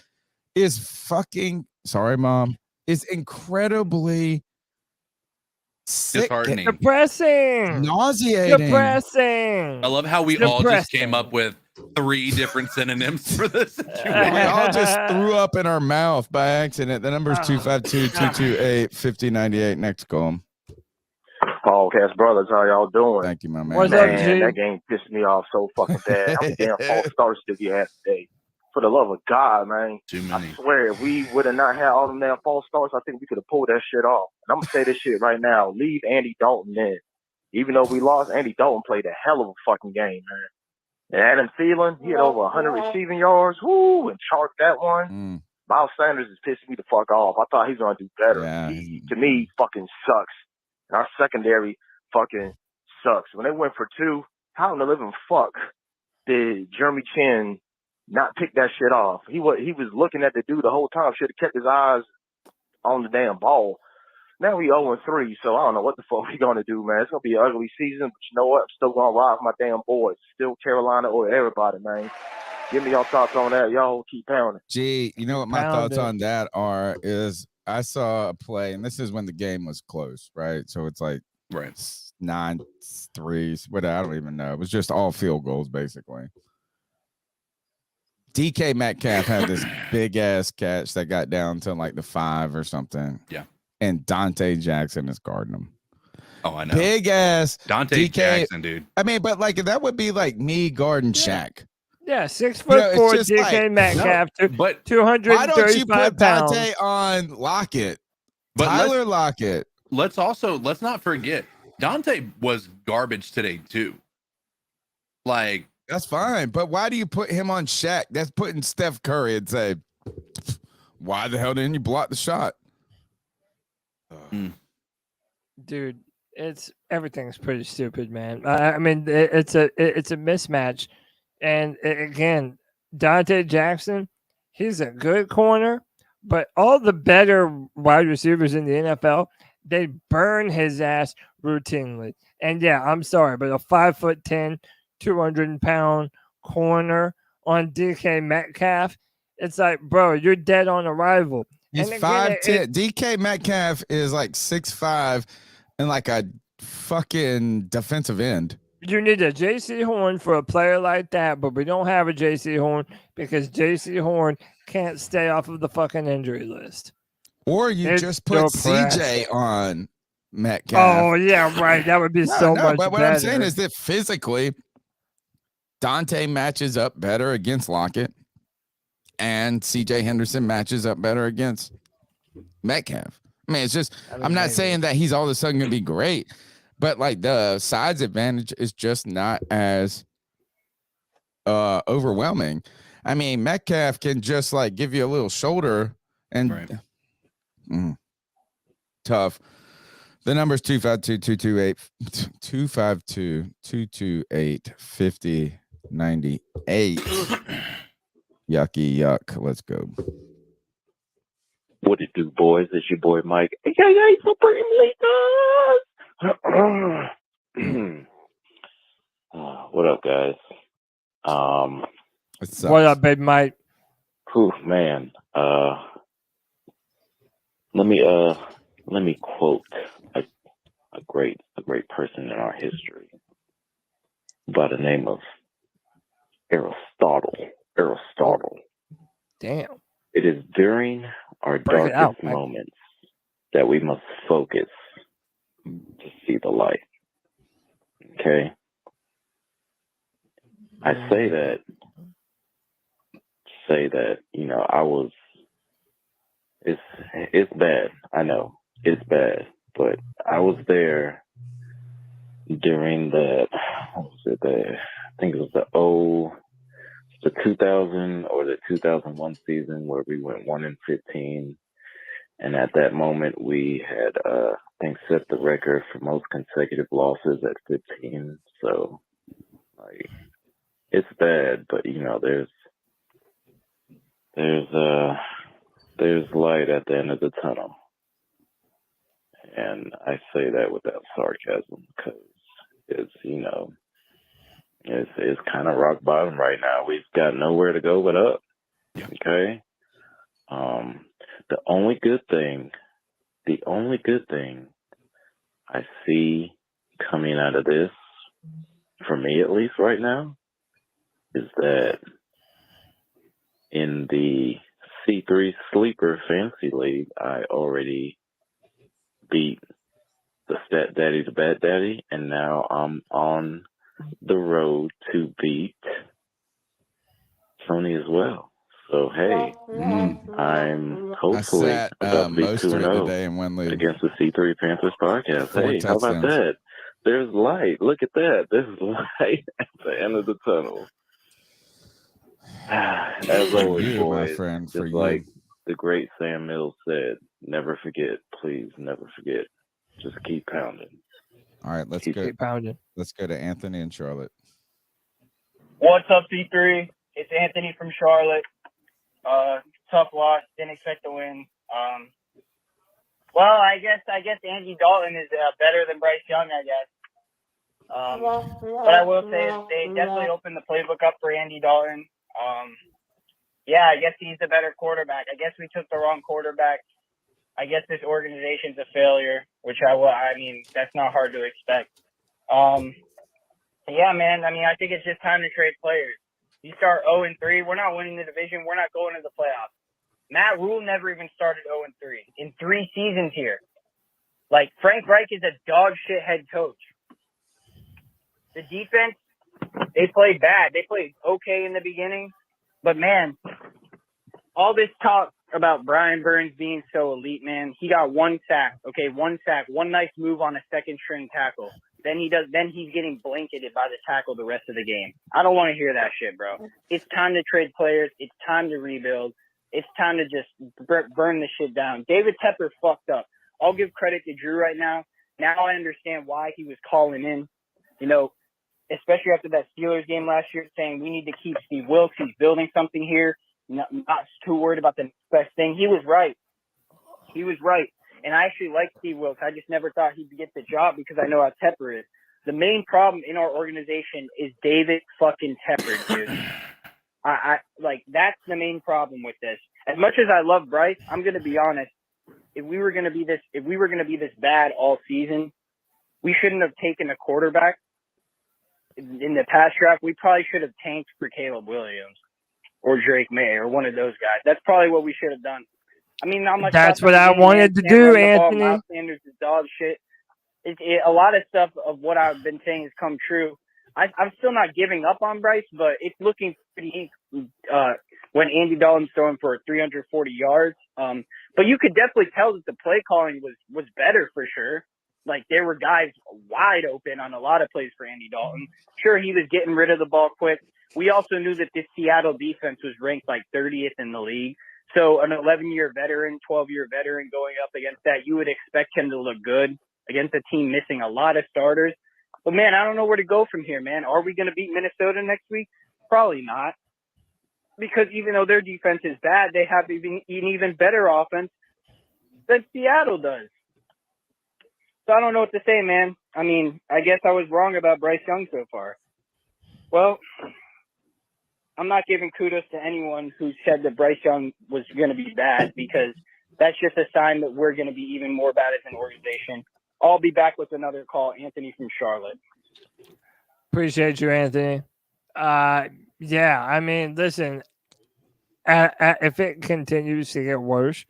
is fucking, sorry, Mom, is incredibly disheartening, depressing, nauseating, depressing. I love how we all just came up with 3 different synonyms for this situation. We all just threw up in our mouth by accident. The number is 252-228-5098. Next call. Podcast brothers, how y'all doing? Thank you, my man. What's up, G? That game pissed me off so fucking bad. How many damn false starts did you have today? For the love of God, man. Too many. I swear, if we would have not had all them damn false starts, I think we could have pulled that shit off. And I'm going to say this shit right now. Leave Andy Dalton in. Even though we lost, Andy Dalton played a hell of a fucking game, man. And Adam Thielen, he had over 100 receiving yards. Woo! And charged that one. Miles Sanders is pissing me the fuck off. I thought he was going to do better. Yeah. He, to me, fucking sucks. And our secondary fucking sucks. When they went for 2, how in the living fuck did Jeremy Chin not pick that shit off. He was looking at the dude the whole time. Should have kept his eyes on the damn ball. Now we 0-3, so I don't know what the fuck we gonna do, man. It's gonna be an ugly season, but you know what? I'm still gonna ride with my damn boys. Still Carolina or everybody, man. Give me your thoughts on that. Y'all keep pounding. Gee, you know what my thoughts on that are is I saw a play, and this is when the game was close, right? So it's like 9-3, what I don't even know. It was just all field goals, basically. DK Metcalf had this big ass catch that got down to like the 5 or something. Yeah. And Dante Jackson is guarding him. Oh, I know. Big ass Dante DK, Jackson, dude. I mean, but like that would be like me guarding Shaq. Yeah, 6'4" DK Metcalf, but 235 why don't you put pounds. Dante on Lockett? But Tyler Lockett. Let's not forget Dante was garbage today too. Like that's fine, but why do you put him on Shaq? That's putting Steph Curry and say, why the hell didn't you block the shot? Dude, everything's pretty stupid, man. I mean, it's a mismatch, and again, Dante Jackson, he's a good corner, but all the better wide receivers in the NFL, they burn his ass routinely. And yeah, I'm sorry, but a 5'10", 200-pound corner on DK Metcalf, it's like, bro, you're dead on arrival. He's 5'10". DK Metcalf is like 6'5" and like a fucking defensive end. You need a JC Horn for a player like that, but we don't have a JC Horn because JC Horn can't stay off of the fucking injury list. Or you just put CJ on Metcalf. Oh, yeah, right. That would be much but what better. I'm saying is that physically, Dante matches up better against Lockett, and CJ Henderson matches up better against Metcalf. I mean, it's just, I'm not saying that he's all of a sudden going to be great, but like the size advantage is just not as overwhelming. I mean, Metcalf can just like give you a little shoulder and tough. The number is 252-228-5098. Yucky yuck. Let's go. What it do, boys? It's your boy Mike. AKA Supreme Leaders. What up, guys? What up, big Mike? Whew, man. Let me quote a great person in our history by the name of Aristotle. Damn. It is during our darkest moments that we must focus to see the light. Okay? I say that, you know, it's bad. I know it's bad, but I was there during I think it was the 2000 or the 2001 season where we went 1-15. And at that moment we had, I think, set the record for most consecutive losses at 15. So like, it's bad, but you know, there's light at the end of the tunnel. And I say that without sarcasm because it's, you know, it's kind of rock bottom right now. We've got nowhere to go but up. Okay. The only good thing I see coming out of this, for me at least right now, is that in the C3 Sleeper Fantasy League, I already beat the Stat Daddy, the Bad Daddy, and now I'm on the road to beat Tony as well. So hey, I'm hopefully about to be 2-0 against the C3 Panthers podcast. Hey, how about that? There's light. Look at that. There's light at the end of the tunnel. As always, boys, my friend, just like the great Sam Mills said, never forget. Please never forget. Just keep pounding. All right, let's go. Keep pounding. Let's go to Anthony and Charlotte. What's up, C3? It's Anthony from Charlotte. Tough loss. Didn't expect to win. Well, I guess Andy Dalton is better than Bryce Young, I guess. But I will say they definitely opened the playbook up for Andy Dalton. Yeah, I guess he's the better quarterback. I guess we took the wrong quarterback. I guess this organization's a failure, which I mean, that's not hard to expect. Yeah, man. I mean, I think it's just time to trade players. You start 0-3, we're not winning the division. We're not going to the playoffs. Matt Rule never even started 0-3 in 3 seasons here. Like, Frank Reich is a dog shit head coach. The defense, they played bad. They played okay in the beginning. But, man, all this talk about Brian Burns being so elite, man, he got 1 sack. Okay, 1 sack, 1 nice move on a second-string tackle. Then he's getting blanketed by the tackle the rest of the game. I don't want to hear that shit, bro. It's time to trade players. It's time to rebuild. It's time to just burn the shit down. David Tepper fucked up. I'll give credit to Drew right now. Now I understand why he was calling in, you know, especially after that Steelers game last year, saying we need to keep Steve Wilkes. He's building something here. Not too worried about the next best thing. He was right. He was right. And I actually like Steve Wilkes. I just never thought he'd get the job because I know how Tepper is. The main problem in our organization is David fucking Tepper, dude. I like, that's the main problem with this. As much as I love Bryce, I'm gonna be honest. If we were gonna be this bad all season, we shouldn't have taken a quarterback in the past draft. We probably should have tanked for Caleb Williams or Drake May or one of those guys. That's probably what we should have done. I mean, not much. That's what I wanted to do, Anthony. Miles Sanders is dog shit. A lot of stuff of what I've been saying has come true. I'm still not giving up on Bryce, but it's looking pretty when Andy Dalton's throwing for 340 yards. But you could definitely tell that the play calling was better for sure. Like, there were guys wide open on a lot of plays for Andy Dalton. Sure, he was getting rid of the ball quick. We also knew that this Seattle defense was ranked like 30th in the league. So an 11-year veteran, 12-year veteran going up against that, you would expect him to look good against a team missing a lot of starters. But, man, I don't know where to go from here, man. Are we going to beat Minnesota next week? Probably not. Because even though their defense is bad, they have an even better offense than Seattle does. So I don't know what to say, man. I mean, I guess I was wrong about Bryce Young so far. Well, I'm not giving kudos to anyone who said that Bryce Young was going to be bad, because that's just a sign that we're going to be even more bad as an organization. I'll be back with another call. Anthony from Charlotte. Appreciate you, Anthony. Yeah, I mean, listen, if it continues to get worse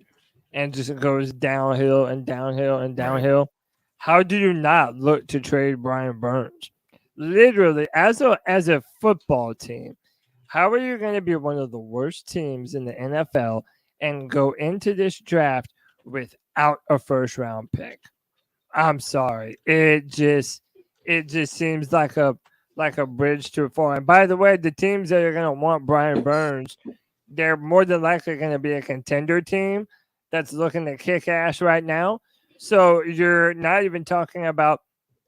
and just goes downhill and downhill and downhill, how do you not look to trade Brian Burns? Literally, as a football team, how are you going to be one of the worst teams in the NFL and go into this draft without a first-round pick? I'm sorry. It just seems like a bridge too far. And by the way, the teams that are going to want Brian Burns, they're more than likely going to be a contender team that's looking to kick ass right now. So you're not even talking about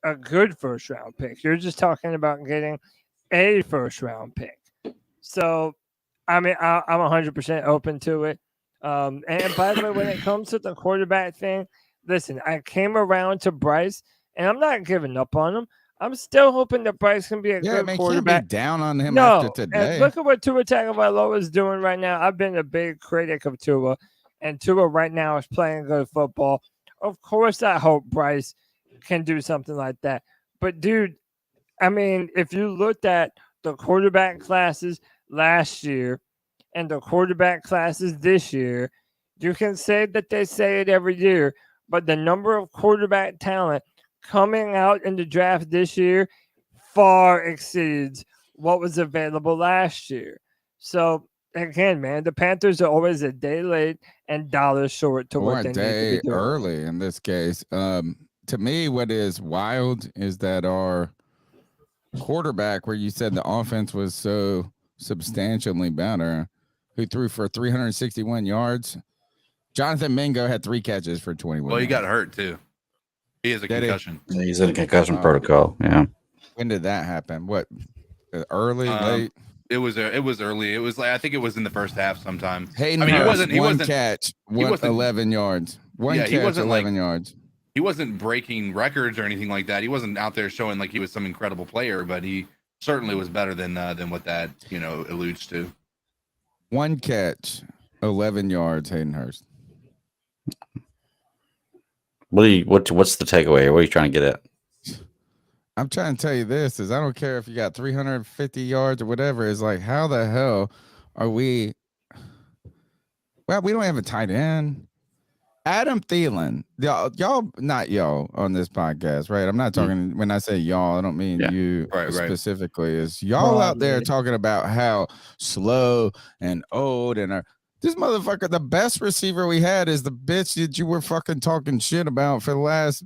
a good first-round pick. You're just talking about getting a first-round pick. So, I mean, I'm 100% open to it. And by the way, when it comes to the quarterback thing, listen, I came around to Bryce, and I'm not giving up on him. I'm still hoping that Bryce can be a good quarterback. Can't be down on him after today. And look at what Tua Tagovailoa is doing right now. I've been a big critic of Tua, and Tua right now is playing good football. Of course, I hope Bryce can do something like that. But, dude, I mean, if you looked at the quarterback classes last year and the quarterback classes this year, you can say that they say it every year, but the number of quarterback talent coming out in the draft this year far exceeds what was available last year. So, again, man, the Panthers are always a day late and dollars short to what they need to be doing. Early in this case. To me, what is wild is that our quarterback, where you said the offense was so substantially better, who threw for 361 yards, Jonathan Mingo had 3 catches for 21. Well, he got hurt too. He has a concussion. He's in a concussion protocol. Yeah. When did that happen? What? Early, late? It was early. It was like I think it was in the first half sometime. Hayden I mean, Hurst, he wasn't catch, he wasn't 11 yards. One catch, he wasn't 11 yards. He wasn't breaking records or anything like that. He wasn't out there showing like he was some incredible player, but he certainly was better than what that alludes to. One catch, 11 yards. Hayden Hurst. What's the takeaway? What are you trying to get at? I'm trying to tell you this is I don't care if you got 350 yards or whatever. It's like, how the hell are we? Well, we don't have a tight end. Adam Thielen, y'all, not y'all on this podcast, right? I'm not talking when I say y'all, I don't mean you specifically. Is y'all out there talking about how slow and old and this motherfucker, the best receiver we had is the bitch that you were fucking talking shit about for the last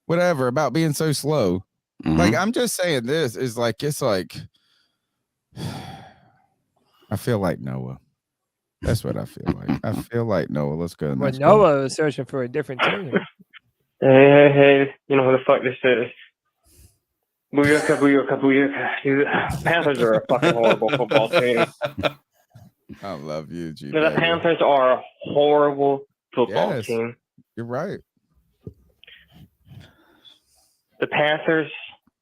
whatever about being so slow. Mm-hmm. Like, I'm just saying this is like, it's like, I feel like Noah. That's what I feel like. I feel like Noah. Let's go. Well, Noah was searching for a different team. Hey, you know who the fuck this is? Booyaka. Panthers are a fucking horrible football team. I love you, G. The Panthers are a horrible football team. You're right. The Panthers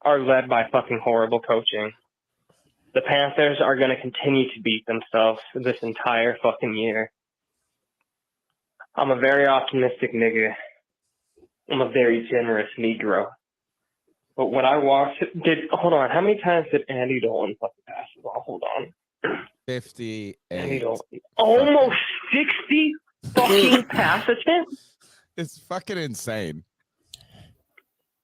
are led by fucking horrible coaching. The Panthers are going to continue to beat themselves this entire fucking year. I'm a very optimistic nigga. I'm a very generous Negro. But when I watched hold on, how many times did Andy Dalton fucking pass the ball? Hold on. 58. Andy Dalton. Almost 60 fucking pass attempts? It's fucking insane.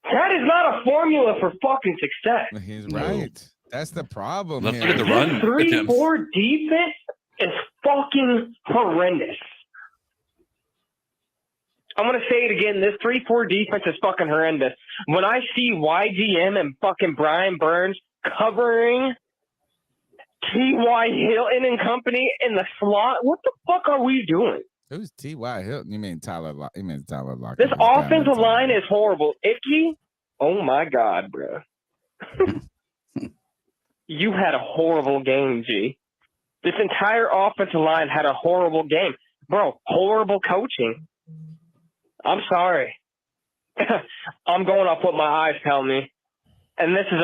That is not a formula for fucking success. He's right. That's the problem. Let's here. look at the run. 3-4 defense is fucking horrendous. I'm going to say it again. This 3-4 defense is fucking horrendous. When I see YGM and fucking Brian Burns covering T.Y. Hilton and company in the slot, what the fuck are we doing? Who's T.Y. Hilton? You mean Tyler Lockett? This offensive line is horrible. Icky, oh my God, bro. You had a horrible game, G. This entire offensive line had a horrible game. Bro, horrible coaching. I'm sorry. I'm going off what my eyes tell me. And this is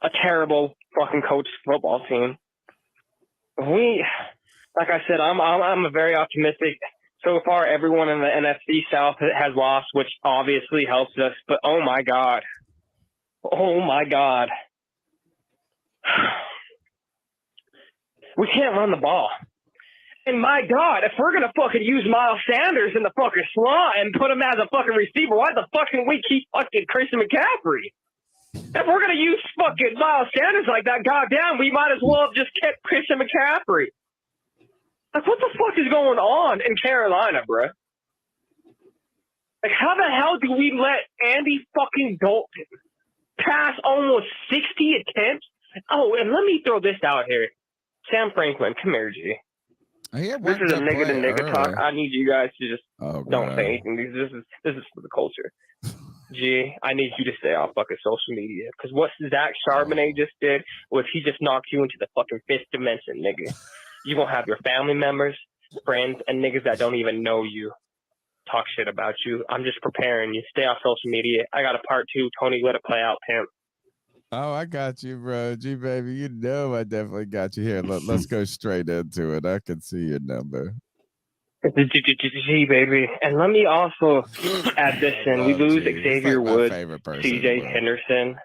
a terrible fucking coach football team. Like I said, I'm a very optimistic. So far, everyone in the NFC South has lost, which obviously helps us. But oh my God. We can't run the ball. And my God, if we're going to fucking use Miles Sanders in the fucking slot and put him as a fucking receiver, why the fuck can we keep fucking Christian McCaffrey? If we're going to use fucking Miles Sanders like that, goddamn, we might as well have just kept Christian McCaffrey. Like, what the fuck is going on in Carolina, bro? Like, how the hell do we let Andy fucking Dalton pass almost 60 attempts? Oh, and let me throw this out here. Sam Franklin, come here, G. This is a nigga to nigga talk. I need you guys to just don't say anything. This is for the culture. G, I need you to stay off fucking social media. Because what Zach Charbonnet just did was he just knocked you into the fucking fifth dimension, nigga. You gonna have your family members, friends, and niggas that don't even know you talk shit about you. I'm just preparing you. Stay off social media. I got a part 2. Tony, let it play out, pimp. Oh, I got you, bro. G baby, you know I definitely got you here. Let's go straight into it. I can see your number. G baby, and let me also add this in. We lose Xavier Woods, C.J. Henderson.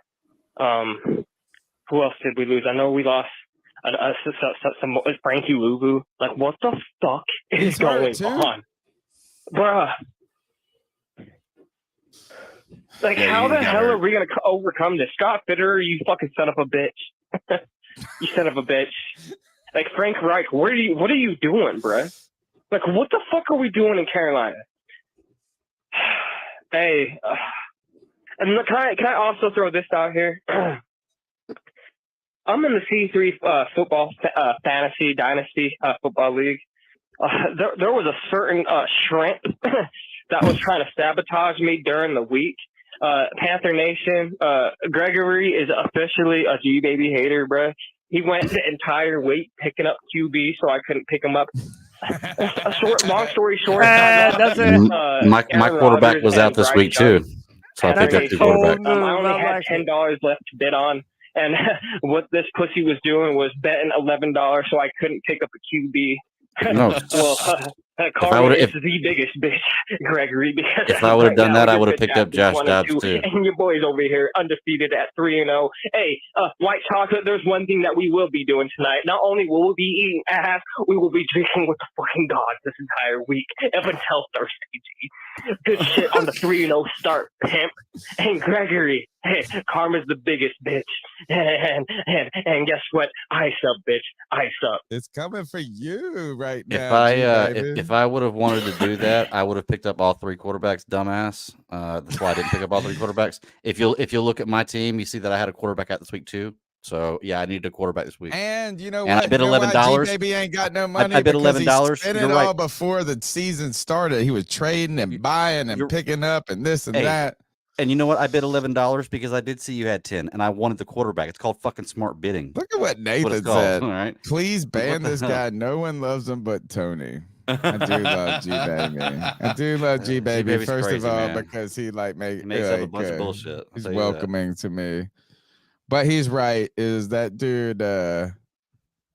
Who else did we lose? I know we lost some Frankie Luvu. Like, what the fuck is going on, bruh? Like, how the hell are we gonna overcome this? Scott Fitter, you fucking son of a bitch. You son of a bitch. Like, Frank Reich, what are you doing, bruh? Like, what the fuck are we doing in Carolina? Hey, and look, can I also throw this out here? I'm in the C3 football fantasy dynasty football league. There was a certain shrimp that was trying to sabotage me during the week. Panther Nation, Gregory is officially a G baby hater, bro. He went the entire week picking up QB, so I couldn't pick him up. Long story short, my quarterback was out this week too, so I picked up 2 quarterbacks. I only had $10 left to bid on, and what this pussy was doing was betting $11, so I couldn't pick up a QB. No. Karma is the biggest bitch, Gregory. Because if I would have done that, I would have picked up Josh Dobbs too. And your boys over here undefeated at 3-0. Hey, white chocolate. There's one thing that we will be doing tonight. Not only will we be eating ass, we will be drinking with the fucking gods this entire week up until Thursday. G. Good shit on the 3-0 start, pimp. And Gregory, hey, Karma's the biggest bitch. And guess what? Ice up, bitch. Ice up. It's coming for you right now. If I would have wanted to do that, I would have picked up all 3 quarterbacks, dumbass. That's why I didn't pick up all 3 quarterbacks. If you look at my team, you see that I had a quarterback out this week too. So yeah, I needed a quarterback this week. And you know and what? I bid $11. Baby ain't got no money. I bid $11. He spent it all before the season started. He was trading and buying and picking up and this and that. And you know what? I bid $11 because I did see you had 10, and I wanted the quarterback. It's called fucking smart bidding. Look at what Nathan called. said. All right. Please ban this guy. No one loves him but Tony. I do love G Baby. I do love G Baby. First crazy, of all, man. because he makes up a bunch of bullshit. He's welcoming to me. But he's right. Is that dude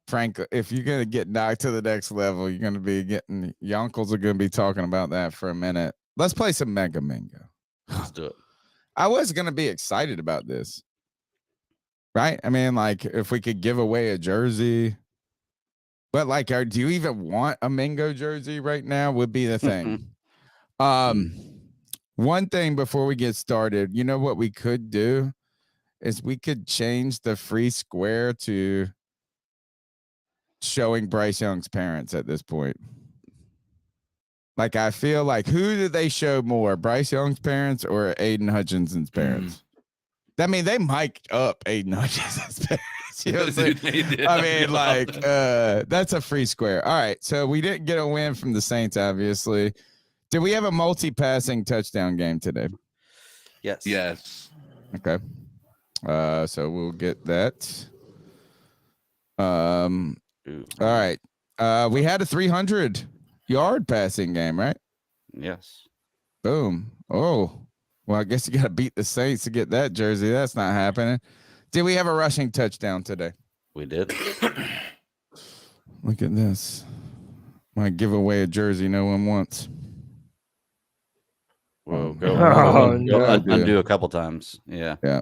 Frank, if you're gonna get knocked to the next level, you're gonna be getting your uncles are gonna be talking about that for a minute. Let's play some Mega Mingo. Let's do it. I was gonna be excited about this. Right? I mean, like if we could give away a jersey. But like, do you even want a Mingo jersey right now? Would be the thing. One thing before we get started, you know what we could do is we could change the free square to showing Bryce Young's parents at this point. Like, I feel like who did they show more, Bryce Young's parents or Aiden Hutchinson's parents? I mean, they mic'd up Aiden Hutchinson's parents. You know what I'm saying? I mean, like, that's a free square. All right, so we didn't get a win from the Saints, obviously. Did we have a multi-passing touchdown game today? Yes. Yes. Okay. So we'll get that. All right. We had a 300-yard passing game, right? Yes. Boom. Oh, well, I guess you got to beat the Saints to get that jersey. That's not happening. Did we have a rushing touchdown today? We did. Look at this. Might give away a jersey no one wants. Whoa, go undo a couple times. Yeah. Yeah.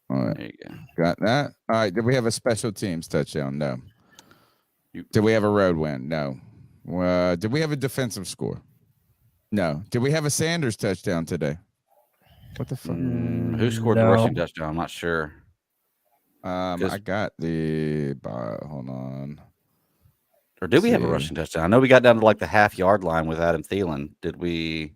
All right. There you go. Got that. All right. Did we have a special teams touchdown? No. Did we have a road win? No. Did we have a defensive score? No. Did we have a Sanders touchdown today? What the fuck? Who scored the rushing touchdown? I'm not sure. I got the hold on. Or did we have a rushing touchdown? I know we got down to like the half-yard line with Adam Thielen. Did we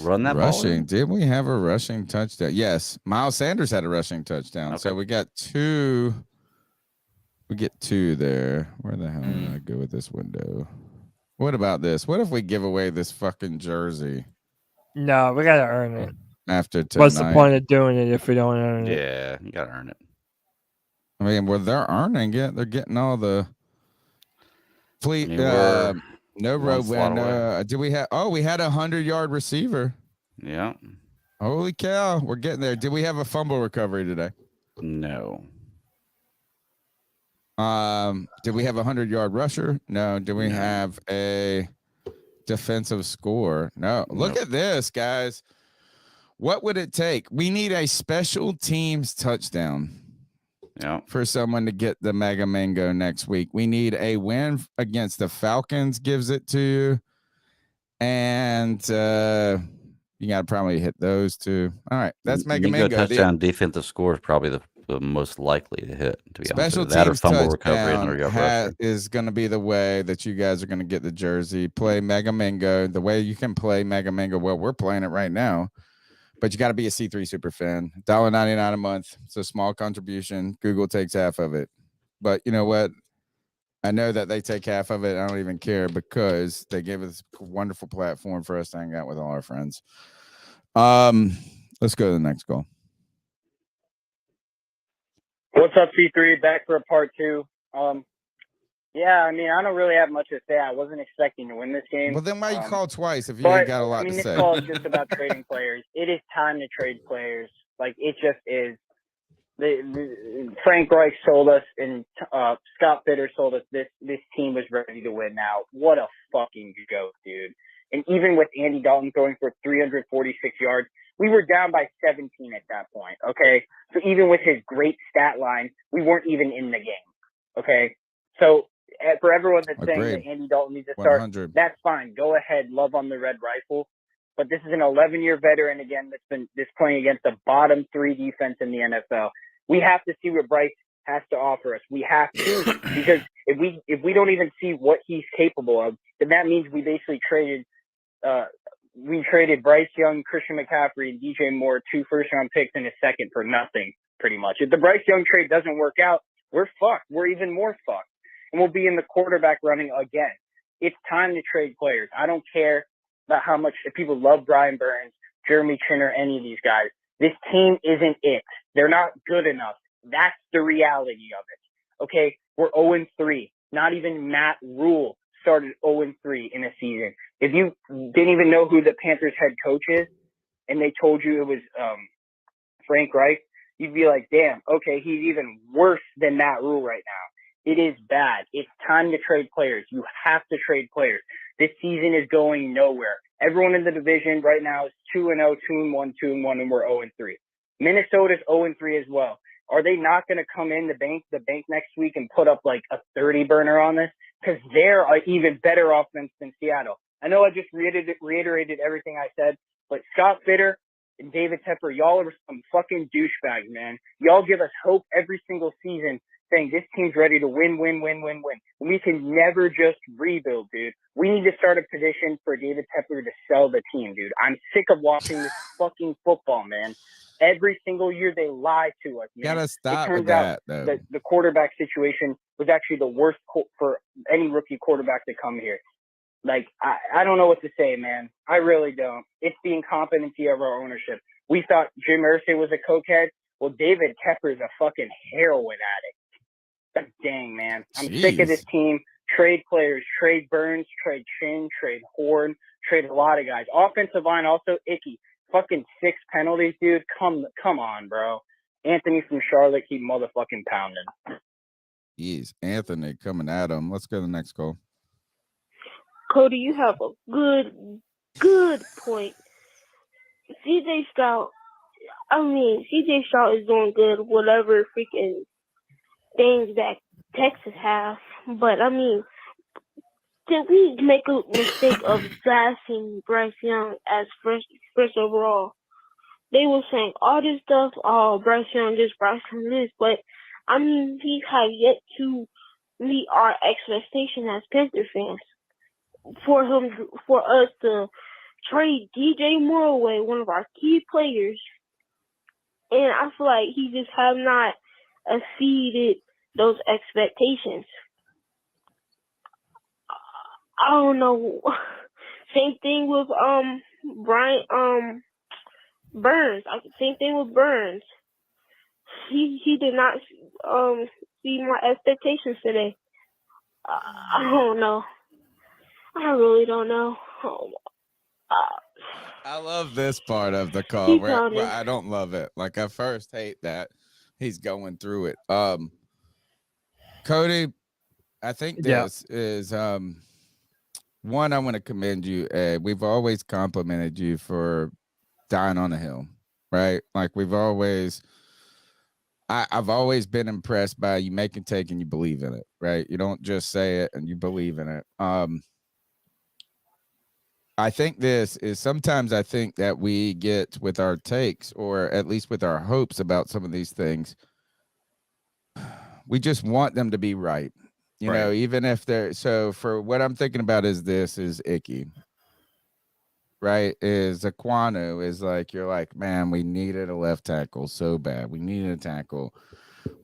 run that rushing? Ball did we have a rushing touchdown? Yes. Miles Sanders had a rushing touchdown. Okay. So we got 2. We get 2 there. Where the hell did I go with this window? What about this? What if we give away this fucking jersey? No, we gotta earn it. After tonight. What's the point of doing it if we don't earn it? Yeah, you gotta earn it. I mean, well, they're earning it. They're getting all the fleet. No road win. Did we have? Oh, we had a 100-yard receiver. Yeah. Holy cow, we're getting there. Did we have a fumble recovery today? No. Did we have a 100-yard rusher? No. Did we have a defensive score? No. Look at this, guys. What would it take? We need a special teams touchdown. Yeah. For someone to get the Mega Mango next week. We need a win against the Falcons, gives it to you. And you got to probably hit those two. All right. That's Mega Mango. Touchdown defensive score is probably the most likely to hit. To be special honest, that or teams fumble recovery is going to be the way that you guys are going to get the jersey. Play Mega Mango. The way you can play Mega Mango, well, we're playing it right now. But you got to be a C3 super fan. $1.99 a month. It's a small contribution. Google takes half of it. But you know what? I know that they take half of it. I don't even care because they give us a wonderful platform for us to hang out with all our friends. Let's go to the next goal. What's up, C3? Back for a part 2. Yeah, I mean, I don't really have much to say. I wasn't expecting to win this game. Well, then why you call twice if you ain't got a lot to say? This call is just about trading players. It is time to trade players. Like, it just is. Frank Reich sold us, and Scott Fitter sold us this team was ready to win now. What a fucking joke, dude. And even with Andy Dalton throwing for 346 yards, we were down by 17 at that point, okay? So even with his great stat line, we weren't even in the game, okay? So for everyone that's saying that Andy Dalton needs to start, 100. that's fine. Go ahead, love on the red rifle. But this is an 11-year veteran, again, that's playing against the bottom 3 defense in the NFL. We have to see what Bryce has to offer us. We have to, because if we don't even see what he's capable of, then that means we basically traded Bryce Young, Christian McCaffrey, and DJ Moore, 2 first-round picks and a second for nothing, pretty much. If the Bryce Young trade doesn't work out, we're fucked. We're even more fucked. And we'll be in the quarterback running again. It's time to trade players. I don't care about how much if people love Brian Burns, Jeremy Chin, or any of these guys. This team isn't it. They're not good enough. That's the reality of it. Okay, we're 0-3. Not even Matt Rule started 0-3 in a season. If you didn't even know who the Panthers head coach is, and they told you it was Frank Reich, you'd be like, damn, okay, he's even worse than Matt Rule right now. It is bad. It's time to trade players. You have to trade players. This season is going nowhere. Everyone in the division right now is 2-0, 2-1, 2-1, and we're 0-3. Minnesota's 0-3 as well. Are they not going to come in the bank next week and put up like a 30 burner on this? Because they're an even better offense than Seattle. I know I just reiterated everything I said, but Scott Fitter and David Tepper, y'all are some fucking douchebags, man. Y'all give us hope every single season saying this team's ready to win. We can never just rebuild, dude. We need to start a petition for David Tepper to sell the team, dude. I'm sick of watching this fucking football, man. Every single year they lie to us, man. Gotta stop it turns with that, out that the quarterback situation was actually the worst for any rookie quarterback to come here. Like, I don't know what to say, man. I really don't. It's the incompetency of our ownership. We thought Jim Irsay was a cokehead. Well, David Tepper's a fucking heroin addict. Dang, man. I'm sick of this team. Trade players, trade Burns, trade Chin, trade Horn, trade a lot of guys. Offensive line also icky. Fucking 6 penalties, dude. Come on, bro. Anthony from Charlotte, keep motherfucking pounding. Jeez, Anthony coming at him. Let's go to the next call. Cody, you have a good point. CJ Stroud is doing good, whatever freaking things that Texas have. But, I mean, did we make a mistake of drafting Bryce Young as first overall? They were saying all this stuff, Bryce Young this, Bryce Young this, but, I mean, he has yet to meet our expectation as Panther fans. For us to trade DJ Moore away, one of our key players, and I feel like he just have not exceeded those expectations. I don't know. Same thing with Burns. Same thing with Burns. He did not see my expectations today. I don't know. I really don't know. I love this part of the call where I don't love it. Like, I first hate that he's going through it. Cody, I think this is one, I want to commend you. We've always complimented you for dying on a hill, right? Like, I've always been impressed by you make and take and you believe in it, right? You don't just say it and you believe in it. I think this is sometimes I think that we get with our takes, or at least with our hopes about some of these things, we just want them to be right. You know, even if they're, so for what I'm thinking about is this is icky, right? Is Aquanu is like, you're like, man, we needed a left tackle so bad. We needed a tackle.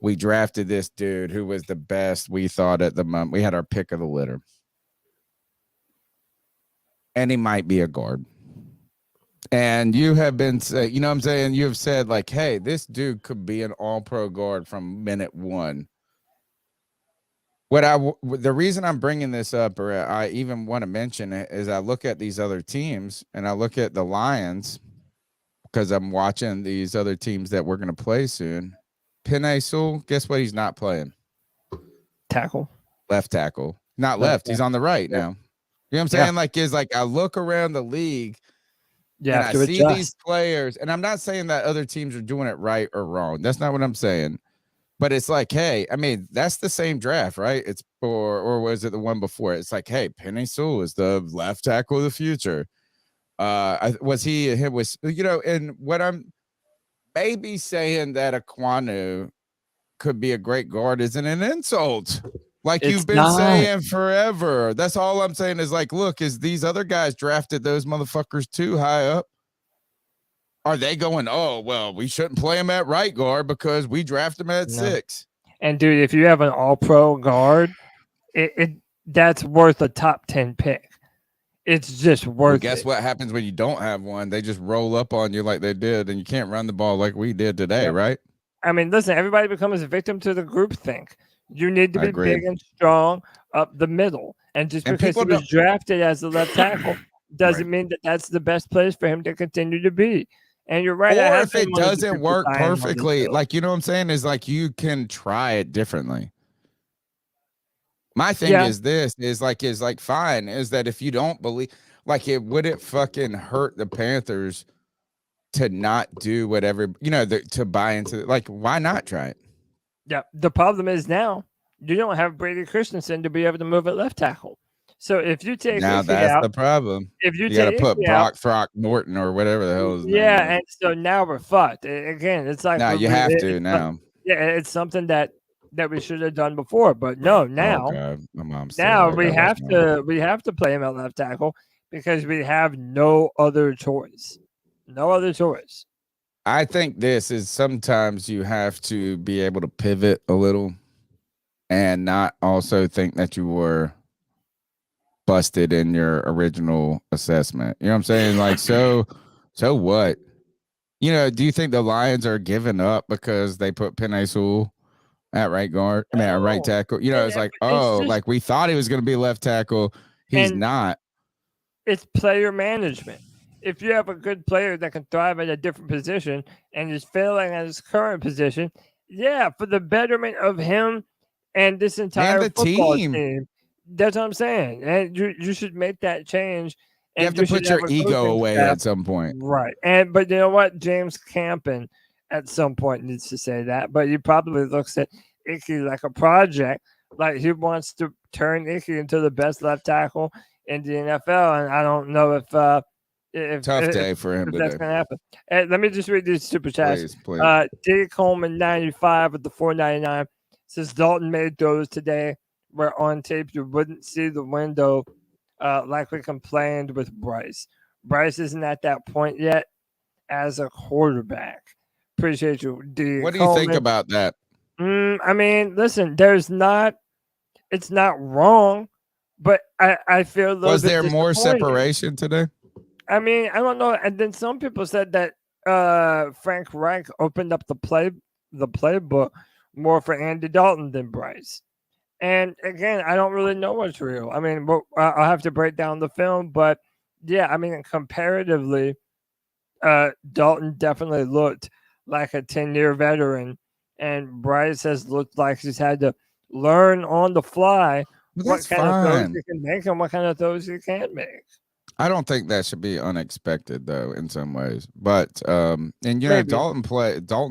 We drafted this dude who was the best we thought at the moment. We had our pick of the litter. And he might be a guard. And you have been, you know what I'm saying? You have said, like, hey, this dude could be an all-pro guard from minute one. The reason I'm bringing this up, or I even want to mention it, is I look at these other teams and I look at the Lions because I'm watching these other teams that we're going to play soon. Penei Sewell, guess what? He's not playing. Tackle. Left tackle. Not left. He's on the right now. You know what I'm saying? Yeah. Like I look around the league You and have I to see adjust. these players, and I'm not saying that other teams are doing it right or wrong. That's not what I'm saying. But it's like, hey, I mean, that's the same draft, right? It's or was it the one before? It's like, hey, Penei Sewell is the left tackle of the future. And what I'm maybe saying that Aquanu could be a great guard isn't an insult. Like you've been saying forever. That's all I'm saying is like, look, is these other guys drafted those motherfuckers too high up? Are they going, oh, well, we shouldn't play him at right guard because we draft him at 6? And dude, if you have an all-pro guard, that's worth a top 10 pick. It's just worth Guess what happens when you don't have one? They just roll up on you like they did, and you can't run the ball like we did today, right? I mean, listen, everybody becomes a victim to the group think. You need to be big and strong up the middle. And just because he was drafted as a left tackle doesn't mean that that's the best place for him to continue to be. And you're right. Or if it doesn't work perfectly, like, you know what I'm saying, is like you can try it differently. My thing is this is like fine, is that if you don't believe, like, would it fucking hurt the Panthers to not do whatever, to buy into, like, why not try it? Yeah. The problem is now you don't have Brady Christensen to be able to move at left tackle. So if you take now, that's the problem. If you got to put Brock Throckmorton or whatever the hell his name is. and so now we're fucked. Again, it's like you have to now. It's something that we should have done before, but no, now. Oh God, my mom said now we have to play him at left tackle because we have no other choice. No other choice. I think this is sometimes you have to be able to pivot a little and not also think that you were busted in your original assessment. You know what I'm saying? Like, so what? Do you think the Lions are giving up because they put Penei Sewell at right guard? I mean, at right tackle. It's like, like we thought he was going to be left tackle. He's not. It's player management. If you have a good player that can thrive at a different position and is failing at his current position, for the betterment of him and this entire football team. That's what I'm saying. And you should make that change. And you have to put your ego away at some point. Right. But you know what? James Campen at some point needs to say that. But he probably looks at Icky like a project. Like he wants to turn Icky into the best left tackle in the NFL. And I don't know if tough day for him that's going to happen. Let me just read these super chats. Please. D. Coleman 95 with the 499 says Dalton made throws today where on tape you wouldn't see the window, like we complained with Bryce. Bryce isn't at that point yet as a quarterback. Appreciate you, D. What do you think about that? I mean, listen, it's not wrong, but I feel a little was bit there more separation today? I mean, I don't know. And then some people said that Frank Reich opened up the playbook more for Andy Dalton than Bryce. And again, I don't really know what's real. I mean, I'll have to break down the film, but yeah, I mean, comparatively, Dalton definitely looked like a 10-year veteran, and Bryce has looked like he's had to learn on the fly what kind of throws he can make and what kind of throws he can't make. I don't think that should be unexpected though, in some ways. But Dalton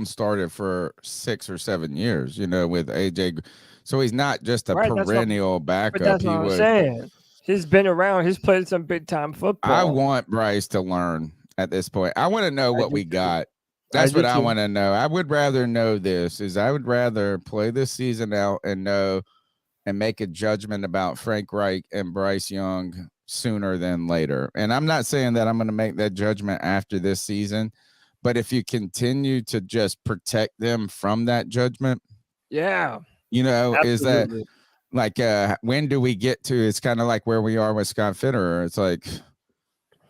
started for 6 or 7 years, with AJ. So he's not just a perennial backup. But that's what I'm saying. He's been around. He's played some big time football. I want Bryce to learn at this point. I want to know what we got. That's what I want to know. I would rather know this. I would rather play this season out and know and make a judgment about Frank Reich and Bryce Young sooner than later. And I'm not saying that I'm going to make that judgment after this season, but if you continue to just protect them from that judgment, absolutely. Is that like when do we get to? It's kind of like where we are with Scott Fitterer. It's like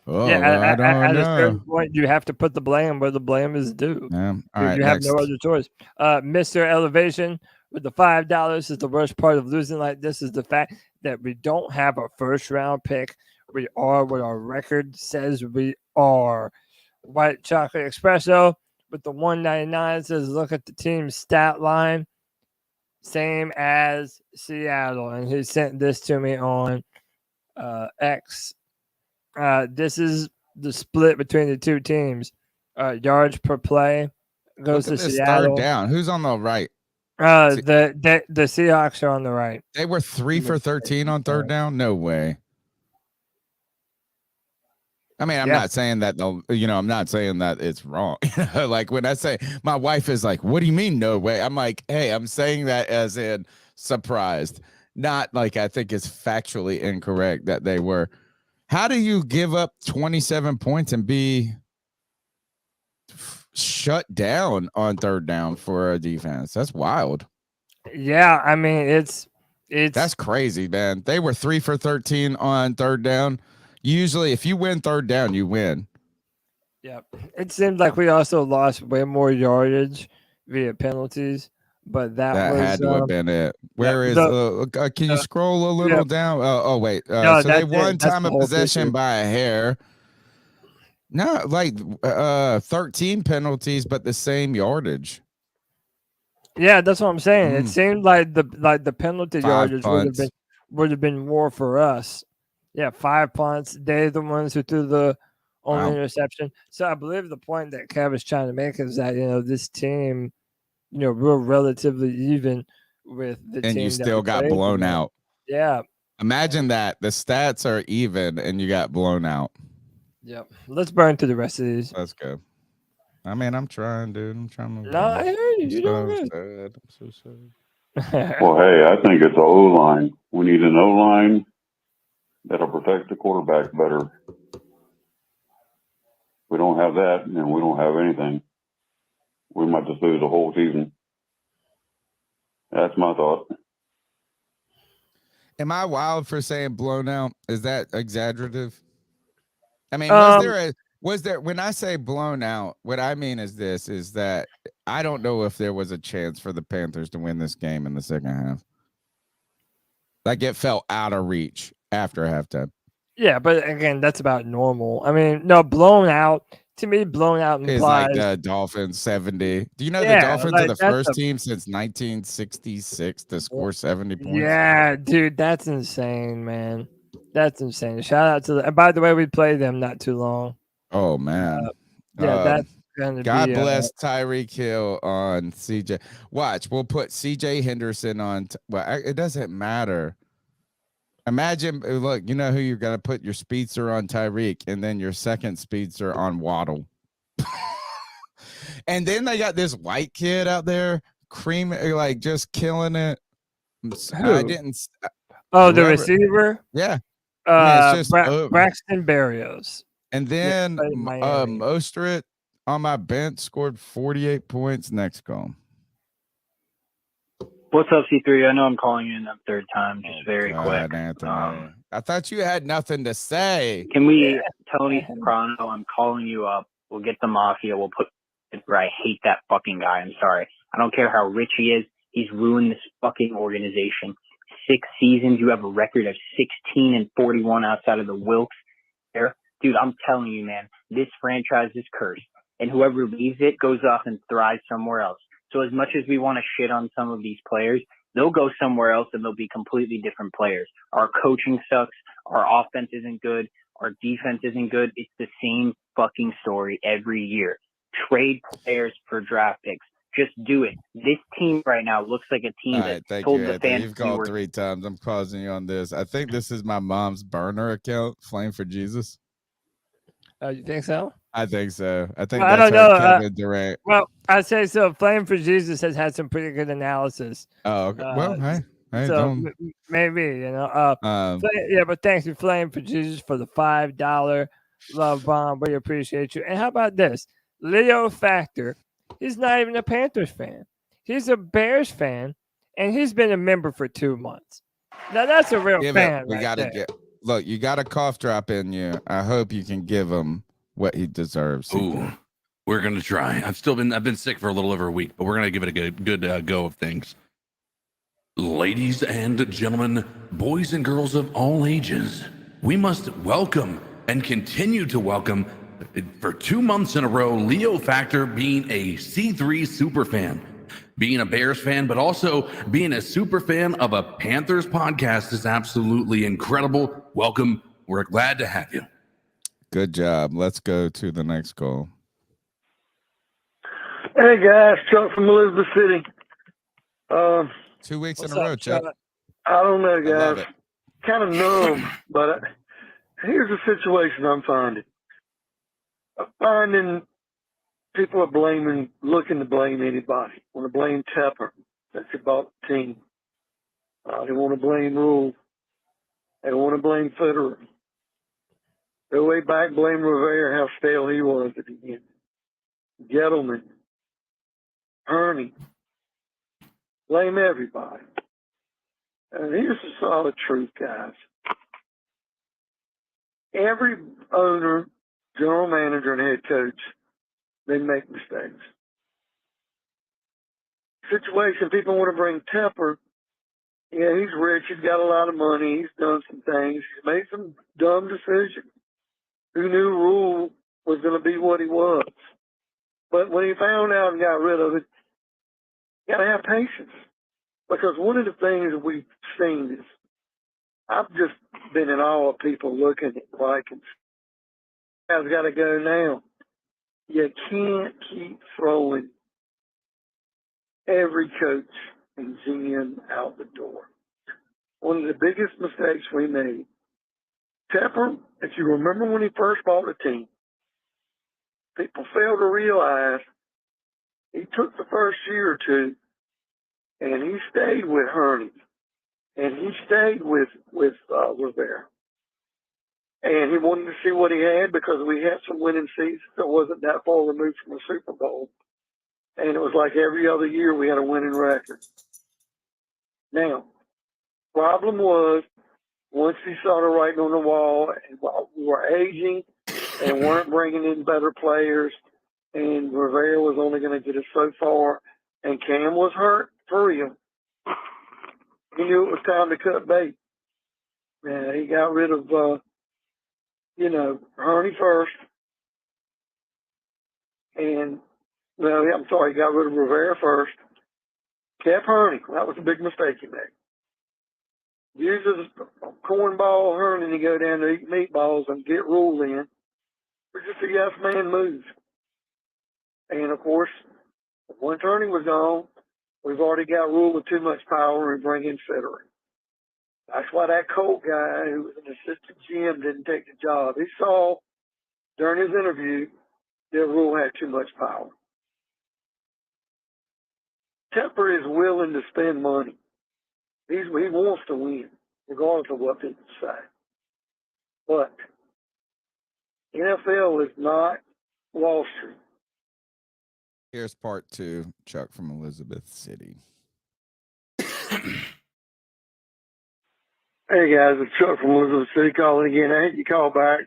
Oh, Yeah, well, I don't at a certain know. point, you have to put the blame where the blame is due. All You right, have next. no other choice. Mr. Elevation with the $5 is the worst part of losing like this is the fact that we don't have a first round pick. We are what our record says we are. White Chocolate Espresso with the 199 says, look at the team's stat line. Same as Seattle. And he sent this to me on X. This is the split between the two teams. Yards per play goes Look to at this Seattle. third down. Who's on the right? The Seahawks are on the right. They were 3 for 13 on third down. No way. I mean, I'm not saying that I'm not saying that it's wrong. Like when I say, my wife is like, "What do you mean no way?" I'm like, "Hey, I'm saying that as in surprised, not like I think it's factually incorrect that they were." How do you give up 27 points and be shut down on third down for a defense? That's wild. Yeah, I mean, it's that's crazy, man. They were 3 for 13 on third down. Usually, if you win third down, you win. Yep. It seems like we also lost way more yardage via penalties, but that was, had to have been it. Where is? Can you scroll a little down? Oh, wait. No, so they won that's time the of whole possession picture. by a hair. No, like 13 penalties, but the same yardage. Yeah, that's what I'm saying. It seemed like the penalty 5 yardage punts. would have been more for us. Yeah, 5 punts. They're the ones who threw the only interception. So I believe the point that Kev is trying to make is that this team, we're relatively even with the team. And you that still we got played blown against. out. Yeah. Imagine that. The stats are even and you got blown out. Yep. Let's burn through the rest of these. Let's go. I mean, I'm trying, dude. I'm trying to. No, I heard you. You're doing good. I'm so sad. Well, hey, I think it's a O-line. We need an O-line that'll protect the quarterback better. We don't have that, and we don't have anything. We might just lose the whole season. That's my thought. Am I wild for saying blown out? Is that exaggerative? I mean, was there when I say blown out, what I mean is that I don't know if there was a chance for the Panthers to win this game in the second half. Like it felt out of reach after halftime. Yeah, but again, that's about normal. I mean, no, blown out, to me, blown out implies It's like the Dolphins 70. Do you know the Dolphins are the first team since 1966 to score 70 points? Yeah, dude, that's insane, man. That's insane. Shout out to and by the way, we played them not too long. Oh man. That's gonna God be bless Tyreek Hill on CJ. Watch, we'll put CJ Henderson on. It doesn't matter. Imagine, look, you know who you're gonna put your speedster on Tyreek, and then your second speedster on Waddle. And then they got this white kid out there, like just killing it. I didn't. The receiver. Yeah. It's just Braxton Berrios. And then Mostert on my bench scored 48 points. Next call. What's up, C3? I know I'm calling you in the third time, just very quick. Anthony. I thought you had nothing to say. Can we, Tony Soprano, I'm calling you up. We'll get the Mafia. We'll put I hate that fucking guy. I'm sorry. I don't care how rich he is. He's ruined this fucking organization. 6 seasons. You have a record of 16-41 outside of the Wilkes there. Dude, I'm telling you, man, this franchise is cursed. And whoever leaves it goes off and thrives somewhere else. So as much as we want to shit on some of these players, they'll go somewhere else and they'll be completely different players. Our coaching sucks. Our offense isn't good. Our defense isn't good. It's the same fucking story every year. Trade players for draft picks. Just do it. This team right now looks like a team that told the fans. You've called 3 times. I'm causing you on this. I think this is my mom's burner account, Flame for Jesus. You think so? I think so. I think I that's don't know. Kevin Durant. Well, I'd say so. Flame for Jesus has had some pretty good analysis. Oh, okay. Well, hey, so don't. Maybe, but thanks to Flame for Jesus for the $5 love bomb. We appreciate you. And how about this? Leo Factor. He's not even a Panthers fan. He's a Bears fan, and he's been a member for 2 months. Now that's a real fan. We got to get. Look, you got a cough drop in you. I hope you can give him what he deserves. Ooh, we're gonna try. I've been sick for a little over a week, but we're gonna give it a good go of things. Ladies and gentlemen, boys and girls of all ages, we must welcome and continue to welcome for 2 months in a row, Leo Factor being a C3 super fan, being a Bears fan, but also being a super fan of a Panthers podcast is absolutely incredible. Welcome. We're glad to have you. Good job. Let's go to the next call. Hey guys, Chuck from Elizabeth City. 2 weeks in a row, Chuck. I don't know, I love guys. it. Kind of numb, but here's the situation I'm finding. I'm finding people are looking to blame anybody. Want to blame Tepper. That's about the team. They want to blame Rule. They want to blame Federer. Go way back, blame Rivera, how stale he was at the end. Gettleman. Ernie. Blame everybody. And here's the solid truth, guys. Every owner, general manager, and head coach, they make mistakes. Situation, people want to bring Tepper. Yeah, he's rich. He's got a lot of money. He's done some things. He's made some dumb decisions. Who knew Rule was going to be what he was? But when he found out and got rid of it, you got to have patience. Because one of the things we've seen is, I've just been in awe of people looking at Vikings. Guys got to go now. You can't keep throwing every coach and GM out the door. One of the biggest mistakes we made. Tepper, if you remember when he first bought the team, people fail to realize he took the first year or two and he stayed with Herney and he stayed with Rivera. And he wanted to see what he had because we had some winning seasons that wasn't that far removed from a Super Bowl. And it was like every other year we had a winning record. Now, problem was, once he started writing on the wall, and we were aging and weren't bringing in better players, and Rivera was only going to get us so far, and Cam was hurt for real. He knew it was time to cut bait. And he got rid of, Herney first. And, he got rid of Rivera first. Kept Herney. That was a big mistake he made. Uses cornball Herney to go down to eat meatballs and get Rule in. We're just a yes man move. And of course, once Herney was gone, we've already got Rule with too much power and bring in Federer. That's why that Colt guy who was an assistant GM didn't take the job. He saw during his interview that Rule had too much power. Tepper is willing to spend money. He wants to win, regardless of what people say. But NFL is not Wall Street. Here's part 2, Chuck from Elizabeth City. Hey guys, it's Chuck from Elizabeth City calling again. I hate you call back.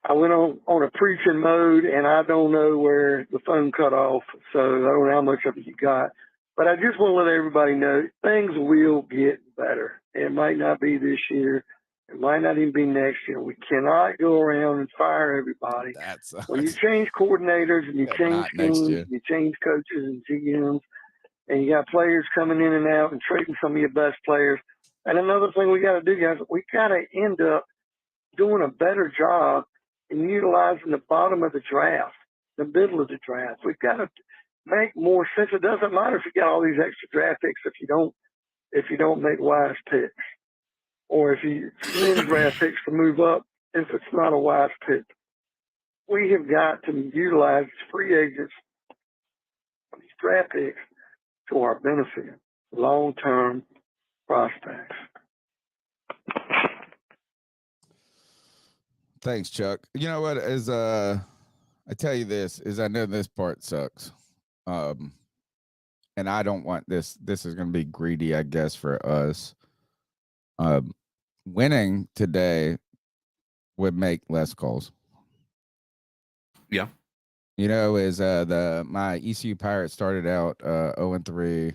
I went on a preaching mode and I don't know where the phone cut off, so I don't know how much of it you got. But I just want to let everybody know things will get better. It might not be this year. It might not even be next year. We cannot go around and fire everybody. When you change coordinators and you change teams, you change coaches and GMs, and you got players coming in and out and trading some of your best players. And another thing we got to do, guys, we got to end up doing a better job in utilizing the bottom of the draft, the middle of the draft. We've got to make more sense. It doesn't matter if you got all these extra draft picks if you don't make wise picks, or if you spend draft picks to move up if it's not a wise pick. We have got to utilize free agents, these draft picks, to our benefit, long-term prospects. Thanks, Chuck. You know what? I tell you this, I know this part sucks. And I don't want this. This is going to be greedy, I guess, for us. winning today would make less calls. Yeah. You know, is my ECU Pirates started out 0-3,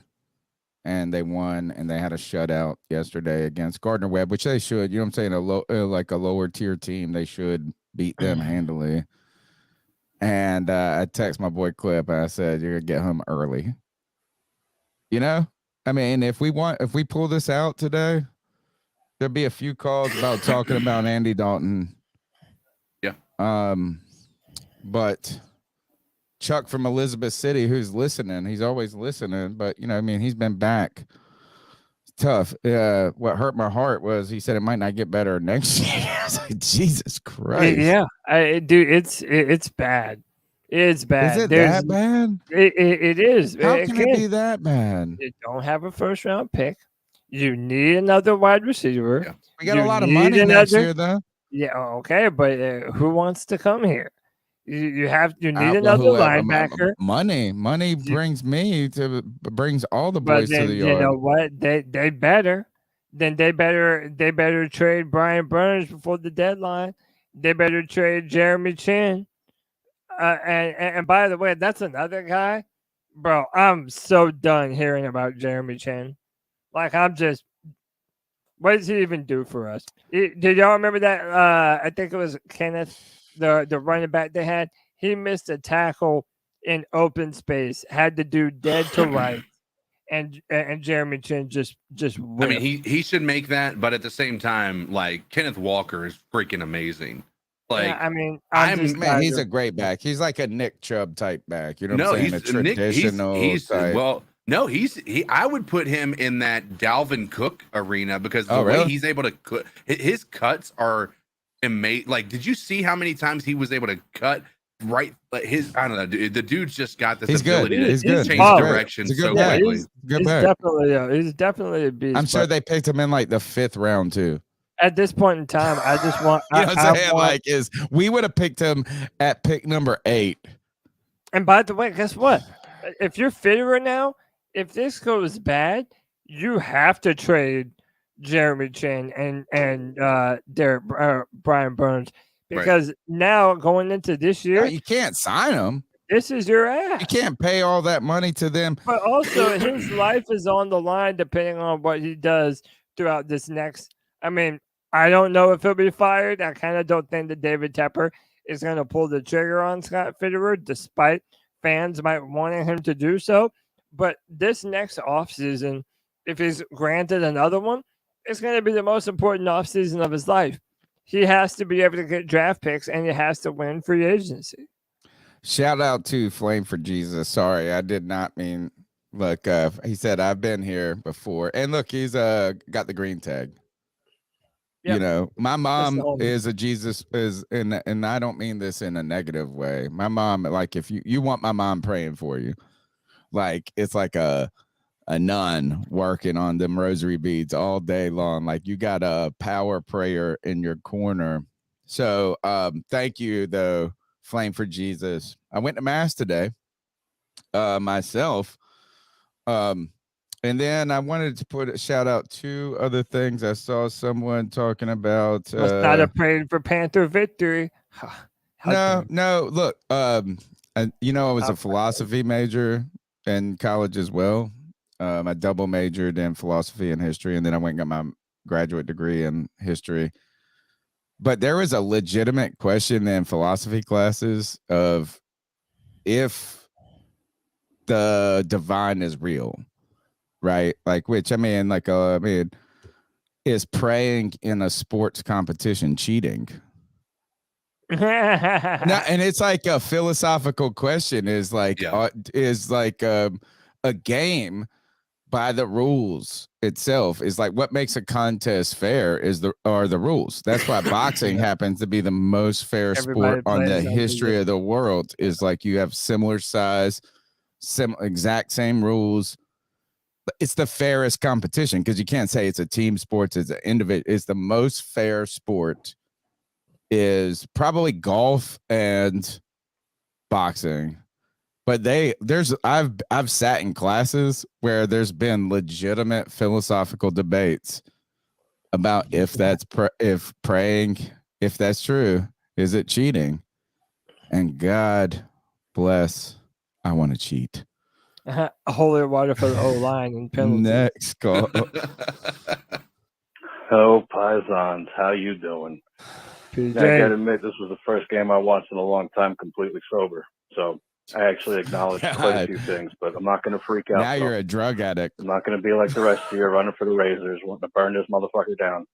and they won, and they had a shutout yesterday against Gardner Webb, which they should. You know what I'm saying? Like a lower tier team, they should beat them handily. And I text my boy Clip, and I said, "You're gonna get home early." You know, I mean, if we pull this out today, there'll be a few calls about talking about Andy Dalton. Yeah. But Chuck from Elizabeth City, who's listening, he's always listening, but you know, I mean, he's been back. It's tough. What hurt my heart was he said it might not get better next year. I was like, Jesus Christ. Yeah, dude, it's bad. It's bad. Is it that bad? It is. How can it be that bad? You don't have a first round pick. You need another wide receiver. Yeah. We got a lot of money next year, though. Yeah, okay, but who wants to come here? You need another linebacker. Money brings all the boys to the yard. You know what? They better. Then they better trade Brian Burns before the deadline. They better trade Jeremy Chin. And by the way, that's another guy, bro. I'm so done hearing about Jeremy Chin. Like, I'm just, what does he even do for us? Did y'all remember that? I think it was Kenneth, the running back they had. He missed a tackle in open space, had to do dead to right, and Jeremy Chin just whipped. I mean, he should make that, but at the same time, like, Kenneth Walker is freaking amazing. Like, yeah, I mean, he's a great back. He's like a Nick Chubb type back. You know what I'm saying? He's a traditional type. I would put him in that Dalvin Cook arena because the way he's able to cut, his cuts are amazing. Like, did you see how many times he was able to cut right? Like I don't know. The dude's just got this ability to change direction so quickly. He's definitely a beast. I'm sure they picked him in like the 5th round too. At this point in time, I just want. You know what I'm saying? Like, we would have picked him at pick number 8. And by the way, guess what? If you're Fitterer now, if this goes bad, you have to trade Jeremy Chin and Brian Burns, because now going into this year, you can't sign him. This is your ass. You can't pay all that money to them. But also, his life is on the line depending on what he does throughout this next. I mean, I don't know if he'll be fired. I kind of don't think that David Tepper is going to pull the trigger on Scott Fitterer, despite fans might wanting him to do so. But this next offseason, if he's granted another one, it's going to be the most important offseason of his life. He has to be able to get draft picks, and he has to win free agency. Shout out to Flame for Jesus. Sorry, I did not mean. Look, he said I've been here before, and look, he's got the green tag. Yep. You know, my mom is a Jesus and I don't mean this in a negative way. My mom, like, if you want my mom praying for you, like, it's like a nun working on them rosary beads all day long. Like, you got a power prayer in your corner. So thank you though, Flame for Jesus. I went to mass today myself. And then I wanted to put a shout out to other things. I saw someone talking about not a praying for Panther victory. No. Look, you know, I was a philosophy major in college as well. I double majored in philosophy and history, and then I went and got my graduate degree in history. But there was a legitimate question in philosophy classes of if the divine is real. Right, like, which I mean, like, is praying in a sports competition cheating? No, and it's like a philosophical question. Is like a game by the rules itself is like what makes a contest fair are the rules. That's why boxing happens to be the most fair sport on the history of the world. Is like you have similar size, exact same rules. It's the fairest competition because you can't say it's a team sport. It's an individual. It's the most fair sport. Is probably golf and boxing, but I've sat in classes where there's been legitimate philosophical debates about if that's if praying, if that's true, is it cheating? And God bless, I want to cheat. Holy water for the O-line and penalty. Next call. Hello, Paisans. How you doing? PJ. Now, I gotta admit, this was the first game I watched in a long time completely sober. So I actually acknowledged quite a few things, but I'm not going to freak out. Now you're a drug addict. I'm not going to be like the rest of you running for the razors, wanting to burn this motherfucker down.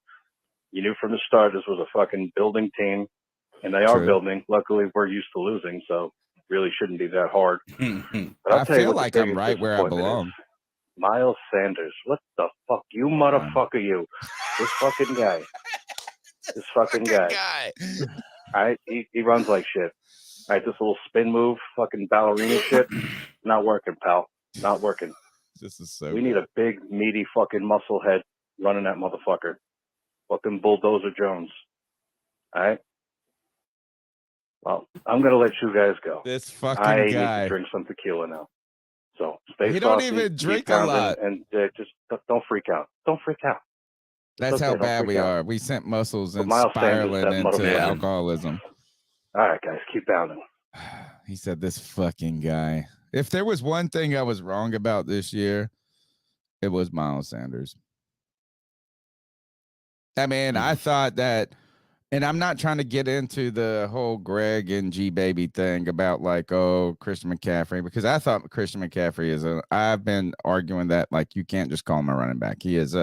You knew from the start this was a fucking building team, and they are building. Luckily, we're used to losing, so it really shouldn't be that hard. But I'll I tell you feel what like the I'm biggest right where I disappointment belong. is. Miles Sanders. What the fuck? You motherfucker, you. This fucking guy. This fucking guy. All right? He runs like shit. All right, this little spin move, fucking ballerina shit, not working, pal. Not working. This is so We need a big, meaty fucking muscle head running that motherfucker. Fucking Bulldozer Jones. All right? Well, I'm going to let you guys go. This fucking I need guy. to drink some tequila now. So stay He don't saucy, even keep drink a pounding, lot. and just don't freak out. Don't freak out. That's Okay, how don't bad freak we out. are. We sent muscles But and Miles Sanders, spiraling that into motherfucker. alcoholism. All right, guys, keep pounding. He said, this fucking guy. If there was one thing I was wrong about this year, it was Miles Sanders. I mean, I thought that, and I'm not trying to get into the whole Greg and G Baby thing about like, oh, Christian McCaffrey, because I thought Christian McCaffrey is I've been arguing that like you can't just call him a running back. He is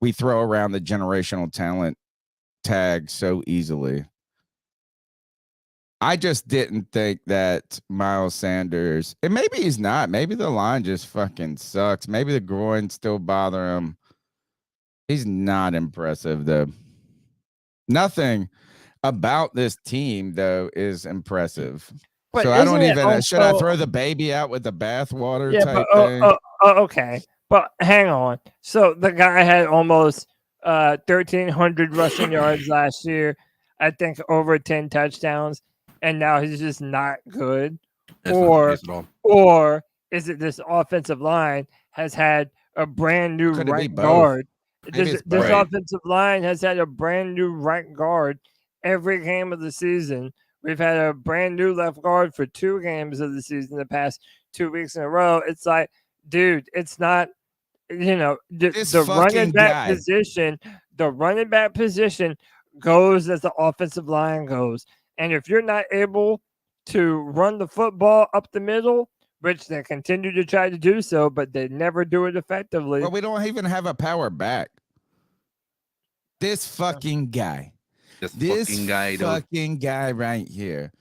we throw around the generational talent tag so easily. I just didn't think that Miles Sanders, and maybe he's not. Maybe the line just fucking sucks. Maybe the groin still bother him. He's not impressive, though. Nothing about this team, though, is impressive. But so I don't isn't it even, should I also- throw the baby out with the bathwater Yeah, type but thing? okay. But hang on. So the guy had almost 1,300 rushing yards last year. I think over 10 touchdowns, and now he's just not good. That's not the case at all. Or is it this offensive line has had a brand new Could it be right both? guard? Maybe This it's both. offensive line has had a brand new right guard every game of the season. We've had a brand new left guard for 2 games of the season the past 2 weeks in a row. It's like, dude, it's not, the running back position, the running back position goes as the offensive line goes. And if you're not able to run the football up the middle, which they continue to try to do so, but they never do it effectively. Well, we don't even have a power back. This fucking guy. This fucking guy right here.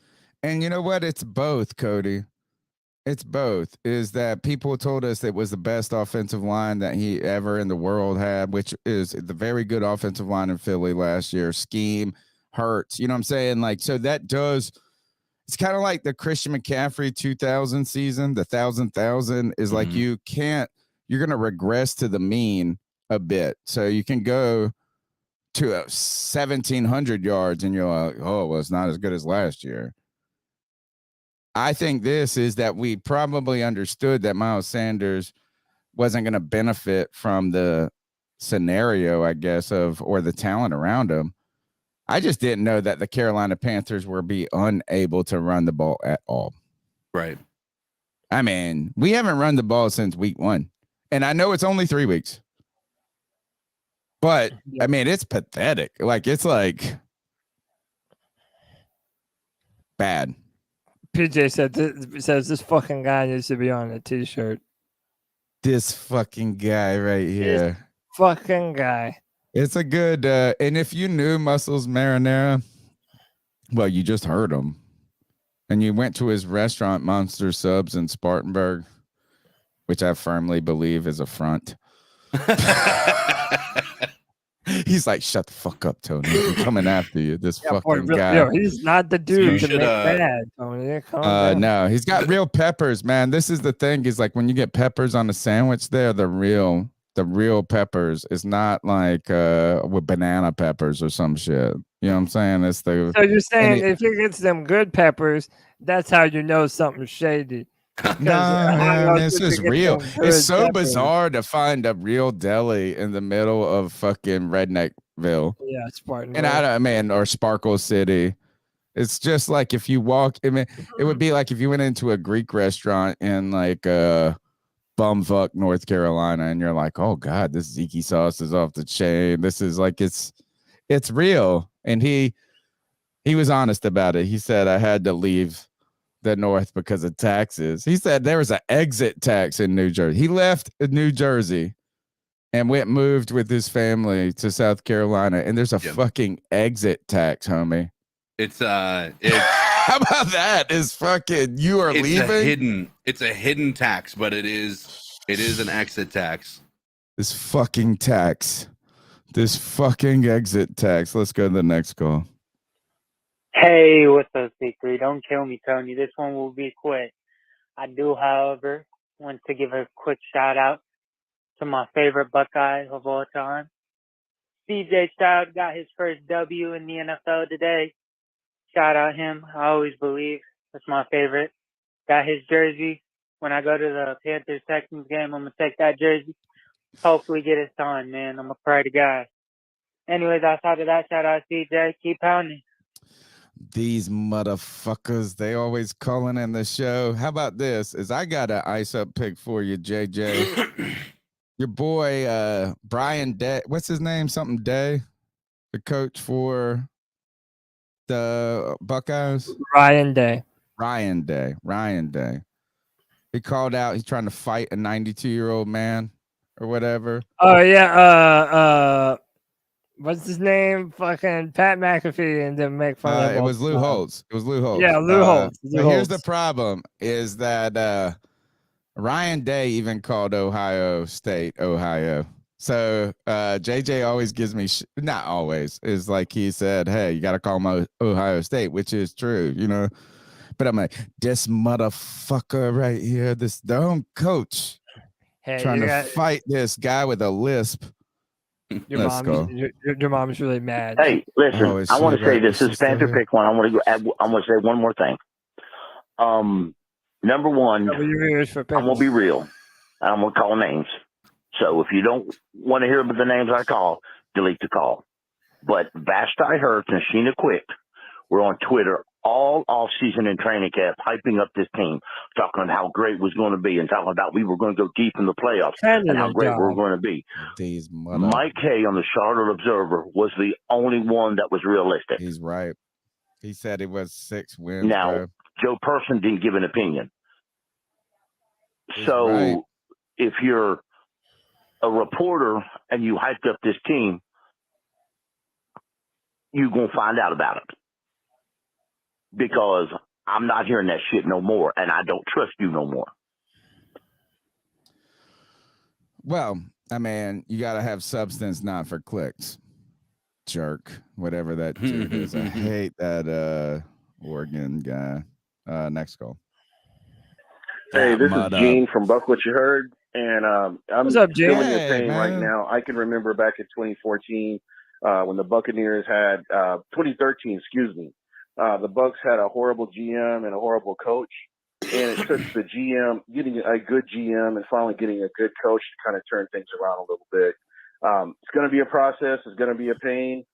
And you know what? It's both, Cody. It's both. Is that people told us it was the best offensive line that he ever in the world had, which is the very good offensive line in Philly last year. Scheme hurts. You know what I'm saying? Like, so that does. It's kind of like the Christian McCaffrey 2000 season. The 1,000 is like you're going to regress to the mean a bit. So you can go to 1,700 yards and you're like, oh, well, it's not as good as last year. I think this is that we probably understood that Miles Sanders wasn't going to benefit from the scenario, I guess, or the talent around him. I just didn't know that the Carolina Panthers were be unable to run the ball at all. Right. I mean, we haven't run the ball since week 1. And I know it's only 3 weeks. But, I mean, it's pathetic. Like, it's like bad. PJ says this fucking guy needs to be on a t-shirt. This fucking guy right here. This fucking guy. It's a good, and if you knew Muscles Marinara, well, you just heard him. And you went to his restaurant, Monster Subs in Spartanburg, which I firmly believe is a front. He's like, shut the fuck up, Tony. I'm coming after you. This fucking guy. Yo, he's not the dude to make bad, Tony. Calm down. No, he's got real peppers, man. This is the thing. Is like when you get peppers on a sandwich, they're the real peppers. It's not like with banana peppers or some shit. You know what I'm saying? It's the. So you're saying if he gets them good peppers, that's how you know something's shady. No, this is real. It's so bizarre to find a real deli in the middle of fucking Redneckville. Yeah, Spartan. And or Sparkle City. It's just like if you walk, I mean, it would be like if you went into a Greek restaurant in like bumfuck North Carolina, and you're like, oh God, this Ziki sauce is off the chain. This is like it's real. And he was honest about it. He said, I had to leave the North because of taxes. He said there was an exit tax in New Jersey. He left New Jersey and moved with his family to South Carolina, and there's a fucking exit tax, homie. It's how about that? Is fucking you are leaving? It's a hidden tax, but it is an exit tax. This fucking tax. This fucking exit tax. Let's go to the next call. Hey, what's up, C3? Don't kill me, Tony. This one will be quick. I do, however, want to give a quick shout out to my favorite Buckeye of all time. CJ Stroud got his first W in the NFL today. Shout out him. I always believe that's my favorite. Got his jersey. When I go to the Panthers Texans game, I'm gonna take that jersey. Hopefully get it signed, man. I'm a pride guy. Anyways, outside of that, shout out CJ. Keep pounding. These motherfuckers, they always calling in the show. How about this? Is I got an ice up pick for you, JJ. Your boy Brian Day. What's his name? Something Day, the coach for the Buckeyes. Ryan Day. He called out. He's trying to fight a 92-year-old man or whatever. Oh yeah. What's his name? Fucking Pat McAfee, and then make fun of him. It was Lou Holtz. Yeah, Lou Holtz. Here's the problem: is that Ryan Day even called Ohio State Ohio. So JJ always gives me not always is like he said, hey, you got to call him Ohio State, which is true, you know. But I'm like, this motherfucker right here, this dumb coach, trying to fight this guy with a lisp. Your mom's really mad. Hey, listen, I want to say this is Panther pick one. I want to say one more thing. Number one, I'm gonna be real. I'm gonna call names. So if you don't want to hear the names I call, delete the call. But Vashti Hurts and Sheena Quick were on Twitter all off season and training camp, hyping up this team, talking about how great it was going to be, and talking about we were going to go deep in the playoffs and how great we were going to be. Mike Hay on the Charlotte Observer was the only one that was realistic. He's right. He said it was 6 wins. Now, bro. Joe Person didn't give an opinion. So if you're a reporter and you hyped up this team, you're going to find out about it. Because I'm not hearing that shit no more, and I don't trust you no more. Well, I mean, you got to have substance, not for clicks. Jerk, whatever that jerk is. I hate that Oregon guy. Next call. Hey, this is Gene from Buck What You Heard, and I'm What's up, Gene? feeling your pain man. right now. I can remember back in 2014 when the Buccaneers had 2013, excuse me. The Bucks had a horrible GM and a horrible coach, and it took the GM getting a good GM and finally getting a good coach to kind of turn things around a little bit. It's going to be a process. It's going to be a pain.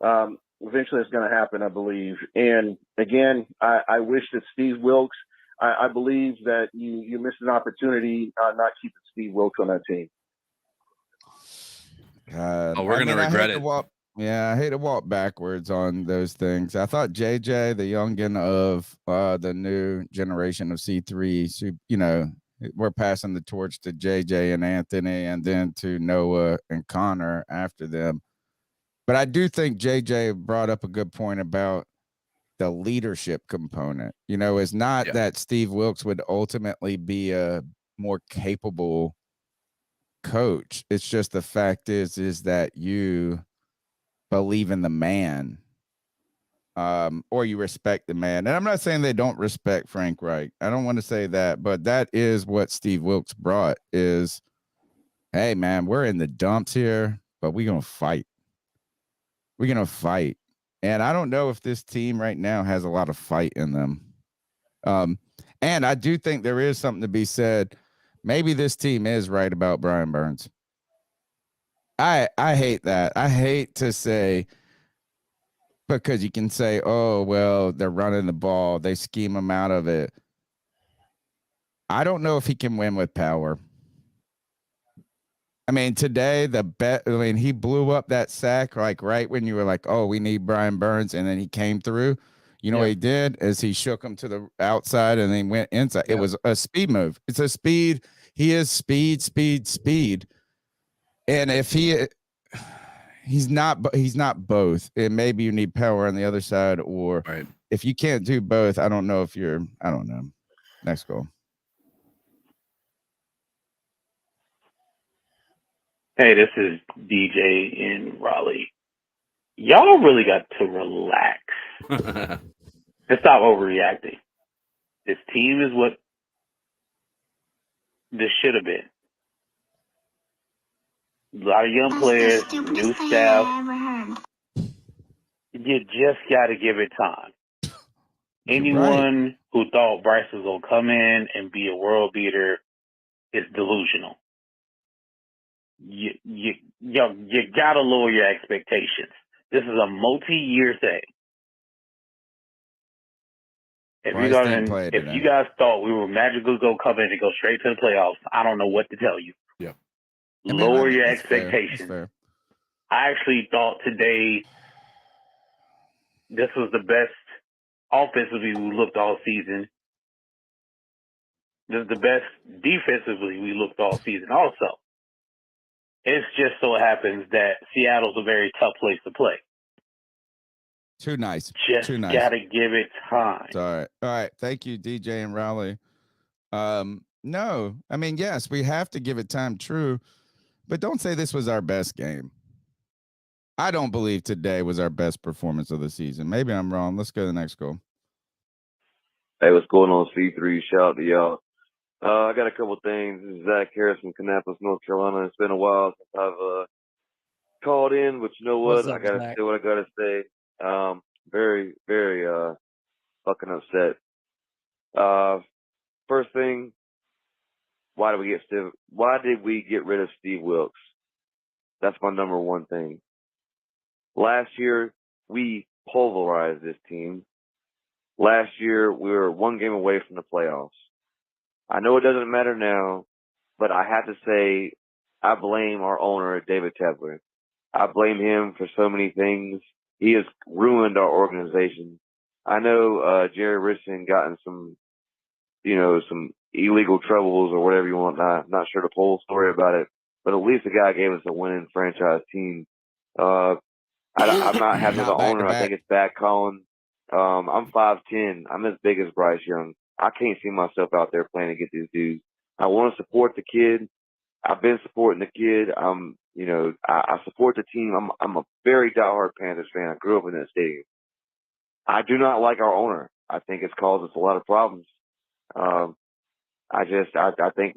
Eventually, it's going to happen, I believe. And again, I wish that Steve Wilkes. I believe that you missed an opportunity not keeping Steve Wilkes on that team. God, we're gonna regret it. I hate to walk backwards on those things. I thought JJ, the youngin of the new generation of C3, you know, we're passing the torch to JJ and Anthony, and then to Noah and Connor after them. But I do think JJ brought up a good point about the leadership component. You know, it's not that Steve Wilkes would ultimately be a more capable coach. It's just the fact is that you believe in the man, or you respect the man. And I'm not saying they don't respect Frank Reich. I don't want to say that, but that is what Steve Wilkes brought is, hey, man, we're in the dumps here, but we're going to fight. We're going to fight. And I don't know if this team right now has a lot of fight in them. And I do think there is something to be said. Maybe this team is right about Brian Burns. I hate that. I hate to say, because you can say, oh, well, they're running the ball. They scheme him out of it. I don't know if he can win with power. I mean, today, he blew up that sack, like right when you were like, oh, we need Brian Burns. And then he came through. You know what he did is he shook him to the outside and then went inside. It was a speed move. It's a speed. He is speed. And if he's not both. And maybe you need power on the other side, or if you can't do both, I don't know. Next goal. Hey, this is DJ in Raleigh. Y'all really got to relax and stop overreacting. This team is what this should have been. A lot of young players, new staff. You just got to give it time. Anyone who thought Bryce was going to come in and be a world beater is delusional. You got to lower your expectations. This is a multi-year thing. If you guys thought we were magically going to come in and go straight to the playoffs, I don't know what to tell you. Yeah. Lower your expectations. Fair. I actually thought today this was the best offensively we looked all season. This is the best defensively we looked all season also. It's just so happens that Seattle's a very tough place to play. Too nice. Just gotta give it time. All right. Thank you, DJ and Raleigh. No, I mean, yes, we have to give it time. True, but don't say this was our best game. I don't believe today was our best performance of the season. Maybe I'm wrong. Let's go to the next goal. Hey, what's going on, C3? Shout out to y'all. I got a couple things. This is Zach Harris from Kannapolis, North Carolina. It's been a while since I've called in, but you know what? I got to say what I got to say. Very, very fucking upset. First thing, why did we get rid of Steve Wilkes? That's my number one thing. Last year, we pulverized this team. Last year, we were one game away from the playoffs. I know it doesn't matter now, but I have to say I blame our owner, David Tepler. I blame him for so many things. He has ruined our organization. I know Jerry Richardson got in some illegal troubles or whatever you want. I'm not sure the whole story about it, but at least the guy gave us a winning franchise team. I'm not happy with the owner. I think it's bad calling. I'm 5'10". I'm as big as Bryce Young. I can't see myself out there playing against these dudes. I want to support the kid. I've been supporting the kid. I support the team. I'm a very diehard Panthers fan. I grew up in that stadium. I do not like our owner. I think it's caused us a lot of problems. I just think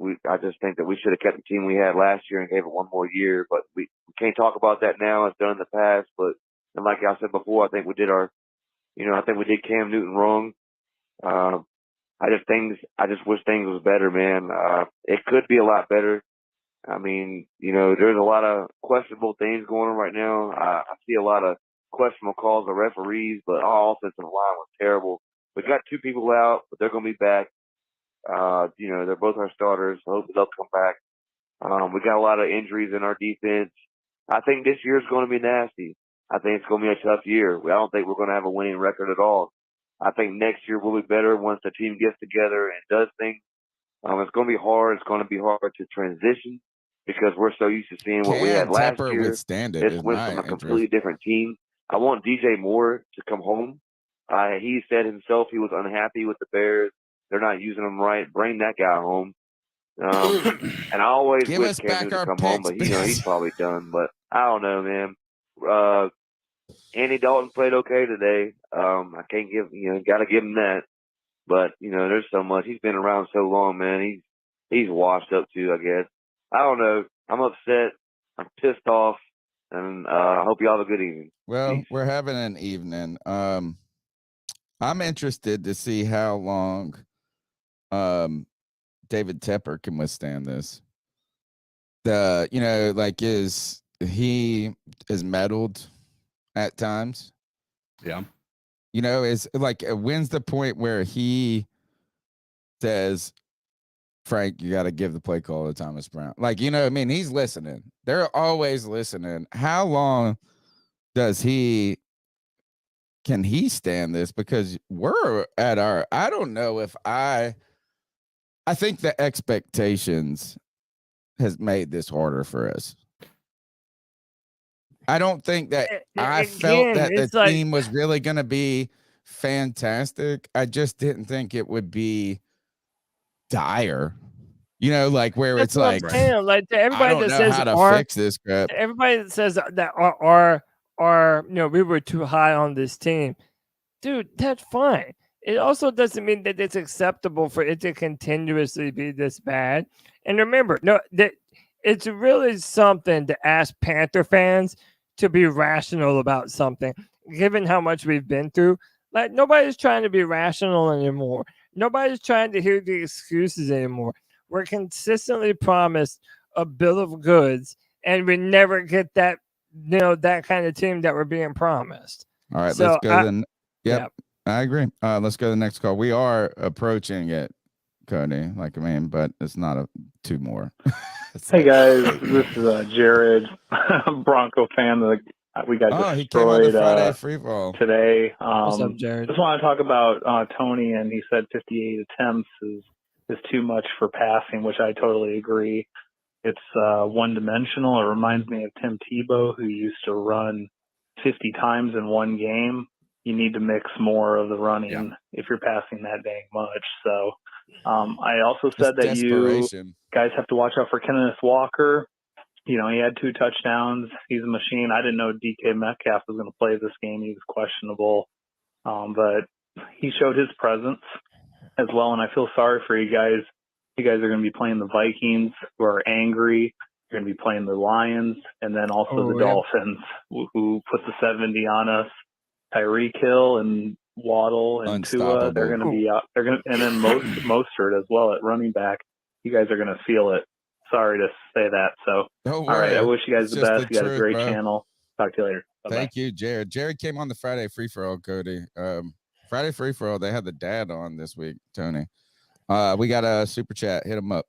that we should have kept the team we had last year and gave it one more year. But we can't talk about that now. It's done in the past. But and like I said before, I think we did Cam Newton wrong. I just wish things was better, man. It could be a lot better. I mean, there's a lot of questionable things going on right now. I see a lot of questionable calls of referees, but our offensive line was terrible. We got two people out, but they're going to be back. They're both our starters. So hopefully they'll come back. We got a lot of injuries in our defense. I think this year's going to be nasty. I think it's going to be a tough year. I don't think we're going to have a winning record at all. I think next year will be better once the team gets together and does things. It's going to be hard. It's going to be hard to transition because we're so used to seeing what we had last year. Withstand it this went from a completely different team. I want DJ Moore to come home. He said himself he was unhappy with the Bears. They're not using him right. Bring that guy home. And I always wish Cam Newton to come home, but he's probably done. But I don't know, man. Andy Dalton played okay today. I can't got to give him that. But there's so much. He's been around so long, man. He's washed up too, I guess. I don't know. I'm upset. I'm pissed off, and I hope you all have a good evening. Well, we're having an evening. I'm interested to see how long David Tepper can withstand this. He is meddled at times. Yeah. Is like when's the point where he says, Frank, you got to give the play call to Thomas Brown. He's listening. They're always listening. How long can he stand this? Because we're at I don't know if I think the expectations has made this harder for us. I don't think that I felt that the team was really going to be fantastic. I just didn't think it would be dire. Where it's like, to everybody I don't that know says how to fix this crap. Everybody that says that we were too high on this team, dude, that's fine. It also doesn't mean that it's acceptable for it to continuously be this bad. And remember, it's really something to ask Panther fans to be rational about something, given how much we've been through. Like, nobody's trying to be rational anymore. Nobody's trying to hear the excuses anymore. We're consistently promised a bill of goods, and we never get that, that kind of team that we're being promised. All right, let's go Yep, I agree. Let's go to the next call. We are approaching it, Cody. But it's not two more. Hey guys, this is Jared, Bronco fan. We got destroyed he came on the Friday free fall today. What's up, Jared? Just want to talk about Tony, and he said 58 attempts is too much for passing, which I totally agree. It's one-dimensional. It reminds me of Tim Tebow, who used to run 50 times in one game. You need to mix more of the running if you're passing that dang much. So I also said that you guys have to watch out for Kenneth Walker. He had 2 touchdowns. He's a machine. I didn't know DK Metcalf was going to play this game. He was questionable. But he showed his presence as well, and I feel sorry for you guys. You guys are going to be playing the Vikings, who are angry. You're going to be playing the Lions, and then also the Dolphins, who put the 70 on us. Tyreek Hill and Waddle and Tua, they're going to be out. And then Mostert as well at running back. You guys are going to feel it. Sorry to say that. So, all right. I wish you guys the best. You got a great channel. Talk to you later. Bye-bye. Thank you, Jared. Jared came on the Friday free for all, Cody. Friday free for all. They had the dad on this week, Tony. We got a super chat. Hit him up.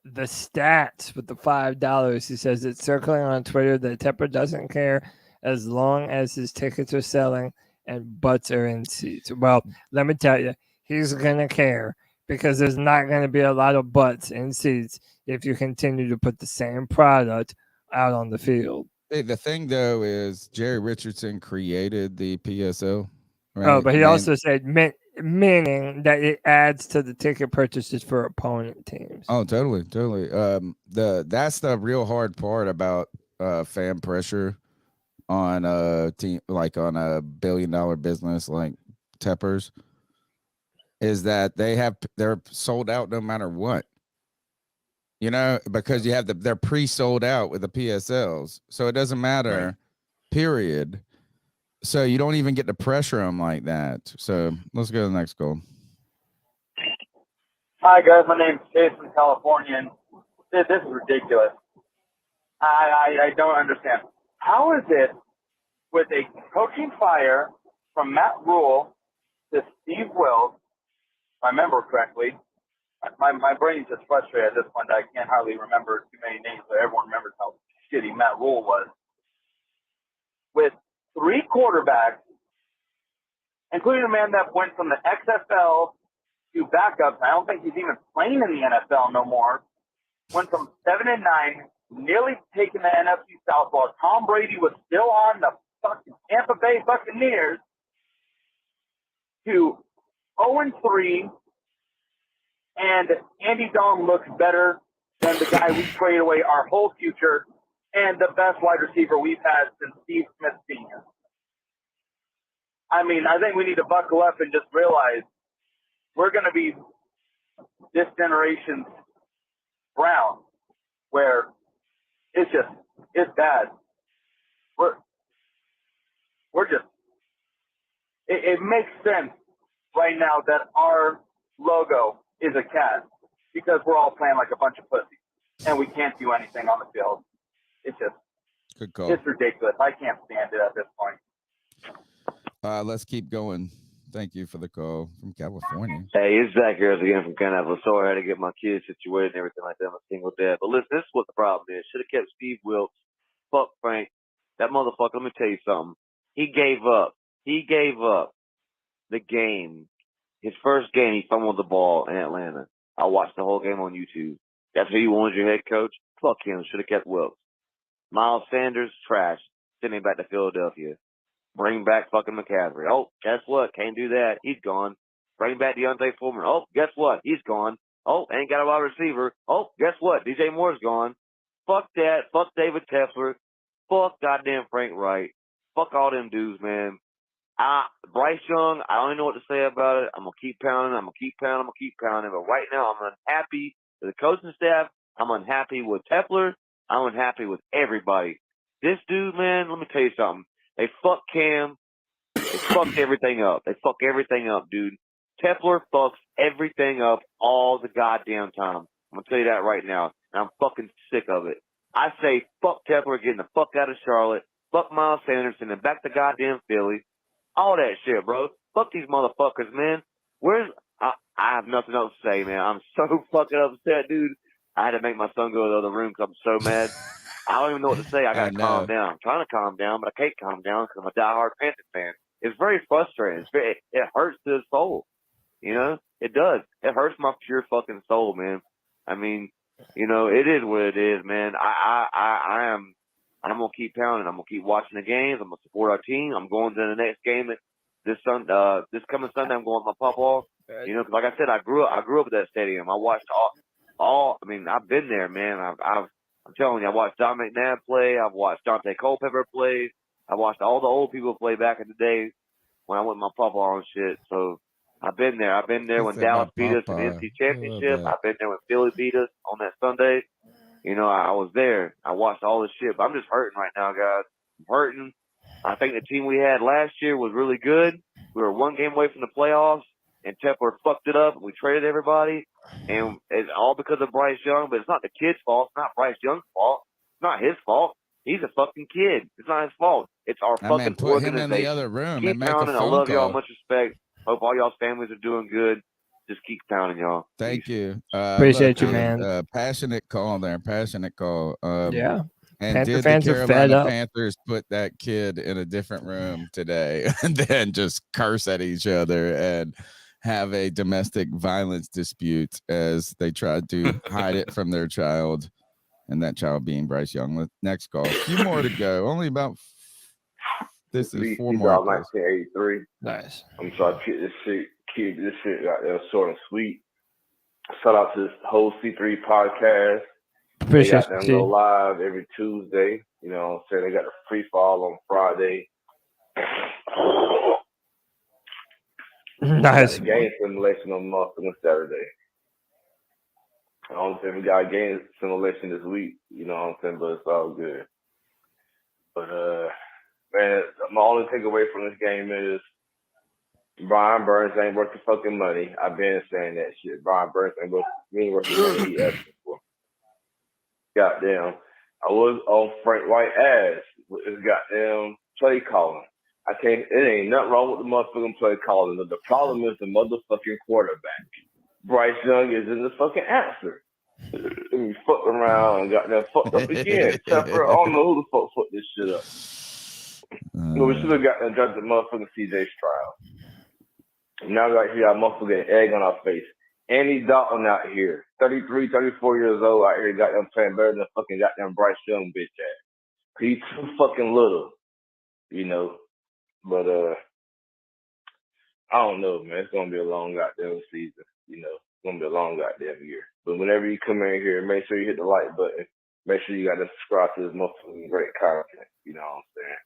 The stats with the $5. He says it's circling on Twitter that Tepper doesn't care as long as his tickets are selling and butts are in seats. Well, let me tell you, he's going to care because there's not going to be a lot of butts in seats if you continue to put the same product out on the field. Hey, the thing, though, is Jerry Richardson created the PSL. Right? Oh, but he also said meaning that it adds to the ticket purchases for opponent teams. Oh, totally. That's the real hard part about fan pressure on a team, like on a $1 billion business like Tepper's, is that they're sold out no matter what. Because you have they're pre-sold out with the PSLs, so it doesn't matter, period. So you don't even get to pressure them like that. So let's go to the next goal. Hi guys, my name's Jason, Californian. This is ridiculous. I don't understand. How is it with a coaching fire from Matt Rule to Steve Wills, if I remember correctly? My brain's just frustrated at this point. I can't hardly remember too many names, but everyone remembers how shitty Matt Rule was. With 3 quarterbacks, including a man that went from the XFL to backups. I don't think he's even playing in the NFL no more. Went from 7-9, nearly taking the NFC South while Tom Brady was still on the fucking Tampa Bay Buccaneers, to 0-3, and Andy Dalton looks better than the guy we traded away our whole future and the best wide receiver we've had since Steve Smith Sr. I mean, I think we need to buckle up and just realize we're going to be this generation's Brown, where it's bad. We're just, it makes sense right now that our logo is a cat because we're all playing like a bunch of pussies and we can't do anything on the field. It's just, good call. It's ridiculous. I can't stand it at this point. Let's keep going. Thank you for the call from California. Hey, it's Zach Harris again from Canada. Sorry, I had to get my kids situated and everything like that. I'm a single dad. But listen, this is what the problem is. Should have kept Steve Wilkes. Fuck Frank. That motherfucker, let me tell you something. He gave up. He gave up the game. His first game, he fumbled the ball in Atlanta. I watched the whole game on YouTube. That's who you wanted your head coach? Fuck him. Should have kept Wilkes. Miles Sanders, trash. Send him back to Philadelphia. Bring back fucking McCaffrey. Oh, guess what? Can't do that. He's gone. Bring back Deontay Foreman. Oh, guess what? He's gone. Oh, ain't got a wide receiver. Oh, guess what? DJ Moore's gone. Fuck that. Fuck David Tepler. Fuck goddamn Frank Wright. Fuck all them dudes, man. Bryce Young, I don't even know what to say about it. I'm going to keep pounding. I'm going to keep pounding. I'm going to keep pounding. But right now, I'm unhappy with the coaching staff. I'm unhappy with Tepler. I'm unhappy with everybody. This dude, man, let me tell you something. They fucked Cam. They fucked everything up. They fuck everything up, dude. Tepler fucks everything up all the goddamn time. I'm going to tell you that right now. And I'm fucking sick of it. I say fuck Tepler getting the fuck out of Charlotte. Fuck Miles Sanders and then back to goddamn Philly. All that shit, bro. Fuck these motherfuckers, man. I have nothing else to say, man. I'm so fucking upset, dude. I had to make my son go to the other room because I'm so mad. I don't even know what to say. I got to calm down. I'm trying to calm down, but I can't calm down because I'm a diehard Panthers fan. It's very frustrating. It hurts to the soul. You know? It does. It hurts my pure fucking soul, man. I mean, you know, it is what it is, man. I'm going to keep pounding. I'm going to keep watching the games. I'm going to support our team. I'm going to the next game this coming Sunday. I'm going with my papa. You know, 'cause like I said, I grew up at that stadium. I watched all. I mean, I've been there, man. I'm telling you, I watched Don McNabb play. I've watched Dante Culpepper play. I watched all the old people play back in the day when I went with my papa and shit. So I've been there. I've been there when Dallas beat us in the NC Championship. I've been there when Philly beat us on that Sunday. You know, I was there. I watched all this shit. But I'm just hurting right now, guys. I'm hurting. I think the team we had last year was really good. We were one game away from the playoffs, and Tepler fucked it up. We traded everybody, and it's all because of Bryce Young. But it's not the kid's fault. It's not Bryce Young's fault. It's not his fault. He's a fucking kid. It's not his fault. It's our fucking put organization. him in the other room Keep and make a pounding. I phone love y'all. call. Much respect. Hope all y'all's families are doing good. Just keep pounding, y'all. Thank you. Appreciate you, man. Passionate call there. Passionate call. Yeah. And Panther did fans the are fed Carolina up. Panthers put that kid in a different room today and then just curse at each other and have a domestic violence dispute as they tried to hide it from their child, and that child being Bryce Young. Next call. A few more to go. Only about this is 4 more. 1983. Nice. I'm trying to keep this shit out there short and sweet. Shout out to this whole C3 podcast. Appreciate they got them you, go T. live every Tuesday. You know what I'm saying? They got the free fall on Friday. Nice. Got the game simulation on motherfucking Saturday. I don't think we got a game simulation this week. You know what I'm saying? But it's all good. But man, my only takeaway from this game is Brian Burns ain't worth the fucking money. I've been saying that shit. Brian Burns ain't worth the money he asking for. Goddamn. I was on Frank White ass with his goddamn play calling. It ain't nothing wrong with the motherfucking play calling. The problem is the motherfucking quarterback. Bryce Young isn't the fucking answer. And we fucked around and got that fucked up again. Tepper, I don't know who the fuck fucked this shit up. We should have got them judge the motherfucking CJ Stroud. Now we got here, our motherfucking egg on our face. Andy Dalton out here, 33, 34 years old out here, got them playing better than fucking goddamn Bryce Young bitch ass. He's too fucking little, you know. But I don't know, man. It's gonna be a long goddamn season, you know. It's gonna be a long goddamn year. But whenever you come in here, make sure you hit the like button. Make sure you gotta subscribe to this motherfucking great content. You know what I'm saying?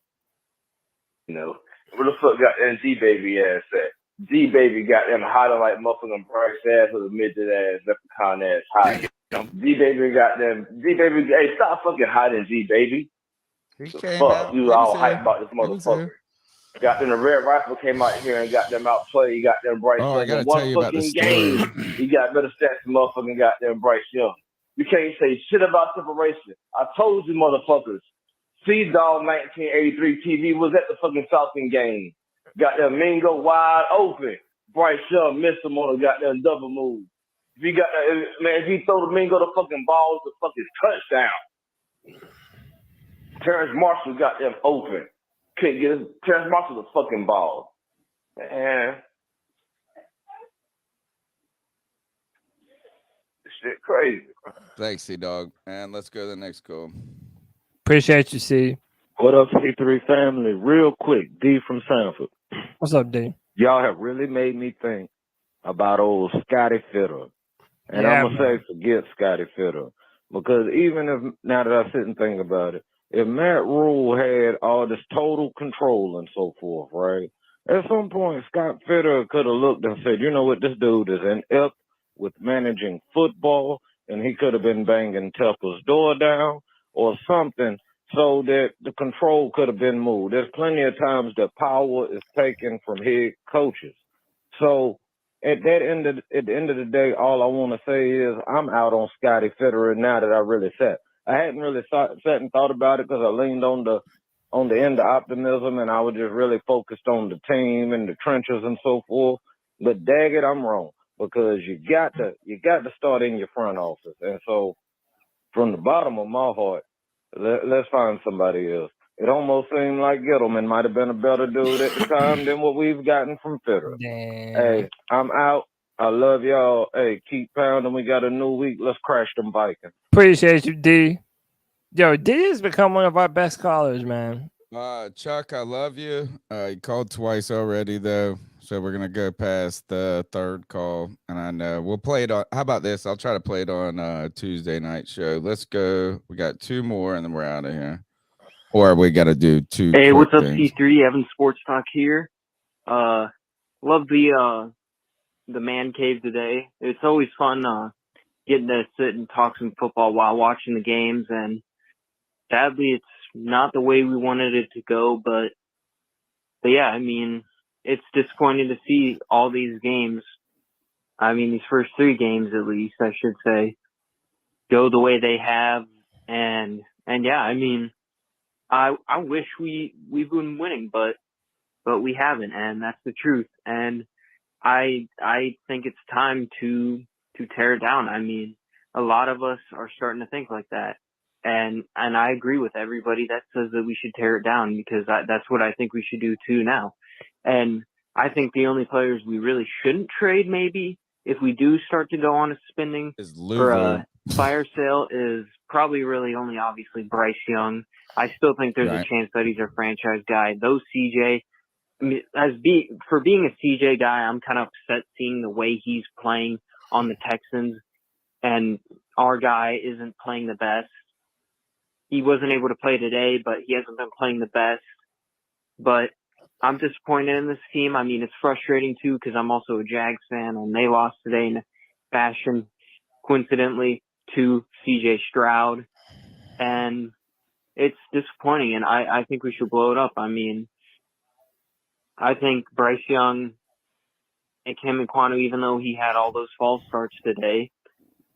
You know, where the fuck got that G baby ass at? G baby got them hiding like motherfucking Bryce ass with a midget ass, leprechaun ass hiding. G baby got them. G baby, hey, stop fucking hiding, G baby. He The came fuck, out. you He all was hype here. about this He was motherfucker. here. Got them, the Red Rifle came out here and got them outplayed. Got them Bryce Young. I gotta One tell you about this fucking game, he got better stats than motherfucking goddamn Bryce Young. You can't say shit about separation. I told you motherfuckers. C-Dog 1983 TV was at the fucking Falcon game. Got them Mingo wide open. Bryce Young missed him on a goddamn double move. If you got if he throw the Mingo the fucking ball, it's a fucking touchdown. Terrence Marshall got them open. Couldn't get his Terrence Marshall the fucking ball. Man. This shit crazy. Thanks, C-Dog. And let's go to the next call. Appreciate you, C. What up, C3 family? Real quick, D from Sanford. What's up, D? Y'all have really made me think about old Scotty Fitter. And Yeah, I'm going to say forget Scotty Fitter. Because even if, now that I sit and think about it, if Matt Rule had all this total control and so forth, right? At some point, Scott Fitter could have looked and said, you know what, this dude is inept with managing football, and he could have been banging Tepper's door down or something so that the control could have been moved. There's plenty of times that power is taken from head coaches. So at the end of the day, all I want to say is I'm out on Scotty Fitterer now that I really sat. I hadn't really sat and thought about it because I leaned on the end of optimism, and I was just really focused on the team and the trenches and so forth. But dag it, I'm wrong, because you got to start in your front office. And so from the bottom of my heart, let's find somebody else. It almost seemed like Gettleman might have been a better dude at the time than what we've gotten from Fitterer. Hey, I'm out. I love y'all. Hey, keep pounding. We got a new week. Let's crash them Vikings. Appreciate you, D. Yo, D has become one of our best callers, man. Chuck, I love you. You called twice already, though. So we're going to go past the third call. And I know we'll play it on. How about this? I'll try to play it on Tuesday night show. Let's go. We got two more and then we're out of here. Or we got to do two. Hey, what's up, things. C3? Evan Sports Talk here. Love the man cave today. It's always fun getting to sit and talk some football while watching the games. And sadly, it's not the way we wanted it to go. But yeah, I mean, it's disappointing to see all these games. I mean, these first three games, at least, I should say, go the way they have. And yeah, I mean, I wish we've been winning, but we haven't, and that's the truth. And I think it's time to tear it down. I mean, a lot of us are starting to think like that, and I agree with everybody that says that we should tear it down, because that's what I think we should do too now. And I think the only players we really shouldn't trade, maybe if we do start to go on a spending or a fire sale, is probably really only obviously Bryce Young. I still think there's a chance that he's our franchise guy. Though CJ, I mean, for being a CJ guy, I'm kind of upset seeing the way he's playing on the Texans, and our guy isn't playing the best. He wasn't able to play today, but he hasn't been playing the best. But I'm disappointed in this team. I mean, it's frustrating too, because I'm also a Jags fan, and they lost today in fashion, coincidentally, to CJ Stroud. And it's disappointing, and I think we should blow it up. I mean, I think Bryce Young and Kim Kwanu, even though he had all those false starts today,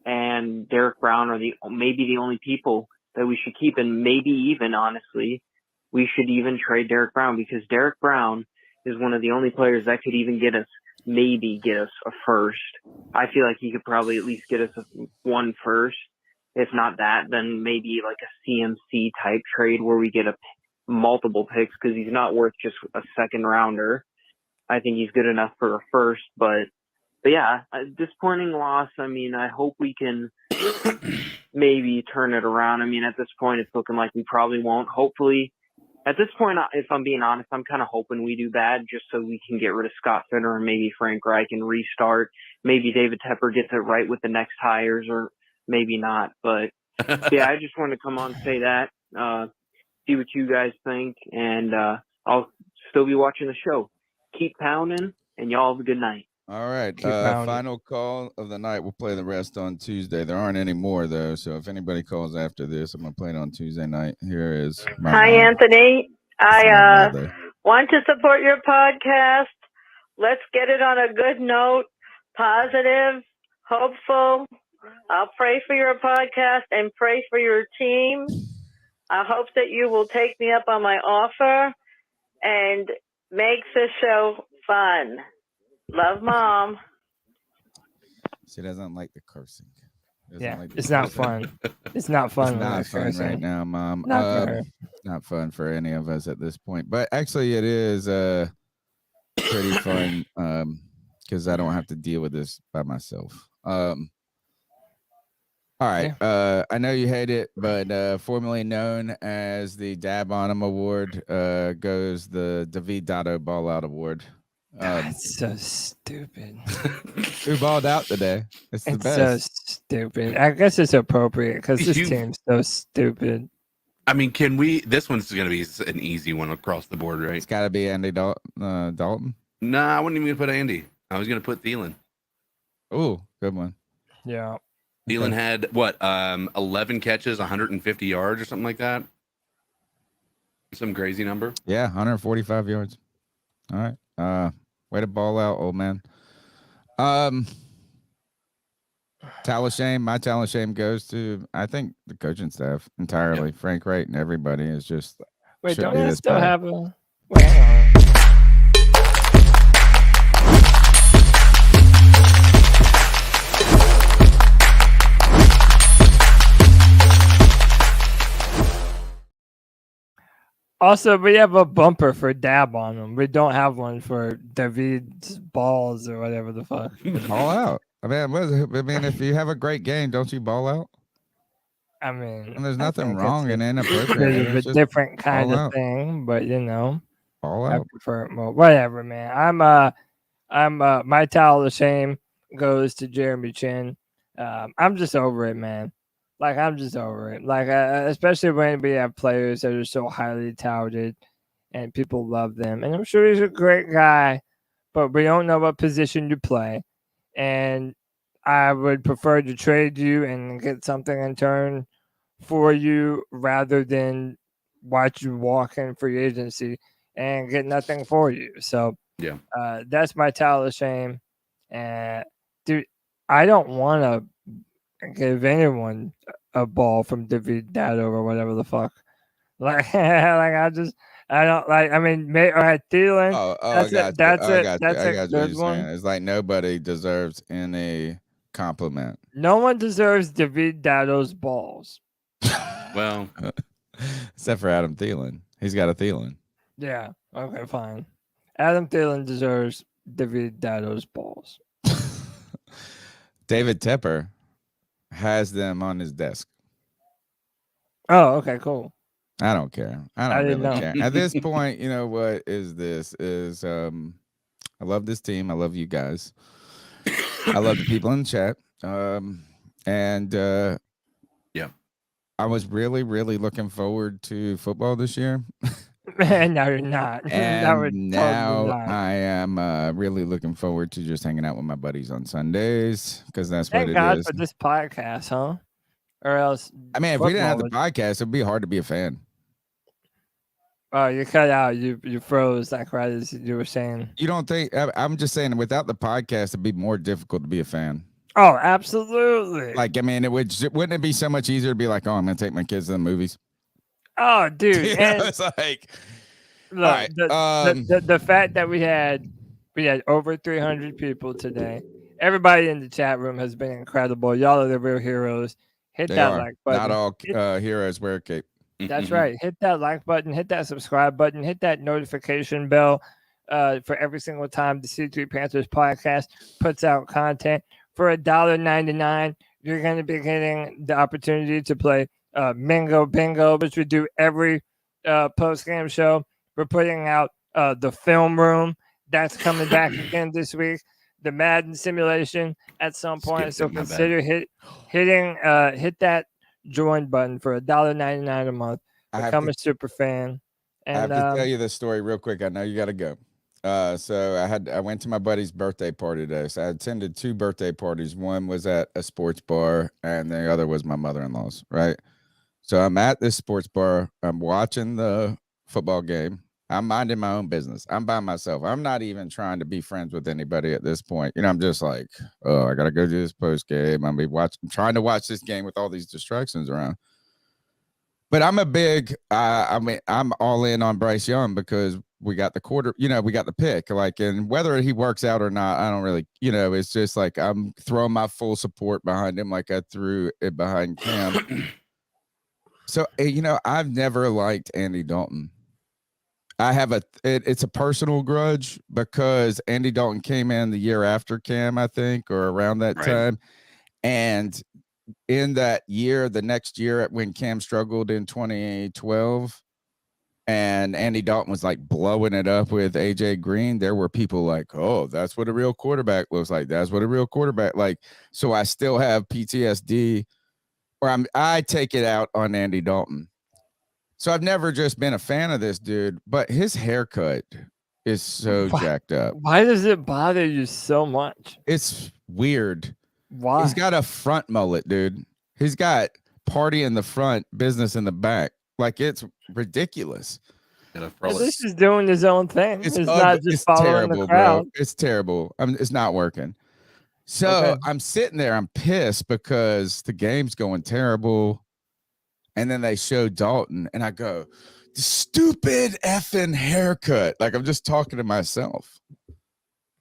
and Derek Brown are maybe the only people that we should keep, and maybe even, honestly, we should even trade Derek Brown, because Derek Brown is one of the only players that could even get us a first. I feel like he could probably at least get us one first. If not that, then maybe like a CMC type trade where we get multiple picks, because he's not worth just a second rounder. I think he's good enough for a first, but yeah, a disappointing loss. I mean, I hope we can maybe turn it around. I mean, at this point, it's looking like we probably won't. Hopefully, at this point, if I'm being honest, I'm kind of hoping we do bad just so we can get rid of Scott Fitter and maybe Frank Reich and restart. Maybe David Tepper gets it right with the next hires, or maybe not. But yeah, I just wanted to come on and say that, see what you guys think, and I'll still be watching the show. Keep pounding, and y'all have a good night. All right. Final call of the night. We'll play the rest on Tuesday. There aren't any more, though. So if anybody calls after this, I'm going to play it on Tuesday night. Here is my Hi, mom. Anthony. Want to support your podcast? Let's get it on a good note, positive, hopeful. I'll pray for your podcast and pray for your team. I hope that you will take me up on my offer and make the show fun. Love, Mom. She doesn't like the cursing. Yeah, it's not fun. It's not fun. It's not fun right now, Mom. Not for her. Not fun for any of us at this point. But actually, it is pretty fun because I don't have to deal with this by myself. All right. I know you hate it, but formerly known as the Dab on 'em Award goes the David Dotto Ball Out Award. That's so stupid. Who balled out today? It's the best. So stupid. I guess it's appropriate because this team's so stupid. I mean, can we? This one's going to be an easy one across the board, right? It's got to be Andy Dalton. Nah, I wouldn't even put Andy. I was going to put Thielen. Oh, good one. Yeah. Thielen had what? 11 catches, 150 yards, or something like that. Some crazy number. Yeah, 145 yards. All right. Way to ball out, old man. Talent shame. My talent shame goes to, I think, the coaching staff entirely. Yeah. Frank Wright and everybody is just. Wait, don't I still bad. have a? Wait, hang on. Also, we have a bumper for Dab on them. We don't have one for David's balls or whatever the fuck. Ball out. I mean, if you have a great game, don't you ball out? I mean, and there's nothing wrong and inappropriate. It's a different kind of thing, but you know, ball out. I prefer it more. Whatever, man. My towel of shame goes to Jeremy Chin. I'm just over it, man. Like, I'm just over it. Like, especially when we have players that are so highly touted and people love them. And I'm sure he's a great guy, but we don't know what position you play. And I would prefer to trade you and get something in turn for you rather than watch you walk in free agency and get nothing for you. So, yeah, that's my towel of shame. And, dude, I don't want to give anyone a ball from David Dado or whatever the fuck. Like, I don't like. I mean, all right, Thielen. That's a good one. It's like nobody deserves any compliment. No one deserves David Dado's balls. Well, except for Adam Thielen. He's got a Thielen. Yeah. Okay. Fine. Adam Thielen deserves David Dado's balls. David Tepper has them on his desk. Oh, okay, cool. I don't care. I don't really care. At this point, point, you know what is this? I love this team. I love you guys. I love the people in the chat. Yeah. I was really, really looking forward to football this year. Man, no, you're not. And now I am really looking forward to just hanging out with my buddies on Sundays because that's what it is. Thank God for this podcast, huh? Or else, I mean, if we didn't have the podcast, it'd be hard to be a fan. Oh, you cut out. You froze like right as you were saying. You don't think? I'm just saying, without the podcast, it'd be more difficult to be a fan. Oh, absolutely. Like, I mean, wouldn't it be so much easier to be like, oh, I'm gonna take my kids to the movies? Oh, dude, and it's like, look, all right, the fact that we had over 300 people today. Everybody in the chat room has been incredible. Y'all are the real heroes. Hit that like button. Not all heroes wear a cape. That's right. Hit that like button. Hit that subscribe button. Hit that notification bell for every single time the C3 Panthers podcast puts out content. For $1.99, you're going to be getting the opportunity to play Mingo Bingo, which we do every post-game show. We're putting out the film room. That's coming back again this week. The Madden simulation at some point. So consider hit that join button for $1.99 a month. Become a super fan. And I have to tell you this story real quick. I know you got to go. So I went to my buddy's birthday party today. So I attended 2 birthday parties. One was at a sports bar, and the other was my mother-in-law's. Right. So I'm at this sports bar. I'm watching the football game. I'm minding my own business. I'm by myself. I'm not even trying to be friends with anybody at this point. You know, I'm just like, oh, I gotta go do this post game. I'm trying to watch this game with all these distractions around. But I'm a big, I'm all in on Bryce Young because we got the we got the pick. Like, and whether he works out or not, I don't really, it's just like I'm throwing my full support behind him, like I threw it behind Cam. So, I've never liked Andy Dalton. I have it's a personal grudge because Andy Dalton came in the year after Cam, I think, or around that time. And in that year, the next year when Cam struggled in 2012 and Andy Dalton was like blowing it up with AJ Green, there were people like, oh, that's what a real quarterback looks like. That's what a real quarterback like. So I still have PTSD, or I take it out on Andy Dalton. So I've never just been a fan of this dude, but his haircut is so jacked up. Why does it bother you so much? It's weird. Why? He's got a front mullet, dude. He's got party in the front, business in the back. Like, it's ridiculous. At least he's doing his own thing. It's not just following terrible, the crowd. bro. It's terrible. It's not working. So I'm sitting there. I'm pissed because the game's going terrible. And then they show Dalton, and I go, stupid effing haircut. Like, I'm just talking to myself.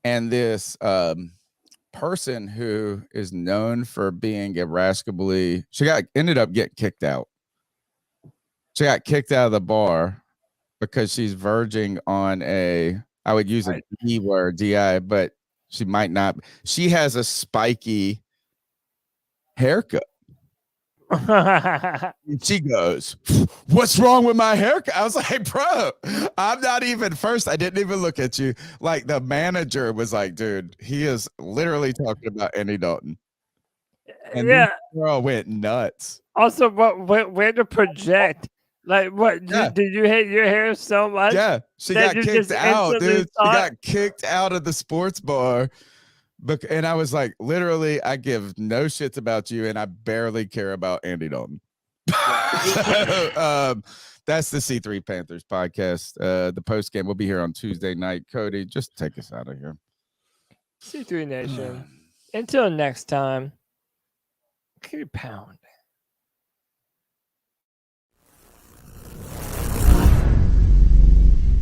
And this person who is known for being irascibly, ended up getting kicked out. She got kicked out of the bar because she's verging on I would use a D word, DI, but she might not. She has a spiky haircut. And she goes, what's wrong with my haircut? I was like, bro, I'm not even first. I didn't even look at you. Like, the manager was like, dude, he is literally talking about Andy Dalton. And Yeah. this girl went nuts. Also, where to project? Like, what? Did you hate your hair so much? Yeah, she got kicked out, dude. She got kicked out of the sports bar. And I was like, literally, I give no shits about you, and I barely care about Andy Dalton. So, that's the C3 Panthers podcast. The post game will be here on Tuesday night. Cody, just take us out of here. C3 Nation. Until next time, keep pound.